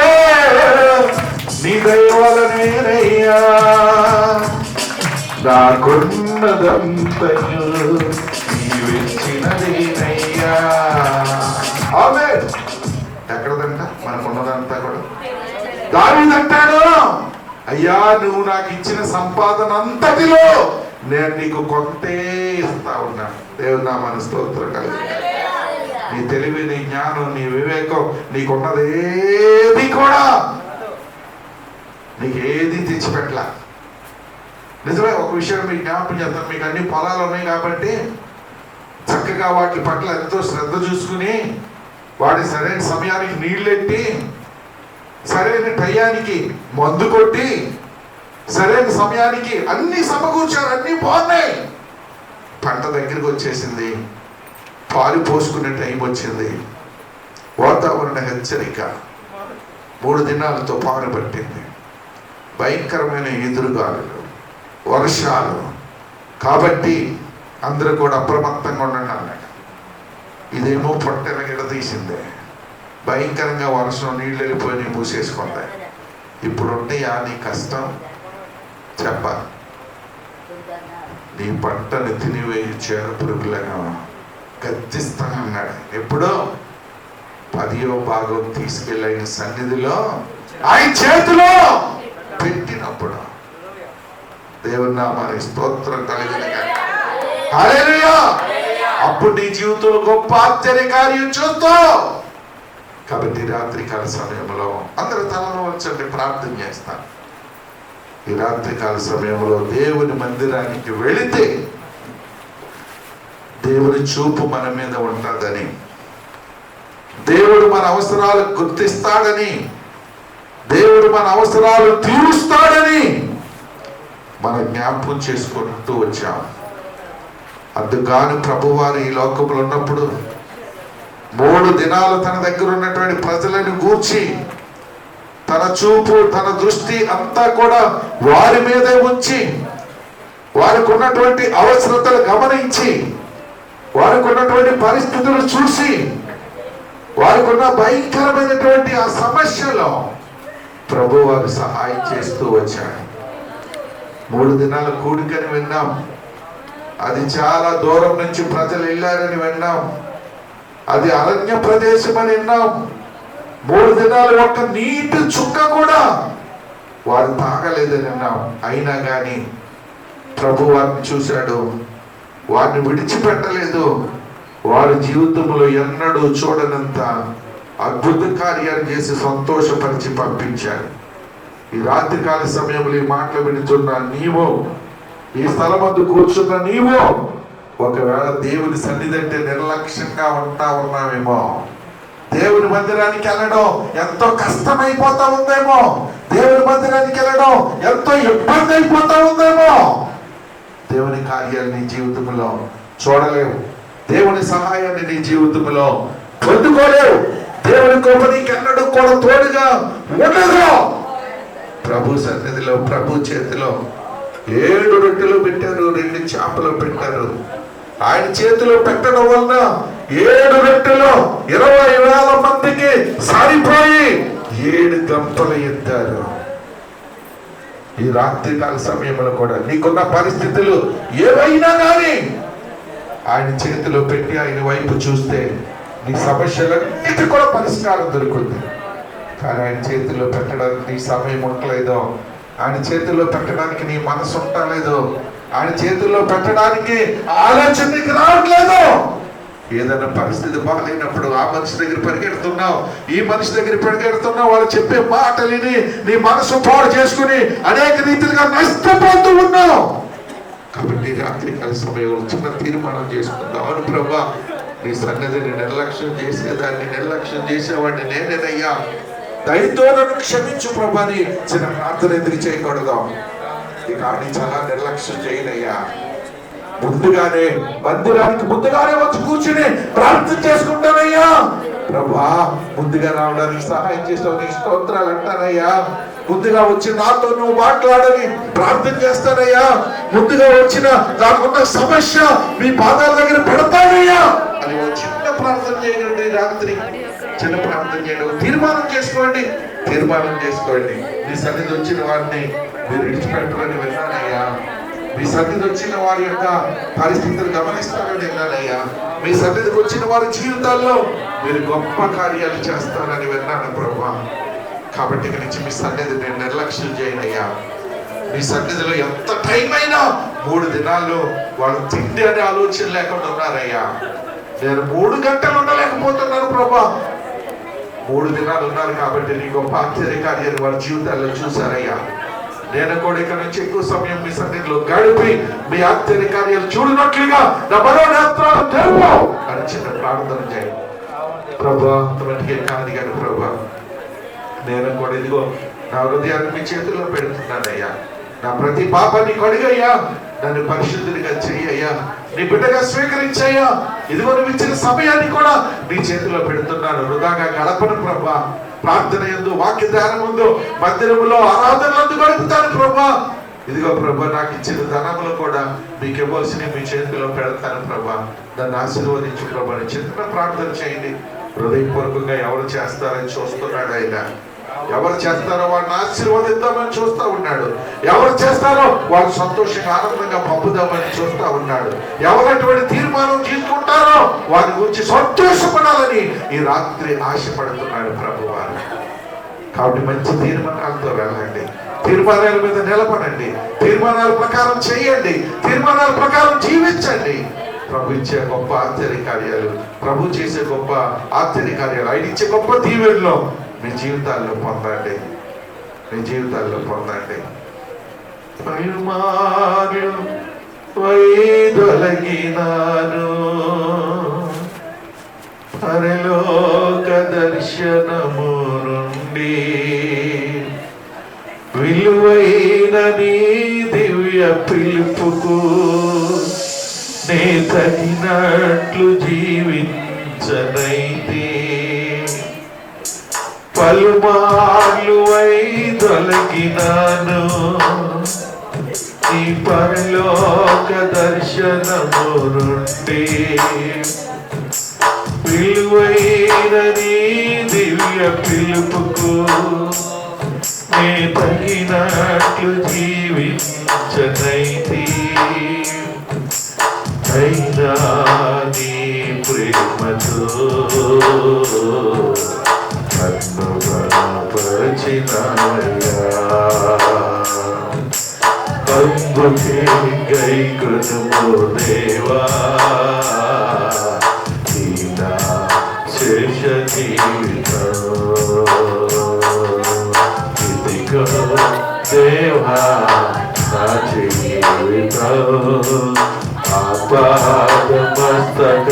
నీ దయవలనేనయ్యా, నాకున్నదంతయు నీవిచ్చినదేనయ్యా. ఆమేన్. ఎక్కడదంట మనకున్నదంతా కూడా? దావీదంటాడు, అయ్యా నువ్వు నాకు ఇచ్చిన సంపాదన అంతటిలో నేను నీకు కొంతే ఇస్తా ఉన్నాను. దేవుని నామానికి స్తోత్రం కలుగు. నీ తెలివి, నీ జ్ఞానం, నీ వివేకం, నీకున్నదేది కూడా నీకు ఏది తెచ్చిపెట్టలా. నిజమే. ఒక విషయం మీకు జ్ఞాపకం చేస్తాను. మీకు అన్ని పొలాలు ఉన్నాయి కాబట్టి చక్కగా వాటి పట్ల ఎంతో శ్రద్ధ చూసుకుని, వాటి సరైన సమయానికి నీళ్ళెట్టి, సరైన టయానికి మందు కొట్టి, సరైన సమయానికి అన్ని సమకూర్చారు, అన్ని బాగున్నాయి. పంట దగ్గరికి వచ్చేసింది, పాలు పోసుకునే టైం వచ్చింది, వాతావరణ హెచ్చరిక, 3 దినాలు తుఫాను పట్టింది, భయంకరమైన ఎదురుగాలులు, వర్షాలు. కాబట్టి అందరూ కూడా అప్రమత్తంగా ఉండండి అన్నాడు. ఇదేమో పొట్టెల గిడ తీసిందే, భయంకరంగా వర్షం, నీళ్ళు వెళ్ళిపోయి మూసేసుకుంది. ఇప్పుడు ఉంటాయా నీ కష్టం? చెప్పాలి. నీ పంటను తినివేయించాను పురుగులను గద్దిస్తానన్నాడు. ఎప్పుడో 10వ భాగం తీసుకెళ్ళి ఆయన సన్నిధిలో ఆయన చేతిలో పెట్టినప్పుడు దేవుని నామానికి స్తోత్రం కలిగిన హల్లెలూయా. అప్పుడు నీ జీవితంలో గొప్ప ఆశ్చర్యకార్యం చూస్తావు. కాబట్టి రాత్రికాల సమయంలో అందరూ తలలో వచ్చండి, ప్రార్థన చేస్తాను. ఈ రాత్రికాల సమయంలో దేవుని మందిరానికి వెళితే దేవుని చూపు మన మీద ఉంటుందని, దేవుడు మన అవసరాలు గుర్తిస్తాడని, దేవుడు మన అవసరాలు తీరుస్తాడని మనం జ్ఞాపకం చేసుకుంటూ వచ్చాం. అందుగాను ప్రభువారు ఈ లోకంలో ఉన్నప్పుడు 3 దినాలు తన దగ్గర ఉన్నటువంటి ప్రజలను గూర్చి తన చూపు, తన దృష్టి అంతా కూడా వారి మీదే ఉంచి, వారికి ఉన్నటువంటి అవసరతలు గమనించి, వారికి ఉన్నటువంటి పరిస్థితులు చూసి, వారికి ఉన్న భయంకరమైనటువంటి ఆ సమస్యలో ప్రభు వారు సహాయం చేస్తూ వచ్చాడు. 3 దినాల కూడికని విన్నాం. అది చాలా దూరం నుంచి ప్రజలు వెళ్ళారని విన్నాం. అది అరణ్య ప్రదేశం అని విన్నాం. 3 దినాలు ఒక్క నీటి చుక్క కూడా వారు తాగలేదని విన్నాం. అయినా కానీ ప్రభు వారిని చూశాడు, వారిని విడిచిపెట్టలేదు. వారి జీవితంలో ఎన్నడూ చూడనంత అద్భుత కార్యాలు చేసి సంతోషపరిచి పంపించాడు. ఈ రాత్రికాల సమయంలో ఈ మాటలు వింటున్న నీవు, ఈ స్థలమందు కూర్చున్న నీవు, ఒకవేళ దేవుని సన్నిధి అంటే నిర్లక్ష్యంగా ఉన్నావేమో, దేవుని మందిరానికి వెళ్ళడం ఎంతో కష్టమైపోతా ఉందేమో, దేవుని మందిరానికి వెళ్ళడం ఎంతో ఇబ్బంది అయిపోతా ఉందేమో, దేవుని కార్యాలు నీ జీవితంలో చూడలేవు, దేవుని సహాయాన్ని నీ జీవితంలో పొందుకోలేవు, దేవుని కృప నీకు ఎన్నడూ కూడా తోడుగా ఉండదు. ప్రభు సన్నిధిలో, ప్రభు చేతిలో 7 రొట్టెలు పెట్టారు, 2 చేపలు పెట్టారు. ఆయన చేతిలో పెట్టడం వలన 7 రొట్టెలు 20,000 మందికి సరిపోయి 7 గంపలు ఎత్తారు. ఈ రాత్రికాల సమయంలో కూడా నీకున్న పరిస్థితులు ఏవైనా కానీ ఆయన చేతిలో పెట్టి ఆయన వైపు చూస్తే నీ సమస్యలన్నిటి కూడా పరిష్కారం దొరుకుతుంది. కానీ ఆయన చేతిలో పెట్టడానికి నీ సమయం ఉండలేదో, ఆయన చేతుల్లో పెట్టడానికి నీ మనసు ఉండలేదు, ఆయన చేతుల్లో పెట్టడానికి ఆలోచన నీకు రావట్లేదు. ఏదైనా పరిస్థితి బాగాలేనప్పుడు ఆ మనిషి దగ్గర పరిగెడుతున్నావు, ఈ మనిషి దగ్గర పరిగెడుతున్నావు, వాళ్ళు చెప్పే మాటలిని నీ మనసు పాడు చేసుకుని అనేక రీతిలుగా నష్టపోతూ ఉన్నావు. కాబట్టి రాత్రికాల సమయంలో చిన్న తీర్మానం చేసుకుందాం. అవును ప్రభా, నీ సన్నిధిని నిర్లక్ష్యం చేసేదాన్ని, నిర్లక్ష్యం చేసేవాడిని నేనేనయ్యా, దయతో నన్ను క్షమించు ప్రభా అని చిన్న ప్రార్థన ఎందుకు చేయకూడదు? ఇక అని చాలా నిర్లక్ష్యం చేయనయ్యా. ముందుగానే మందిరానికి ముందుగానే వచ్చి కూర్చుని ప్రార్థన చేసుకుంటానయ్యా. ప్రభా, ముందుగా రావడానికి సహాయం చేస్తావు, నీ స్తోత్రాలు అంటానయ్యా. ముందుగా వచ్చి నాతో నువ్వు మాట్లాడని ప్రార్థన చేస్తానయ్యా. ముందుగా వచ్చిన నాకున్న సమస్య మీ పాదాల దగ్గర పెడతానయ్యా అని చిన్న ప్రార్థన చేయండి. రాత్రి చిన్న ప్రార్థన చేయండి, తీర్మానం చేసుకోండి, తీర్మానం చేసుకోండి. మీ సన్నిధి వచ్చిన వారిని మీరు విడిచిపెట్టరని విన్నానయ్యా. మీ సన్నిధి వచ్చిన వారి యొక్క పరిస్థితులు గమనిస్తారని విన్నానయ్యా. మీ సన్నిధికి వచ్చిన వారి జీవితాల్లో మీరు గొప్ప కార్యాలు చేస్తారని విన్నాను ప్రభా. కాబట్టి ఇక నుంచి మీ సన్నిధి నేను నిర్లక్ష్యం చేయనయ్యా. మీ సన్నిధిలో ఎంత టైం అయినా 3 దినాల్లో వాళ్ళు తిండి అనే ఆలోచన లేకుండా ఉన్నారయ్యా. నేను 3 గంటలు ఉండలేకపోతున్నాను ప్రభా. 3 దినాలు ఉన్నారు కాబట్టి నీ గొప్ప ఆశ్చర్య కార్యాలు వారి జీవితాల్లో చూశారయ్యా. నేను కూడా ఇక్కడ నుంచి ఎక్కువ సమయం మీ సన్నిధిలో గడిపి మీ ఆశ్చర్య కార్యాలు చూడనట్లుగా నా మనోనేత్రాలు తెరువు అని చిన్న ప్రార్థన చేయండి. ప్రభా, అంతమందికి కాదు కానీ ప్రభా, నేను కూడా ఇదిగో నా హృదయాన్ని మీ చేతుల్లో పెడుతున్నానయ్యా. నా ప్రతి పాపాన్ని కడుగయ్యా, నన్ను పరిశుద్ధుడిగా చెయ్యయ్యా, నీ బిడ్డగా స్వీకరించయ్యా. ఇదిగో నువ్వు ఇచ్చిన సమయాన్ని కూడా నీ చేతిలో పెడుతున్నాను. వృధాగా గడపను ప్రభా. ప్రార్థన యందు, వాక్య ధ్యానం ముందు, మందిరములో ఆరాధనలందు గడుపుతాను ప్రభా. ఇదిగో ప్రభా, నాకు ఇచ్చిన ధనములు కూడా మీకు ఇవ్వాల్సిన మీ చేతిలో పెడతాను ప్రభా. నన్ను ఆశీర్వదించు ప్రభా. చిన్న ప్రార్థన చేయండి. హృదయపూర్వకంగా ఎవరు చేస్తారని చూస్తున్నాడు ఆయన. ఎవరు చేస్తారో వాడిని ఆశీర్వదిద్దామని చూస్తూ ఉన్నాడు. ఎవరు చేస్తారో వాళ్ళు సంతోషంగా ఆనందంగా పంపుదామని చూస్తూ ఉన్నాడు. ఎవరు అటువంటి తీర్మానం తీసుకుంటారో వారి గురించి సంతోషపడాలని ఈ రాత్రి ఆశపడుతున్నాడు ప్రభువారు. కాబట్టి మంచి తీర్మానాలతో వెళ్ళండి, తీర్మానాల మీద నిలబడండి, తీర్మానాల ప్రకారం చేయండి, తీర్మానాల ప్రకారం జీవించండి. ప్రభు ఇచ్చే గొప్ప ఆశ్చర్య కార్యాలు, ప్రభు చేసే గొప్ప ఆశ్చర్య కార్యాలు, ఆయన ఇచ్చే గొప్ప దీవెనలో మీ జీవితాల్లో పొందండి, మీ జీవితాల్లో పొందండి. పలుమార్లు వైదొలగినాను పరలోక దర్శనము నుండి, విలువైన నీ దివ్య పిలుపుకు నే తగినట్లు జీవించనైతే. పలుమార్లు వైదొలగినాను ఈ పరలోక దర్శనము నుండి, విలువైన నీ దివ్య పిలుపుకు నే తగినట్లు జీవించనైతే. అయినా నీ ప్రేమతో నన్ను బలపరిచినాయా, అందుకే గైకొనుము దేవా నా శేష జీవితం. ఇదిగో దేవా నా జీవితం, ఆపాదమస్తక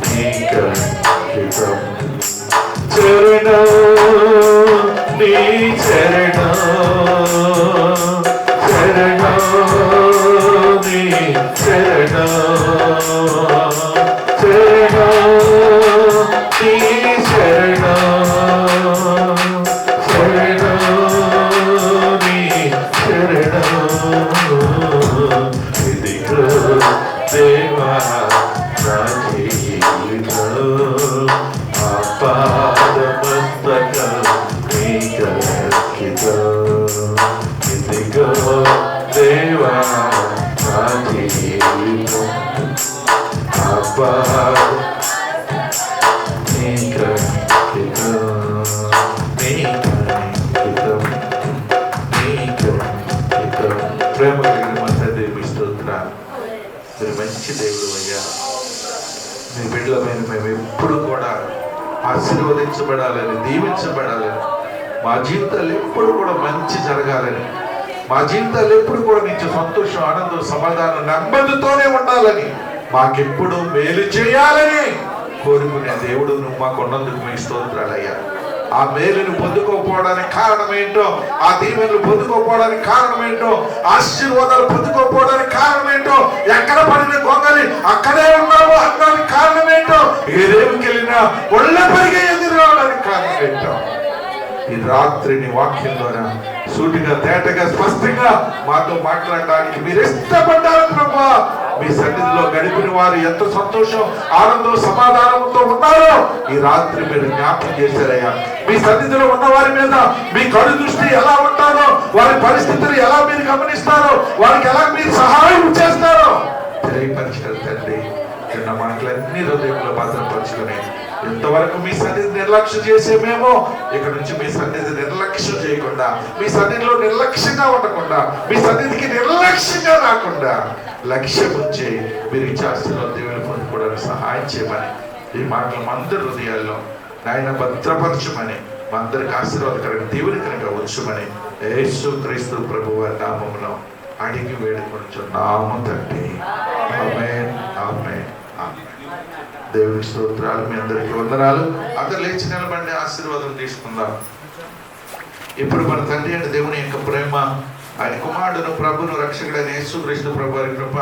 నీకంకితం. చరణం నీ చరణం, చరణం నీ చరణం, చరణం నీ చరణం, చరణం నీ చరణం. ఇదిగో దేవా నా జీవితం, ఆపాదమస్తక నీకంకితం. ఇదిగో దేవా నా జీవితం, ప్రేమ కలిగిన మా తండ్రి మీ స్తోత్రాలు. మీరు మంచి దేవుడు అయ్యా. మీ బిడ్డలమైన మేము ఎప్పుడు కూడా ఆశీర్వదించబడాలని, దీవించబడాలని, మా జీవితాలు ఎప్పుడు కూడా మంచి జరగాలని, మా జీవితాలు ఎప్పుడు కూడా నీకు సంతోషం, ఆనందం, సమాధానం, నెమ్మదితోనే ఉండాలని, మాకెప్పుడు మేలు చేయాలని కోరుకునే దేవుడు నువ్వు మాకు ఉన్నందుకు మీ స్తోత్రాలయ్యా. ఆ మేలును పొందుకోకపోవడానికి కారణం ఏంటో, ఆ దీవెనలు పొందుకోకపోవడానికి కారణం ఏంటో, ఆశీర్వాదాలు పొందుకోకపోవడానికి కారణం ఏంటో, ఎక్కడ పడిన గొంగలి అక్కడే ఉన్నావు అనడానికి కారణం ఏంటో, ఏ రేవుకి వెళ్ళినా ఒళ్ళ పరిగే ఎదురు రావడానికి కారణం ఏంటో, ఈ రాత్రి నీ వాక్యం ద్వారా సూటిగా, తేటగా, స్పష్టంగా మాతో మాట్లాడడానికి మీరు ఇష్టపడ్డారు ప్రభా. మీ సన్నిధిలో గడిపిన వారు ఎంత సంతోషం, ఆనందం, సమాధానంతో ఉన్నారో ఈ రాత్రి మీరు జ్ఞాపకం చేశారయ్యా. మీ సన్నిధిలో ఉన్న వారి మీద మీ కడు దృష్టి ఎలా ఉంటారో, వారి పరిస్థితులు ఎలా మీరు గమనిస్తారో, వారికి ఎలా మీరు సహాయం చేస్తారో తెలియపరిచారు తండ్రి. చిన్న మాటలన్నీ హృదయంలో భద్రపరుచుకుని ఇంతవరకు మీ సన్నిధి నిర్లక్ష్యం చేసేమేమో ఇక్కడ నుంచి మీ సన్నిధి నిర్లక్ష్యం చేయకుండా, మీ సన్నిధిలో నిర్లక్ష్యంగా ఉండకుండా, మీ సన్నిధికి నిర్లక్ష్యంగా రాకుండా లక్ష్యం ఉంచి మీరు ఇచ్చేస్తున్న దేవుని పొందుకోవడానికి సహాయం చేయమని ఈ మాటలు మా అందరి హృదయాల్లో నాయన భద్రపరచమని, మా అందరికి ఆశీర్వాదకరంగా దీవెనకరంగా ఉంచమని యేసు క్రీస్తు ప్రభువు నామములో అడిగి వేడుకొనుచున్నాము తండ్రి. ఆమేన్, ఆమేన్, ఆమేన్. దేవుని స్తోత్రాలు. మీ అందరికీ వందనాలు. అందరు లేచి నిలబడి ఆశీర్వాదం తీసుకుందాం. ఇప్పుడు మన తండ్రి అంటే దేవుని యొక్క ప్రేమ, ఆయన కుమారుడును ప్రభును రక్షకుడైన యేసుక్రీస్తు ప్రభు వారి కృప,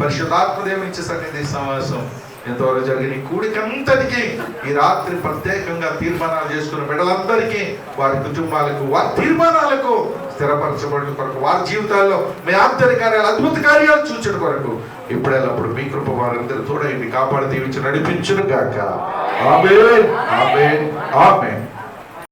పరిశుద్ధాత్మ దేవుని సన్నిధి సమావేశం ఇంతవరకు జరిగిన ఈ కూడికంతటికి ఈ రాత్రి ప్రత్యేకంగా తీర్మానాలు చేసుకున్న బిడ్డలందరికీ, వారి కుటుంబాలకు, వారి తీర్మానాలకు స్థిరపరచబడిన కొరకు, వారి జీవితాల్లో మీ ఆశ్చర్య కార్యాలు, అద్భుత కార్యాలు చూచిన కొరకు ఇప్పుడెల్లప్పుడు మీ కృప వారందరూ తోడై మీ కాపాడి దీవించి నడిపించును గాక. ఆమేన్, ఆమేన్, ఆమేన్.